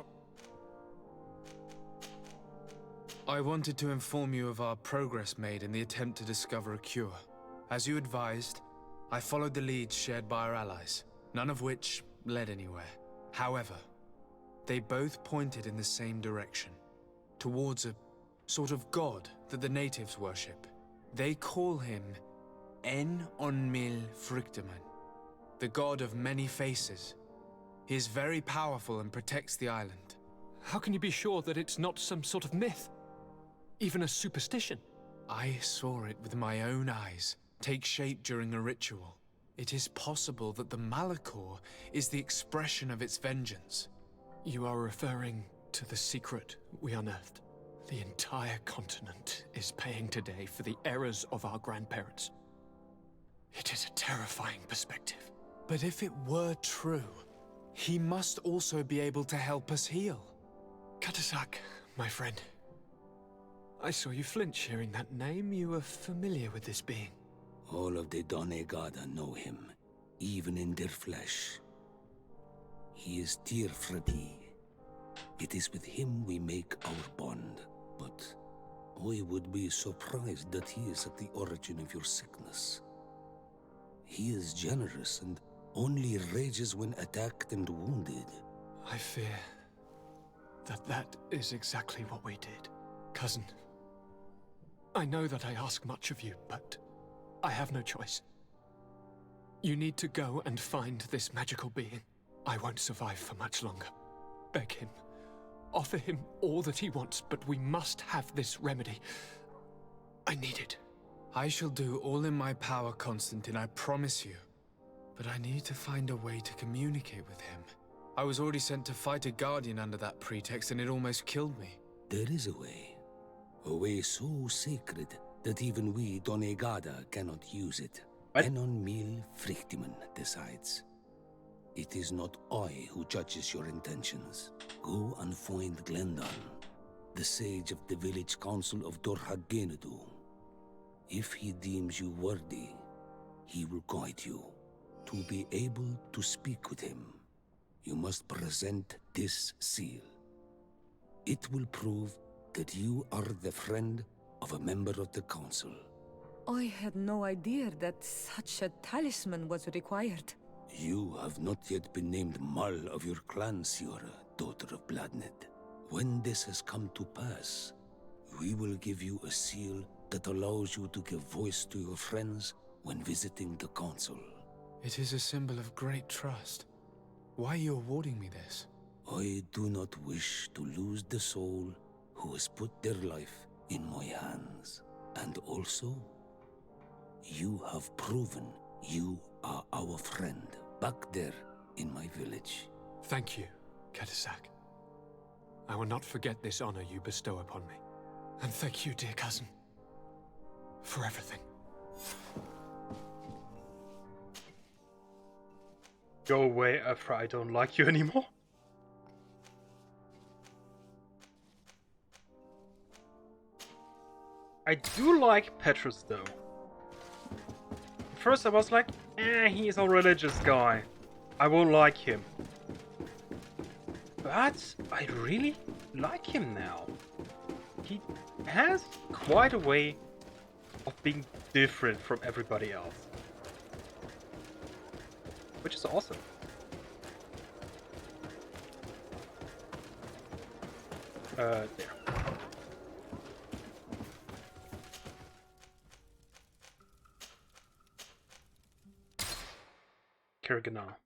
I wanted to inform you of our progress made in the attempt to discover a cure. As you advised, I followed the leads shared by our allies, none of which led anywhere. However, they both pointed in the same direction, towards a sort of god that the natives worship. They call him En Onmil Frictaman, the god of many faces. He is very powerful and protects the island. How can you be sure that it's not some sort of myth? Even a superstition? I saw it with my own eyes take shape during a ritual. It is possible that the Malachor is the expression of its vengeance. You are referring to the secret we unearthed. The entire continent is paying today for the errors of our grandparents. It is a terrifying perspective. But if it were true, he must also be able to help us heal. Kerzahd, my friend. I saw you flinch hearing that name. You were familiar with this being. All of the Donegada know him, even in their flesh. He is Tirfredi. It is with him we make our bond, but I would be surprised that he is at the origin of your sickness. He is generous and only rages when attacked and wounded. I fear that is exactly what we did. Cousin, I know that I ask much of you, but I have no choice. You need to go and find this magical being. I won't survive for much longer. Beg him. Offer him all that he wants, but we must have this remedy. I need it. I shall do all in my power, Constantine, I promise you. But I need to find a way to communicate with him. I was already sent to fight a guardian under that pretext, and it almost killed me. There is a way so sacred that even we Donegada cannot use it. Enon Mil Frictiman decides. It is not I who judges your intentions. Go and find Glendon, the sage of the village council of Dorhagenedu. If he deems you worthy, he will guide you. To be able to speak with him, you must present this seal. It will prove that you are the friend of a member of the council. I had no idea that such a talisman was required. You have not yet been named Mal of your clan, Siora, daughter of Bladned. When this has come to pass, we will give you a seal that allows you to give voice to your friends when visiting the council. It is a symbol of great trust. Why are you awarding me this? I do not wish to lose the soul who has put their life in my hands. And also, you have proven you are our friend back there in my village. Thank you, Kerzahd. I will not forget this honor you bestow upon me. And thank you, dear cousin, for everything. Go away after I don't like you anymore. I do like Petrus though. First I was like, he's a religious guy. I won't like him. But I really like him now. He has quite a way of being different from everybody else. Which is awesome. There. Kerzahd.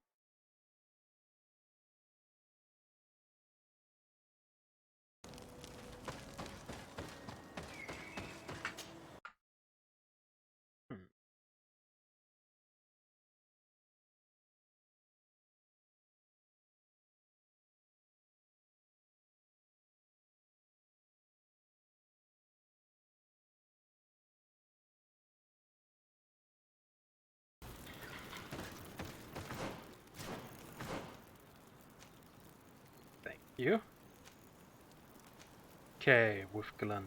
You? Okay, with Glenda.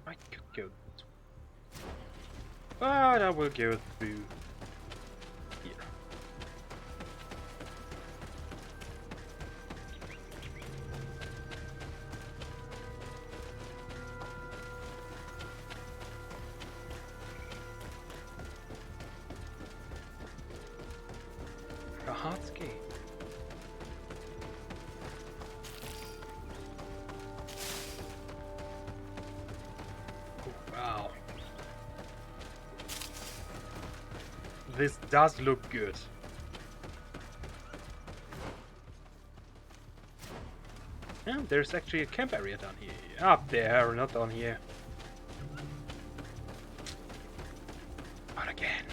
I could go this way. But I will go through here. A heart's gate. this does look good. And there's actually a camp area down here. Up there, not down here. Not again.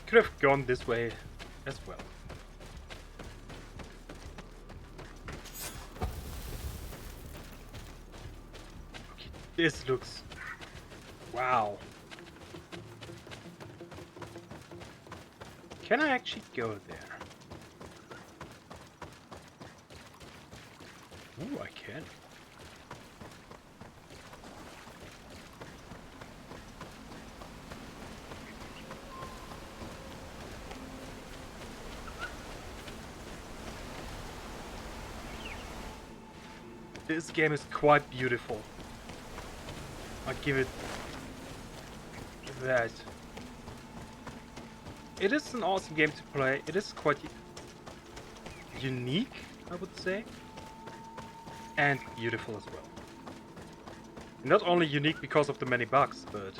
Could have gone this way as well. Okay, this looks... wow. Can I actually go there? Ooh, I can. This game is quite beautiful. I'll give it that. It is an awesome game to play. It is quite unique, I would say, and beautiful as well. Not only unique because of the many bugs, but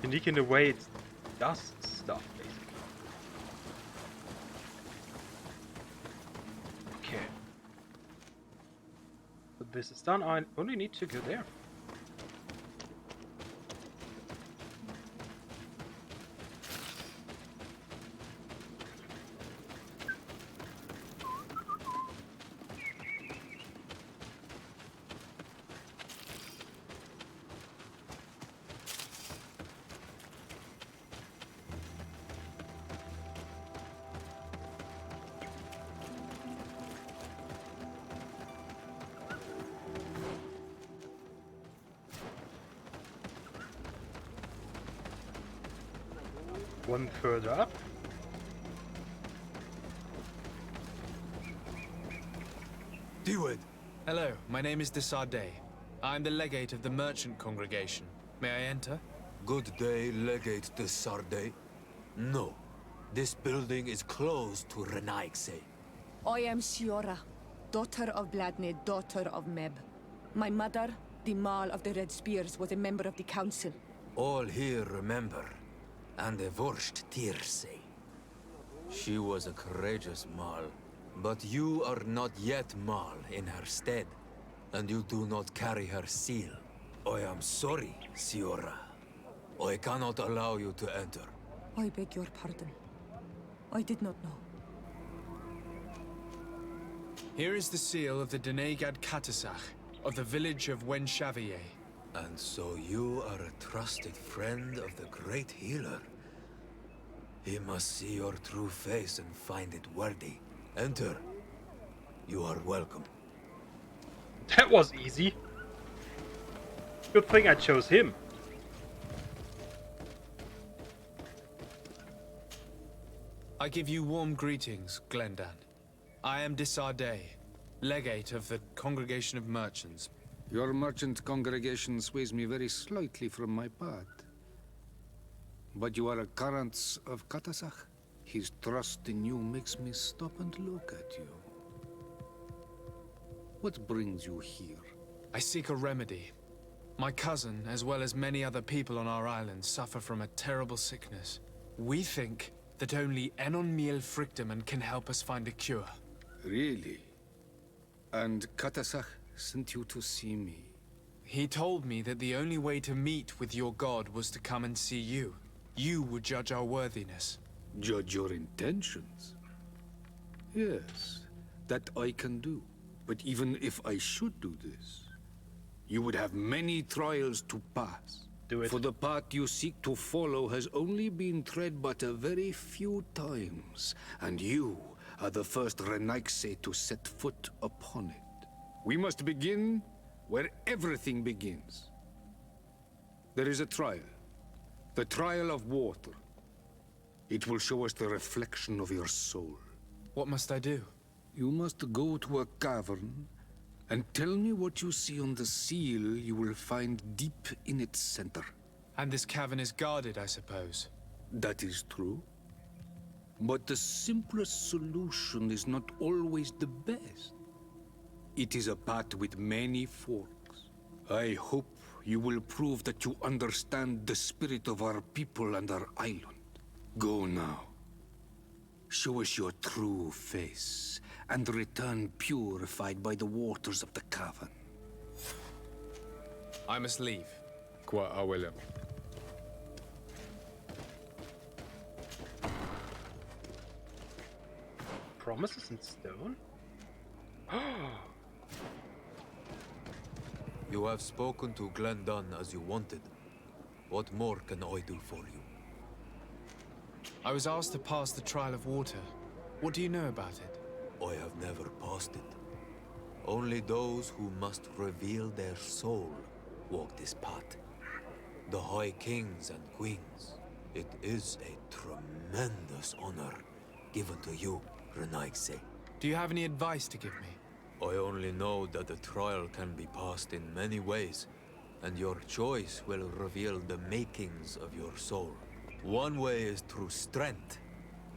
unique in the way it does stuff, basically. Okay. So this is done. I only need to go there. One further up. Deward. Hello, my name is Kerzahd. I'm the legate of the merchant congregation. May I enter? Good day, Legate Kerzahd. No, this building is closed to Renaigse. I am Siora, daughter of Bladne, daughter of Meb. My mother, the Mal of the Red Spears, was a member of the council. All here remember, and the Vorst Tirse. She was a courageous Mal, but you are not yet Mal in her stead, and you do not carry her seal. I am sorry, Siora. I cannot allow you to enter. I beg your pardon. I did not know. Here is the seal of the Denegad Kerzahd of the village of Wenshavier. And so you are a trusted friend of the great healer. He must see your true face and find it worthy. Enter. You are welcome. That was easy. Good thing I chose him. I give you warm greetings, Glendan. I am Kerzahd, legate of the Congregation of Merchants. Your merchant congregation sways me very slightly from my path. But you are a current of Kerzahd. His trust in you makes me stop and look at you. What brings you here? I seek a remedy. My cousin, as well as many other people on our island, suffer from a terrible sickness. We think that only Enon Miel Frichteman can help us find a cure. Really? And Kerzahd sent you to see me? He told me that the only way to meet with your god was to come and see you. You would judge our worthiness. Judge your intentions? Yes, that I can do. But even if I should do this, you would have many trials to pass. Do it. For the path you seek to follow has only been tread but a very few times, and you are the first Renaigse to set foot upon it. We must begin where everything begins. There is a trial. The trial of water. It will show us the reflection of your soul. What must I do? You must go to a cavern and tell me what you see on the seal you will find deep in its center. And this cavern is guarded, I suppose. That is true. But the simplest solution is not always the best. It is a path with many forks. I hope you will prove that you understand the spirit of our people and our island. Go now. Show us your true face, and return purified by the waters of the cavern. I must leave. Qua Awelem. Promises in stone? You have spoken to Glendon as you wanted. What more can I do for you? I was asked to pass the trial of water. What do you know about it? I have never passed it. Only those who must reveal their soul walk this path. The High Kings and Queens. It is a tremendous honor given to you, Renaigse. Do you have any advice to give me? I only know that the trial can be passed in many ways, and your choice will reveal the makings of your soul. One way is through strength,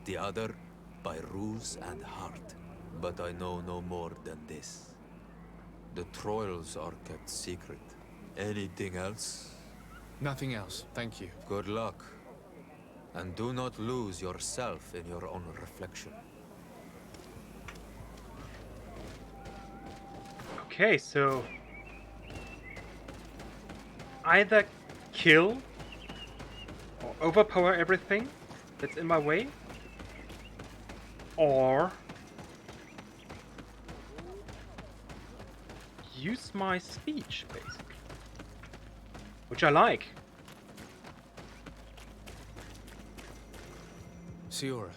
the other by ruse and heart. But I know no more than this. The trials are kept secret. Anything else? Nothing else, thank you. Good luck. And do not lose yourself in your own reflection. Okay, so either kill or overpower everything that's in my way, or use my speech, basically, which I like. Siora,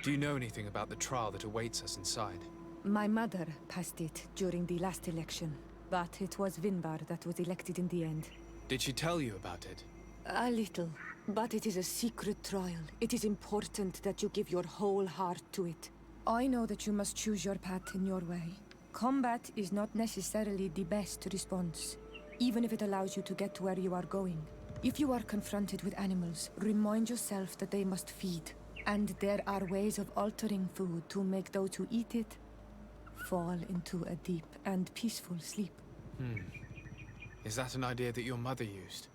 do you know anything about the trial that awaits us inside? My mother passed it during the last election, but it was Vinbar that was elected in the end. Did she tell you about it? A little, but it is a secret trial. It is important that you give your whole heart to it. I know that you must choose your path in your way. Combat is not necessarily the best response, even if it allows you to get to where you are going. If you are confronted with animals, remind yourself that they must feed, and there are ways of altering food to make those who eat it fall into a deep and peaceful sleep. Is that an idea that your mother used?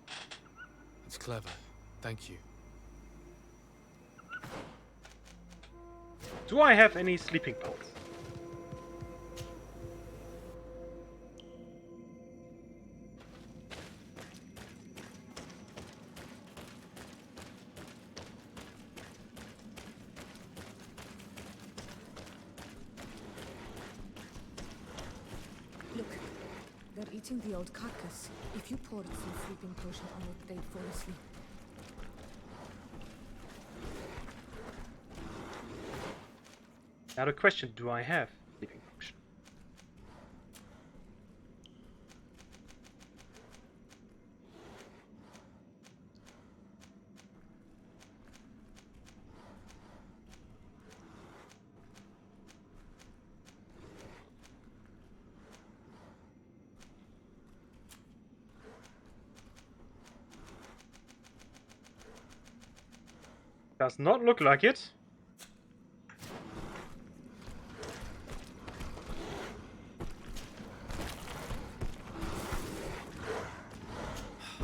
It's clever. Thank you. Do I have any sleeping pills? Look, they're eating the old carcass. If you poured some sleeping potion on it, they'd fall asleep. Now the question, do I have sleeping potion? Does not look like it.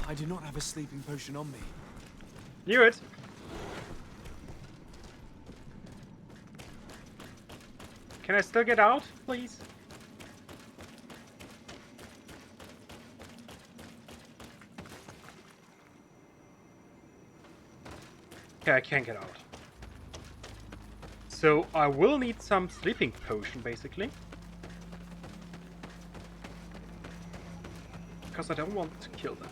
I do not have a sleeping potion on me. Knew it. Can I still get out, please? Okay, I can't get out. So I will need some sleeping potion, basically. Because I don't want to kill them.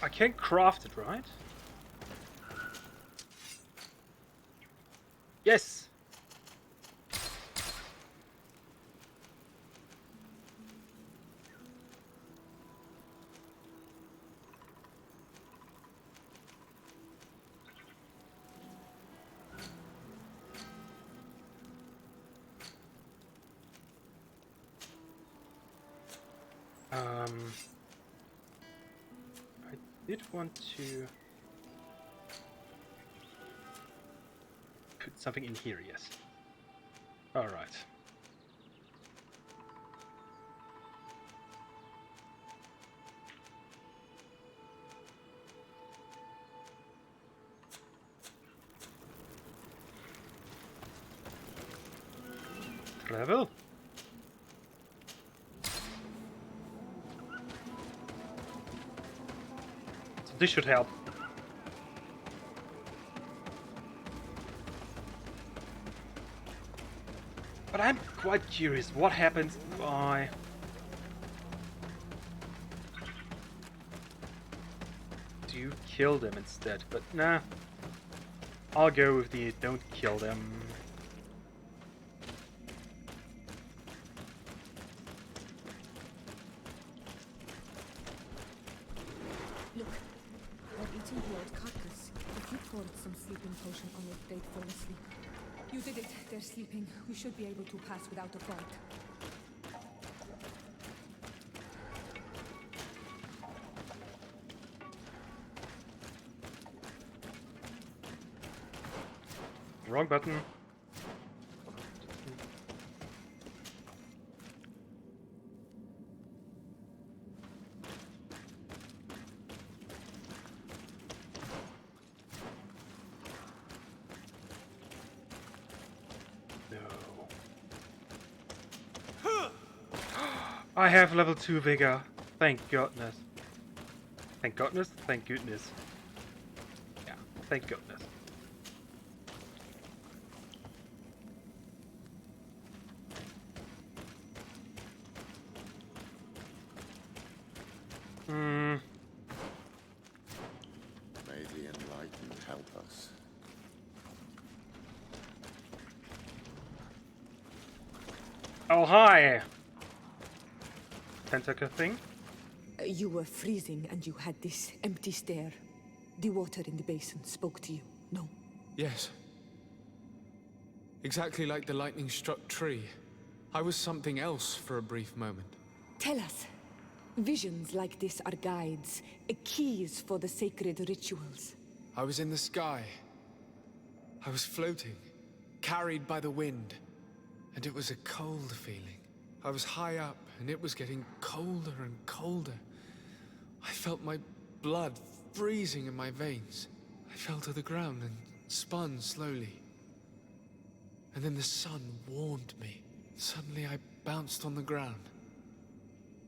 I can't craft it, right? Yes! I did want to put something in here, yes. Alright. Travel. So this should help. But I'm quite curious what happens if I do kill them instead. But nah, I'll go with the don't kill them. Look, they're eating the old carcass. If you poured some sleeping potion on it, they'd fall asleep. You did it. They're sleeping. We should be able to pass without a fight. Wrong button. I have level 2 vigor. Thank goodness. Thank goodness? Thank goodness. Yeah, thank goodness. May the enlightened help us. Oh, hi! Tentacle thing? You were freezing and you had this empty stare. The water in the basin spoke to you, no? Yes. Exactly like the lightning-struck tree. I was something else for a brief moment. Tell us. Visions like this are guides, keys for the sacred rituals. I was in the sky. I was floating, carried by the wind. And it was a cold feeling. I was high up, and it was getting colder and colder. I felt my blood freezing in my veins. I fell to the ground and spun slowly. And then the sun warmed me. Suddenly I bounced on the ground.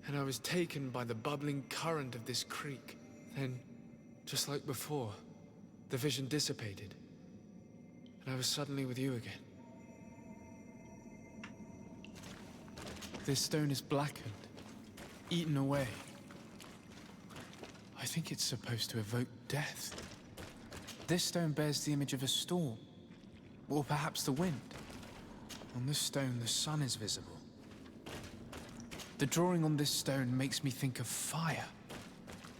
And I was taken by the bubbling current of this creek. Then, just like before, the vision dissipated. And I was suddenly with you again. This stone is blackened, eaten away. I think it's supposed to evoke death. This stone bears the image of a storm, or perhaps the wind. On this stone, the sun is visible. The drawing on this stone makes me think of fire.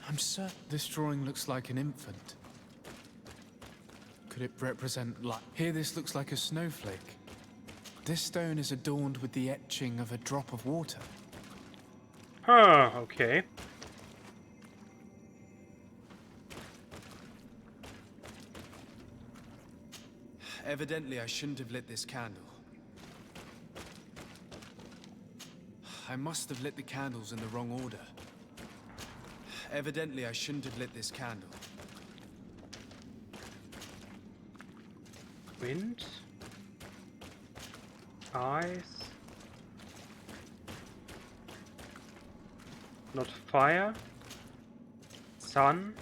I'm certain this drawing looks like an infant. Could it represent light? Here this looks like a snowflake. This stone is adorned with the etching of a drop of water. Huh, okay. Evidently, I shouldn't have lit this candle. I must have lit the candles in the wrong order. Evidently, I shouldn't have lit this candle. Wind? Eyes? Not fire? Sun?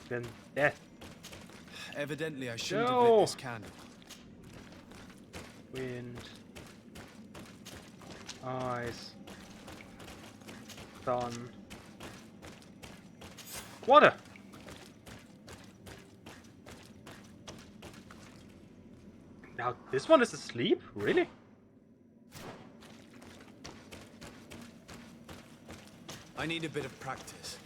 Then death. Evidently, I shouldn't have lit this candle. Wind. Eyes. Sun. Water! Now, this one is asleep? Really? I need a bit of practice.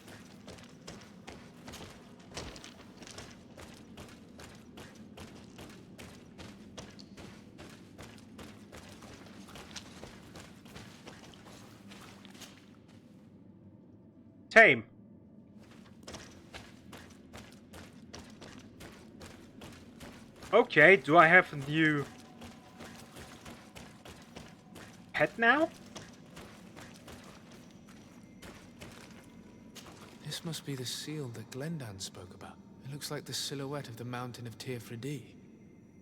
Tame. Okay, do I have a new pet now? This must be the seal that Glendan spoke about. It looks like the silhouette of the mountain of Teerfredi,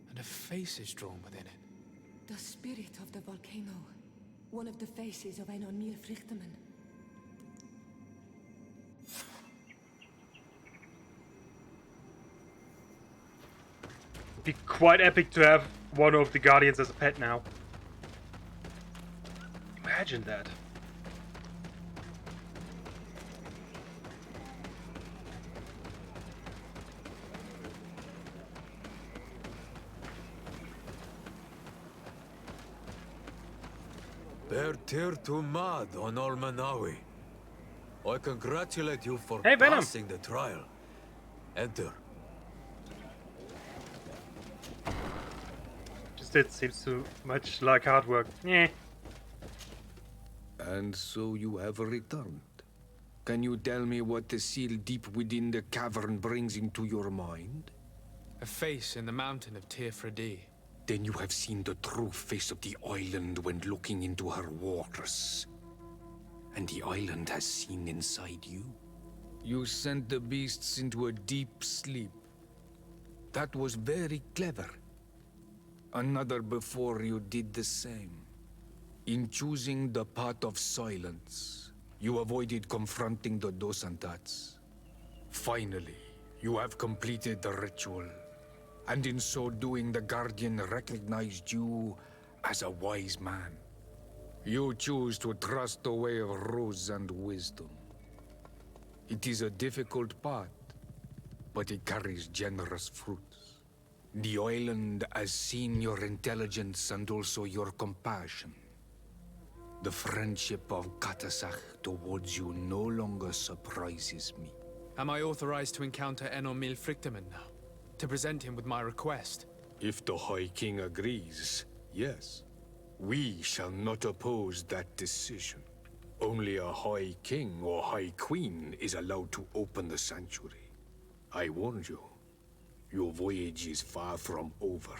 and a face is drawn within it. The spirit of the volcano. One of the faces of Einon Mil Frichtemann. It'd be quite epic to have one of the Guardians as a pet now. Imagine that. Bertir to Mad on Olmanawi. I congratulate you for Hey, Venom. passing the trial. Enter. Just it seems too much like hard work. Yeah. And so you have returned. Can you tell me what the seal deep within the cavern brings into your mind? A face in the mountain of Teerfredi. Then you have seen the true face of the island when looking into her waters. And the island has seen inside you. You sent the beasts into a deep sleep. That was very clever. Another before you did the same. In choosing the path of silence, you avoided confronting the Dosantats. Finally, you have completed the ritual. And in so doing, the Guardian recognized you as a wise man. You choose to trust the way of rules and wisdom. It is a difficult path, but it carries generous fruits. The island has seen your intelligence and also your compassion. The friendship of Kerzahd towards you no longer surprises me. Am I authorized to encounter Einon Mil Frichtemann now? To present him with my request? If the High King agrees, yes. We shall not oppose that decision. Only a High King or High Queen is allowed to open the sanctuary. I warned you. Your voyage is far from over.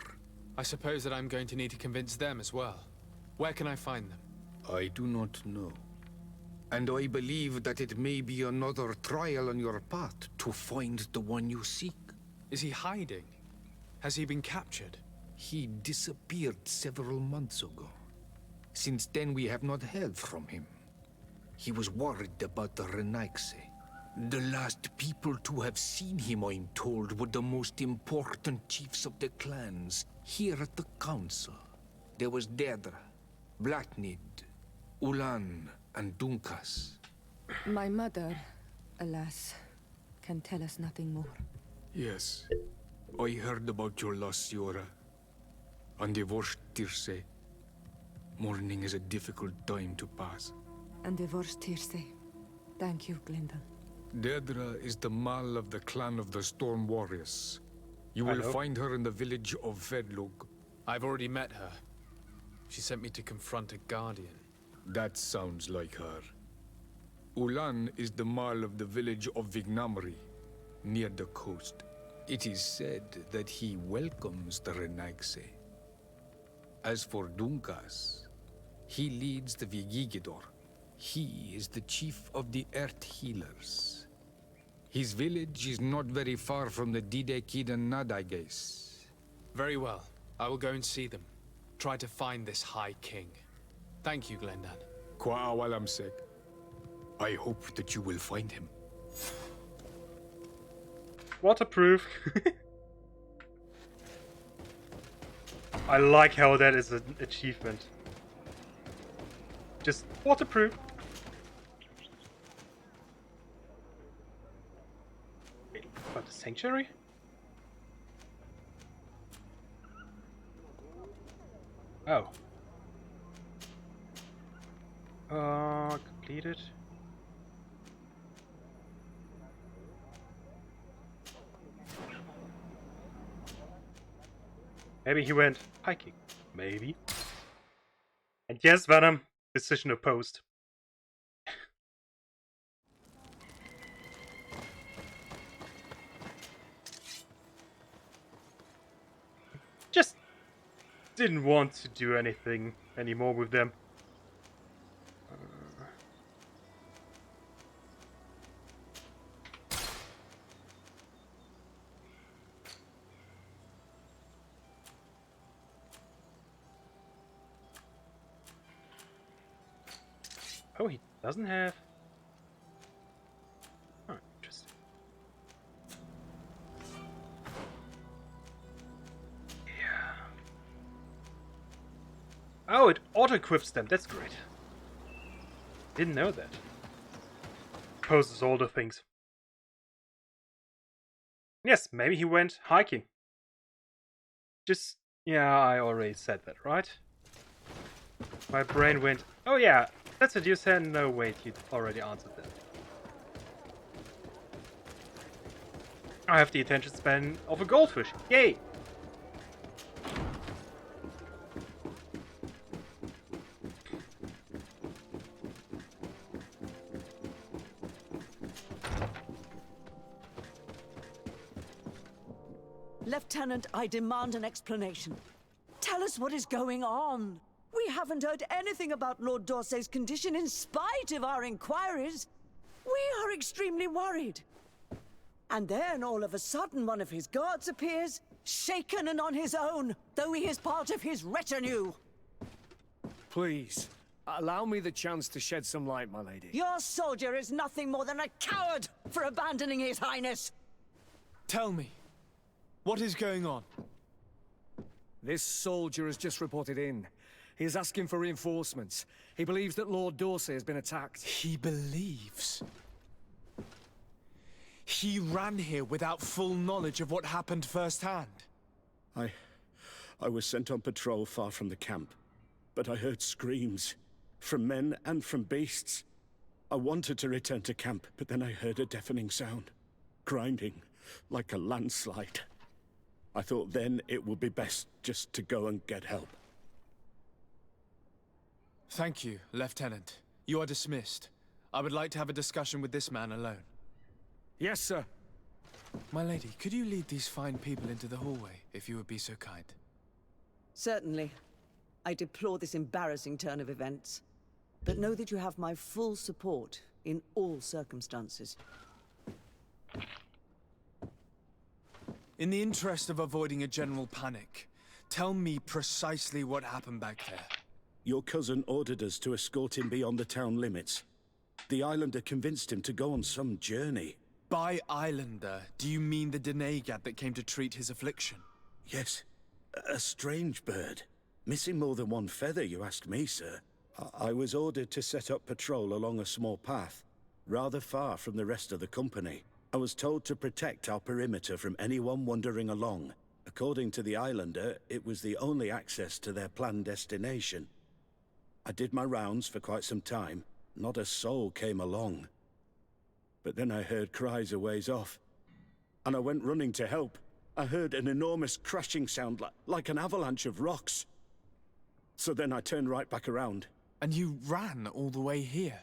I suppose that I'm going to need to convince them as well. Where can I find them? I do not know. And I believe that it may be another trial on your path to find the one you seek. Is he hiding? Has he been captured? He disappeared several months ago. Since then, we have not heard from him. He was worried about the Renaigse. The last people to have seen him, I'm told, were the most important chiefs of the clans here at the council. There was Deirdre, Blacknid, Ulan, and Dunkas. My mother, alas, can tell us nothing more. Yes, I heard about your loss, Siora. And divorced Tirce. Mourning is a difficult time to pass. And divorced Tirce. Thank you, Glinda. Deirdre is the Mal of the clan of the Storm Warriors. You will find her in the village of Vedlug. I've already met her. She sent me to confront a Guardian. That sounds like her. Ulan is the Mal of the village of Vignamri, near the coast. It is said that he welcomes the Renaigse. As for Dunkas, he leads the Vigigidor. He is the chief of the Earth Healers. His village is not very far from the Didekid and Nadages. Very well. I will go and see them. Try to find this High King. Thank you, Glendan. Kwa'awalamsek. I hope that you will find him. Waterproof. I like how that is an achievement. Just waterproof. Wait, about the sanctuary? Oh. Completed. Maybe he went hiking. Maybe. And yes, Venom. Decision opposed. didn't want to do anything anymore with them. Oh, he doesn't have... Oh, interesting. Yeah. Oh, it auto-equips them. That's great. Didn't know that. Poses all the things. Yes, maybe he went hiking. Just... Yeah, I already said that, right? My brain went, oh yeah, that's what you said. No, wait, you already answered that. I have the attention span of a goldfish. Yay! Lieutenant, I demand an explanation. Tell us what is going on. We haven't heard anything about Lord D'Orsay's condition in spite of our inquiries. We are extremely worried. And then all of a sudden one of his guards appears, shaken and on his own, though he is part of his retinue. Please, allow me the chance to shed some light, my lady. Your soldier is nothing more than a coward for abandoning his highness. Tell me, what is going on? This soldier has just reported in. He is asking for reinforcements. He believes that Lord D'Orsay has been attacked. He believes? He ran here without full knowledge of what happened firsthand. I was sent on patrol far from the camp, but I heard screams, from men and from beasts. I wanted to return to camp, but then I heard a deafening sound, grinding, like a landslide. I thought then it would be best just to go and get help. Thank you, Lieutenant. You are dismissed. I would like to have a discussion with this man alone. Yes, sir. My lady, could you lead these fine people into the hallway, if you would be so kind? Certainly. I deplore this embarrassing turn of events, but know that you have my full support in all circumstances. In the interest of avoiding a general panic, tell me precisely what happened back there. Your cousin ordered us to escort him beyond the town limits. The Islander convinced him to go on some journey. By Islander, do you mean the Denegad that came to treat his affliction? Yes. A strange bird. Missing more than one feather, you ask me, sir. I was ordered to set up patrol along a small path, rather far from the rest of the company. I was told to protect our perimeter from anyone wandering along. According to the Islander, it was the only access to their planned destination. I did my rounds for quite some time. Not a soul came along. But then I heard cries a ways off, and I went running to help. I heard an enormous crashing sound like an avalanche of rocks. So then I turned right back around. And you ran all the way here?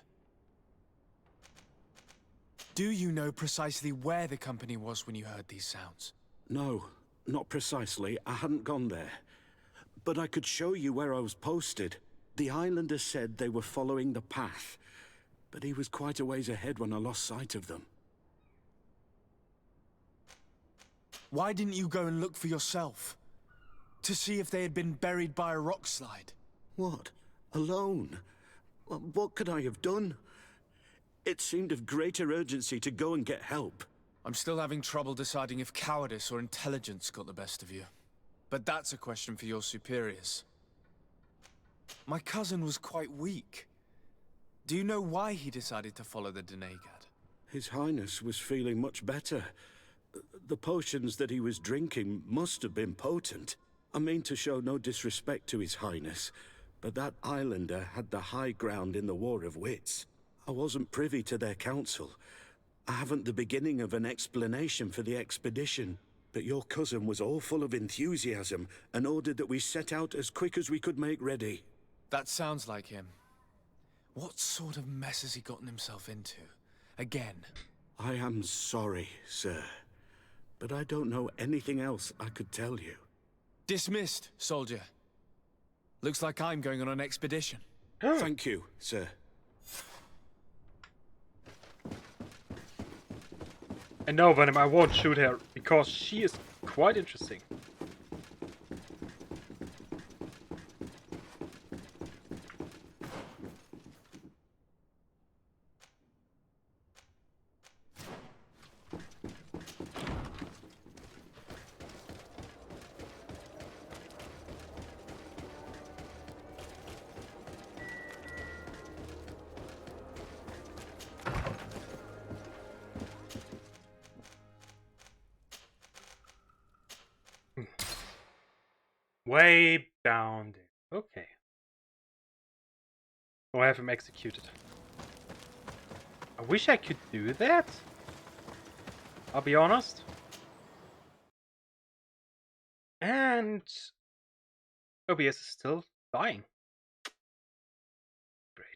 Do you know precisely where the company was when you heard these sounds? No, not precisely. I hadn't gone there. But I could show you where I was posted. The Islander said they were following the path, but he was quite a ways ahead when I lost sight of them. Why didn't you go and look for yourself? To see if they had been buried by a rock slide? What? Alone? What could I have done? It seemed of greater urgency to go and get help. I'm still having trouble deciding if cowardice or intelligence got the best of you. But that's a question for your superiors. My cousin was quite weak. Do you know why he decided to follow the Denegad? His Highness was feeling much better. The potions that he was drinking must have been potent. I mean to show no disrespect to His Highness, but that Islander had the high ground in the War of Wits. I wasn't privy to their counsel. I haven't the beginning of an explanation for the expedition. But your cousin was all full of enthusiasm and ordered that we set out as quick as we could make ready. That sounds like him. What sort of mess has he gotten himself into? Again? I am sorry, sir. But I don't know anything else I could tell you. Dismissed, soldier. Looks like I'm going on an expedition. Thank you, sir. And no, Venom, I won't shoot her, because she is quite interesting. Way down there. Okay. Oh, I have him executed. I wish I could do that. I'll be honest. And OBS is still dying. Great.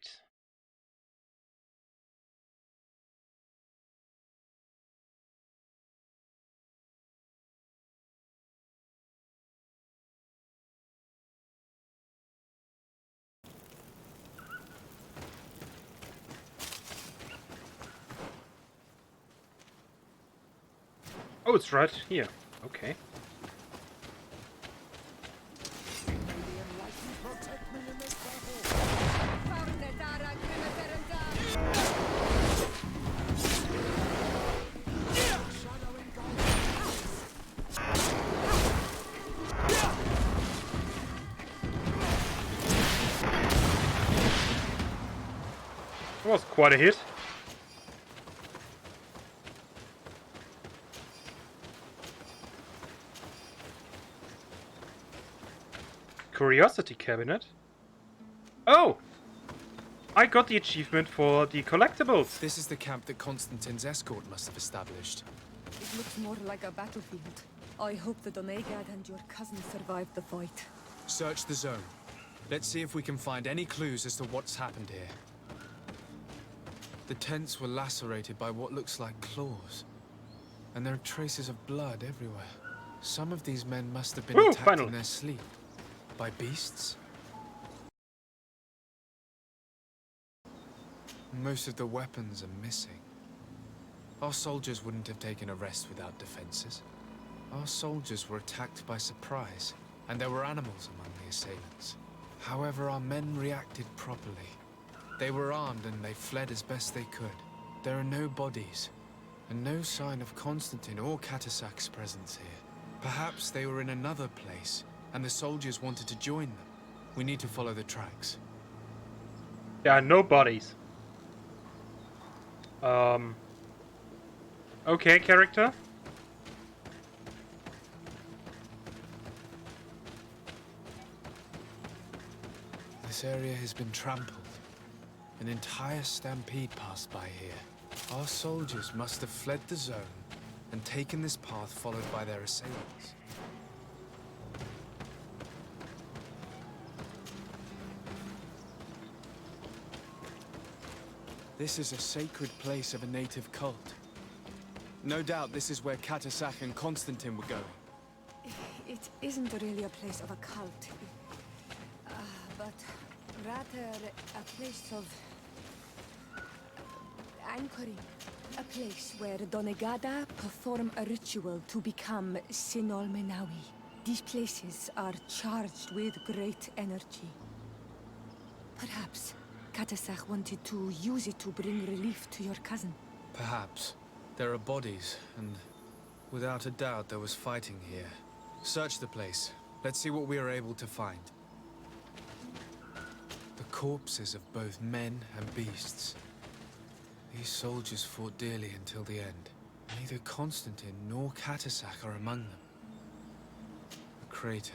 Oh, it's right here. Okay. That was quite a hit. Curiosity cabinet? Oh! I got the achievement for the collectibles. This is the camp that Constantine's escort must have established. It looks more like a battlefield. I hope the Doneigad and your cousin survived the fight. Search the zone. Let's see if we can find any clues as to what's happened here. The tents were lacerated by what looks like claws. And there are traces of blood everywhere. Some of these men must have been attacked in their sleep. By beasts? Most of the weapons are missing. Our soldiers wouldn't have taken a rest without defenses. Our soldiers were attacked by surprise, and there were animals among the assailants. However, our men reacted properly. They were armed and they fled as best they could. There are no bodies, and no sign of Constantine or Kerzah's presence here. Perhaps they were in another place, and the soldiers wanted to join them. We need to follow the tracks. There are no bodies. Okay, character. This area has been trampled. An entire stampede passed by here. Our soldiers must have fled the zone and taken this path followed by their assailants. This is a sacred place of a native cult. No doubt this is where Kerzahd and Constantine were going. It isn't really a place of a cult, but rather a place of anchoring. A place where Doneigada perform a ritual to become Sinol Menawi. These places are charged with great energy. Perhaps Kerzahd wanted to use it to bring relief to your cousin. Perhaps. There are bodies, and without a doubt there was fighting here. Search the place. Let's see what we are able to find. The corpses of both men and beasts. These soldiers fought dearly until the end. Neither Constantine nor Kerzahd are among them. A crater,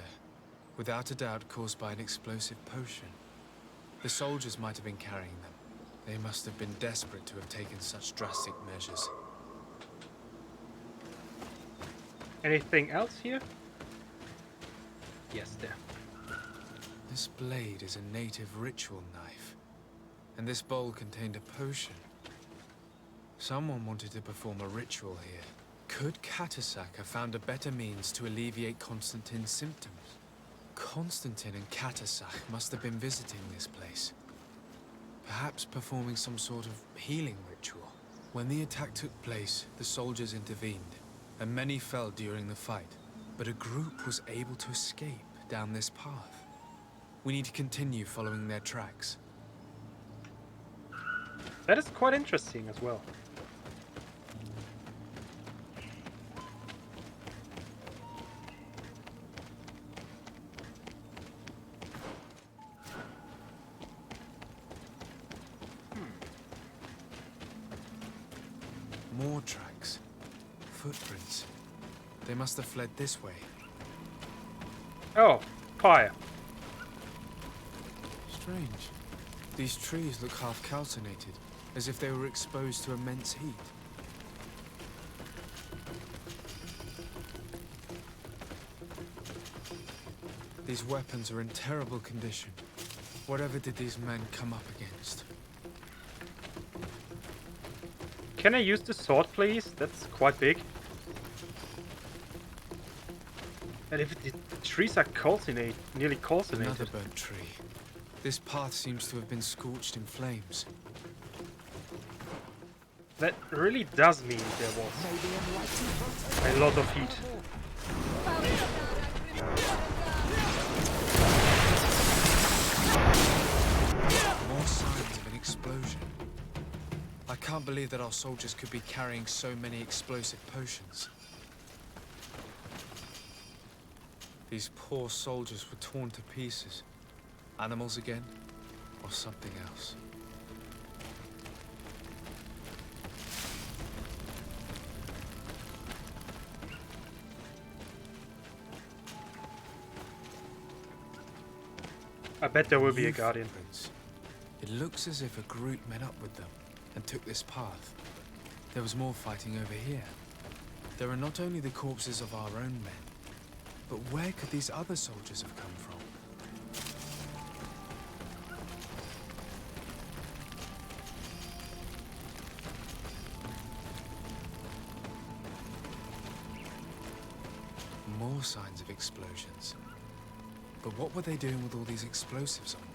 without a doubt caused by an explosive potion. The soldiers might have been carrying them. They must have been desperate to have taken such drastic measures. Anything else here? Yes, there. This blade is a native ritual knife. And this bowl contained a potion. Someone wanted to perform a ritual here. Could Kerzahd have found a better means to alleviate Constantine's symptoms? Constantine and Kerzahd must have been visiting this place. Perhaps performing some sort of healing ritual. When the attack took place, the soldiers intervened, and many fell during the fight. But a group was able to escape down this path. We need to continue following their tracks. That is quite interesting as well. More tracks. Footprints. They must have fled this way. Oh, fire. Strange. These trees look half calcinated, as if they were exposed to immense heat. These weapons are in terrible condition. Whatever did these men come up against? Can I use the sword, please? That's quite big. And if the trees are nearly calcinated. Another burnt tree. This path seems to have been scorched in flames. That really does mean there was a lot of heat. More signs of an explosion. I can't believe that our soldiers could be carrying so many explosive potions. These poor soldiers were torn to pieces. Animals again, or something else. I bet there will be a guardian. Footprints. It looks as if a group met up with them and took this path. There was more fighting over here. There are not only the corpses of our own men, but where could these other soldiers have come from? More signs of explosions. But what were they doing with all these explosives on them?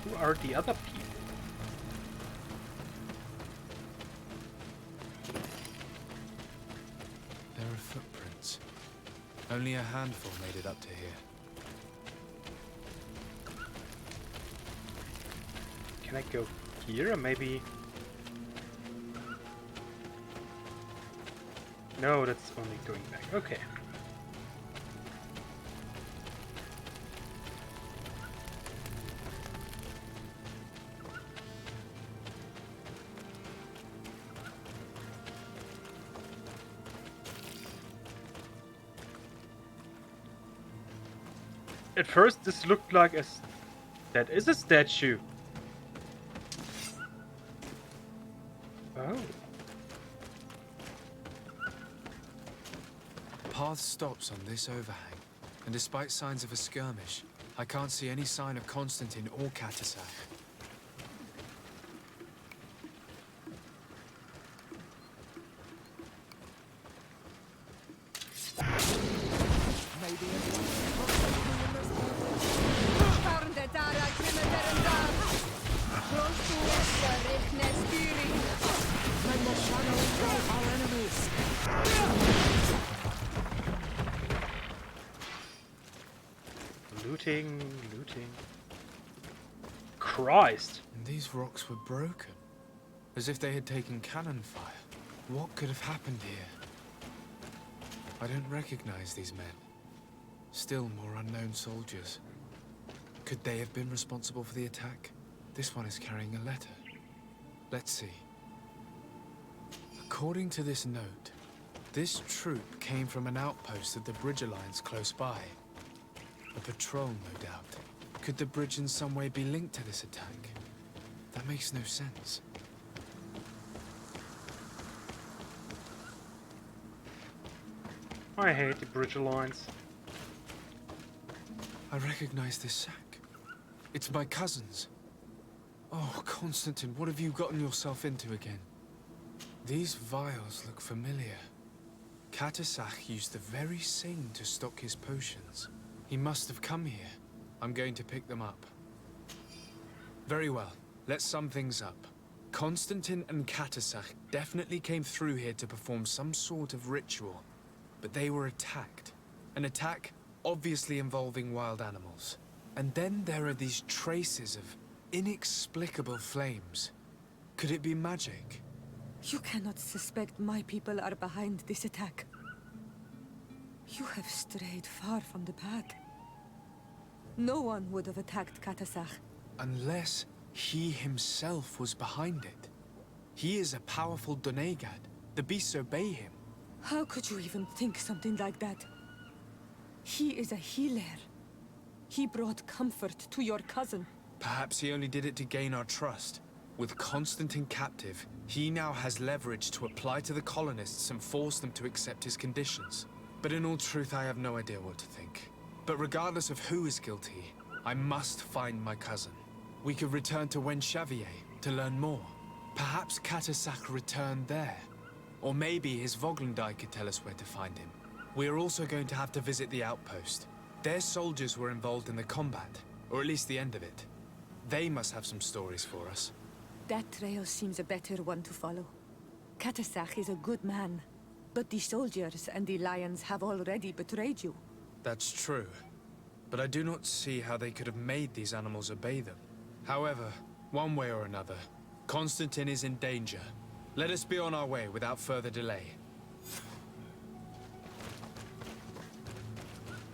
Who are the other people? There are footprints. Only a handful made it up to here. Can I go here or maybe... No, that's only going back. Okay. At first this looked like a... That is a statue. Oh. Path stops on this overhang, and despite signs of a skirmish, I can't see any sign of Constantine or Kerzahd. Looting. Christ. And these rocks were broken, as if they had taken cannon fire. What could have happened here? I don't recognize these men. Still more unknown soldiers. Could they have been responsible for the attack? This one is carrying a letter. Let's see. According to this note, this troop came from an outpost of the Bridge Alliance close by. A patrol, no doubt. Could the bridge in some way be linked to this attack? That makes no sense. I hate the Bridge Alliance. I recognize this sack. It's my cousins. Oh, Constantine, what have you gotten yourself into again? These vials look familiar. Kerzahd used the very same to stock his potions. He must have come here. I'm going to pick them up. Very well. Let's sum things up. Constantine and Kerzahd definitely came through here to perform some sort of ritual. But they were attacked. An attack obviously involving wild animals. And then there are these traces of inexplicable flames. Could it be magic? You cannot suspect my people are behind this attack. You have strayed far from the path. No one would have attacked Kerzahd. Unless he himself was behind it. He is a powerful Doneigad. The beasts obey him. How could you even think something like that? He is a healer. He brought comfort to your cousin. Perhaps he only did it to gain our trust. With Constantine captive, he now has leverage to apply to the colonists and force them to accept his conditions. But in all truth, I have no idea what to think. But regardless of who is guilty, I must find my cousin. We could return to Wen Xavier to learn more. Perhaps Kerzahd returned there. Or maybe his Voglendai could tell us where to find him. We are also going to have to visit the outpost. Their soldiers were involved in the combat, or at least the end of it. They must have some stories for us. That trail seems a better one to follow. Kerzahd is a good man, but the soldiers and the lions have already betrayed you. That's true. But I do not see how they could have made these animals obey them. However, one way or another, Constantine is in danger. Let us be on our way without further delay.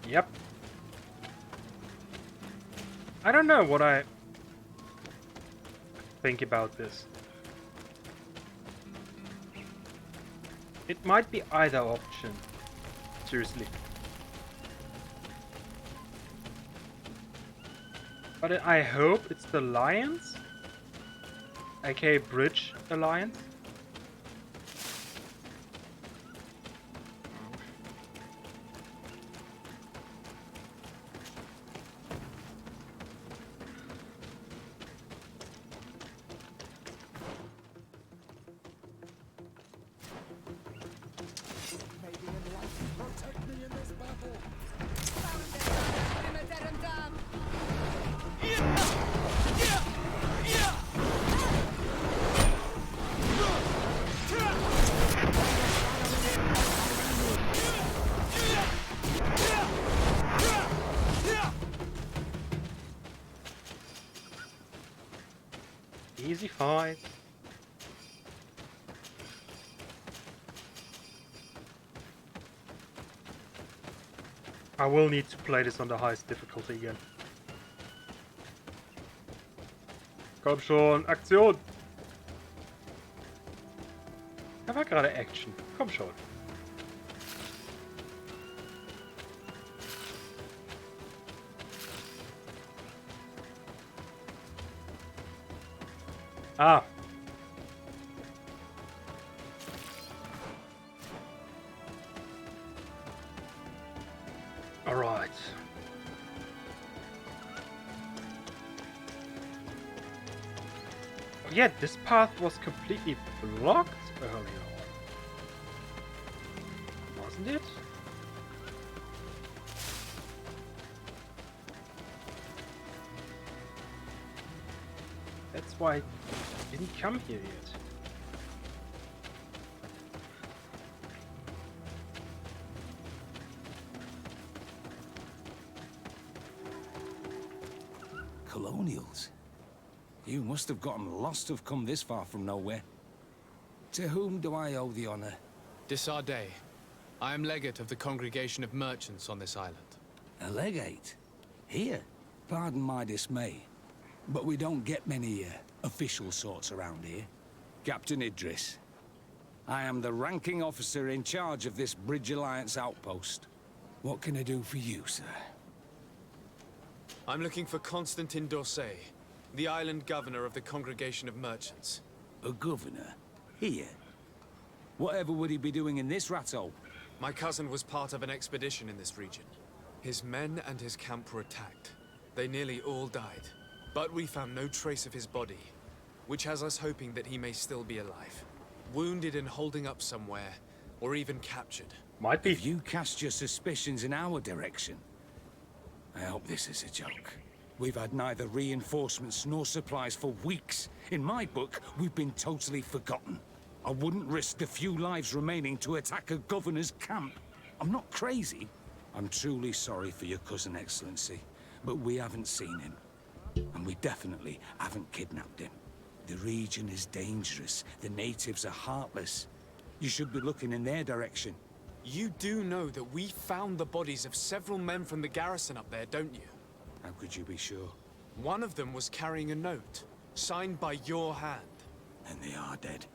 Yep. I don't know what I think about this. It might be either option. Seriously. But I hope it's the Lions? aka Bridge Alliance? Easy fight. I will need to play this on the highest difficulty again. Komm schon, Aktion! Da war gerade Action. Komm schon. Ah. All right. Oh, yeah, this path was completely blocked earlier on. Wasn't it? That's why I didn't come here yet. Colonials? You must have gotten lost to have come this far from nowhere. To whom do I owe the honor? Kerzahd. I am legate of the Congregation of Merchants on this island. A legate? Here? Pardon my dismay, but we don't get many official sorts around here. Captain Idris. I am the ranking officer in charge of this Bridge Alliance outpost. What can I do for you, sir? I'm looking for Constantine d'Orsay, the island governor of the Congregation of Merchants. A governor? Here? Whatever would he be doing in this rattle? My cousin was part of an expedition in this region. His men and his camp were attacked. They nearly all died. But we found no trace of his body, which has us hoping that he may still be alive. Wounded and holding up somewhere, or even captured. Might be. If you cast your suspicions in our direction, I hope this is a joke. We've had neither reinforcements nor supplies for weeks. In my book, we've been totally forgotten. I wouldn't risk the few lives remaining to attack a governor's camp. I'm not crazy. I'm truly sorry for your cousin, Excellency, but we haven't seen him. And we definitely haven't kidnapped him. The region is dangerous. The natives are heartless. You should be looking in their direction. You do know that we found the bodies of several men from the garrison up there, don't you? How could you be sure? One of them was carrying a note, signed by your hand. And they are dead.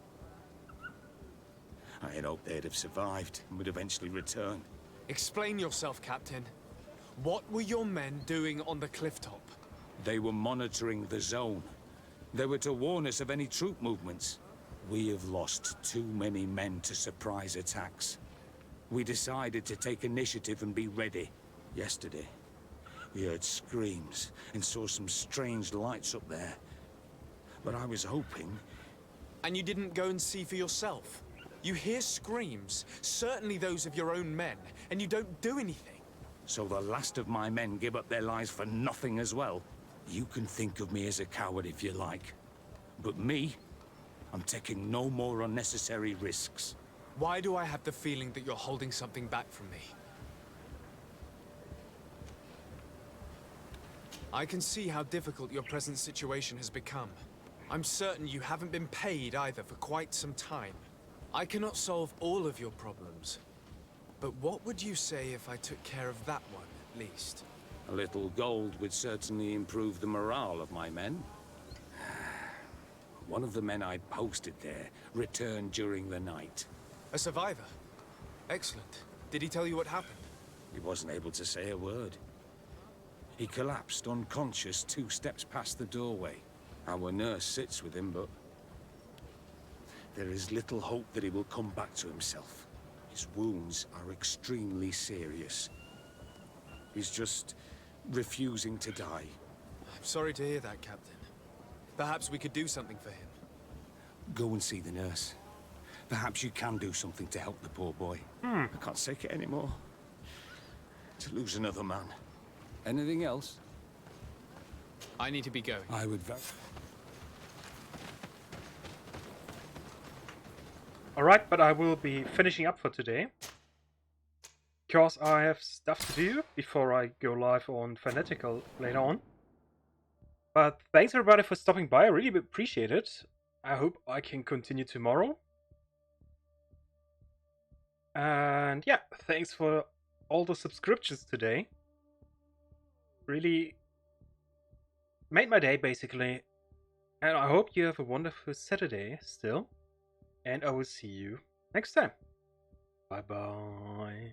I had hoped they'd have survived and would eventually return. Explain yourself, Captain. What were your men doing on the clifftop? They were monitoring the zone. They were to warn us of any troop movements. We have lost too many men to surprise attacks. We decided to take initiative and be ready. Yesterday, we heard screams and saw some strange lights up there. But I was hoping... And you didn't go and see for yourself? You hear screams, certainly those of your own men, and you don't do anything. So the last of my men give up their lives for nothing as well? You can think of me as a coward if you like. But me, I'm taking no more unnecessary risks. Why do I have the feeling that you're holding something back from me? I can see how difficult your present situation has become. I'm certain you haven't been paid either for quite some time. I cannot solve all of your problems. But what would you say if I took care of that one, at least? A little gold would certainly improve the morale of my men. One of the men I posted there returned during the night. A survivor? Excellent. Did he tell you what happened? He wasn't able to say a word. He collapsed unconscious 2 steps past the doorway. Our nurse sits with him, but there is little hope that he will come back to himself. His wounds are extremely serious. He's just refusing to die. I'm sorry to hear that, Captain. Perhaps we could do something for him. Go and see the nurse. Perhaps you can do something to help the poor boy. I can't take it anymore. To lose another man. Anything else? I need to be going. I would Alright, but I will be finishing up for today. Because I have stuff to do before I go live on Fanatical later on. But thanks everybody for stopping by, I really appreciate it. I hope I can continue tomorrow. And yeah, thanks for all the subscriptions today. Really made my day, basically. And I hope you have a wonderful Saturday still. And I will see you next time. Bye bye.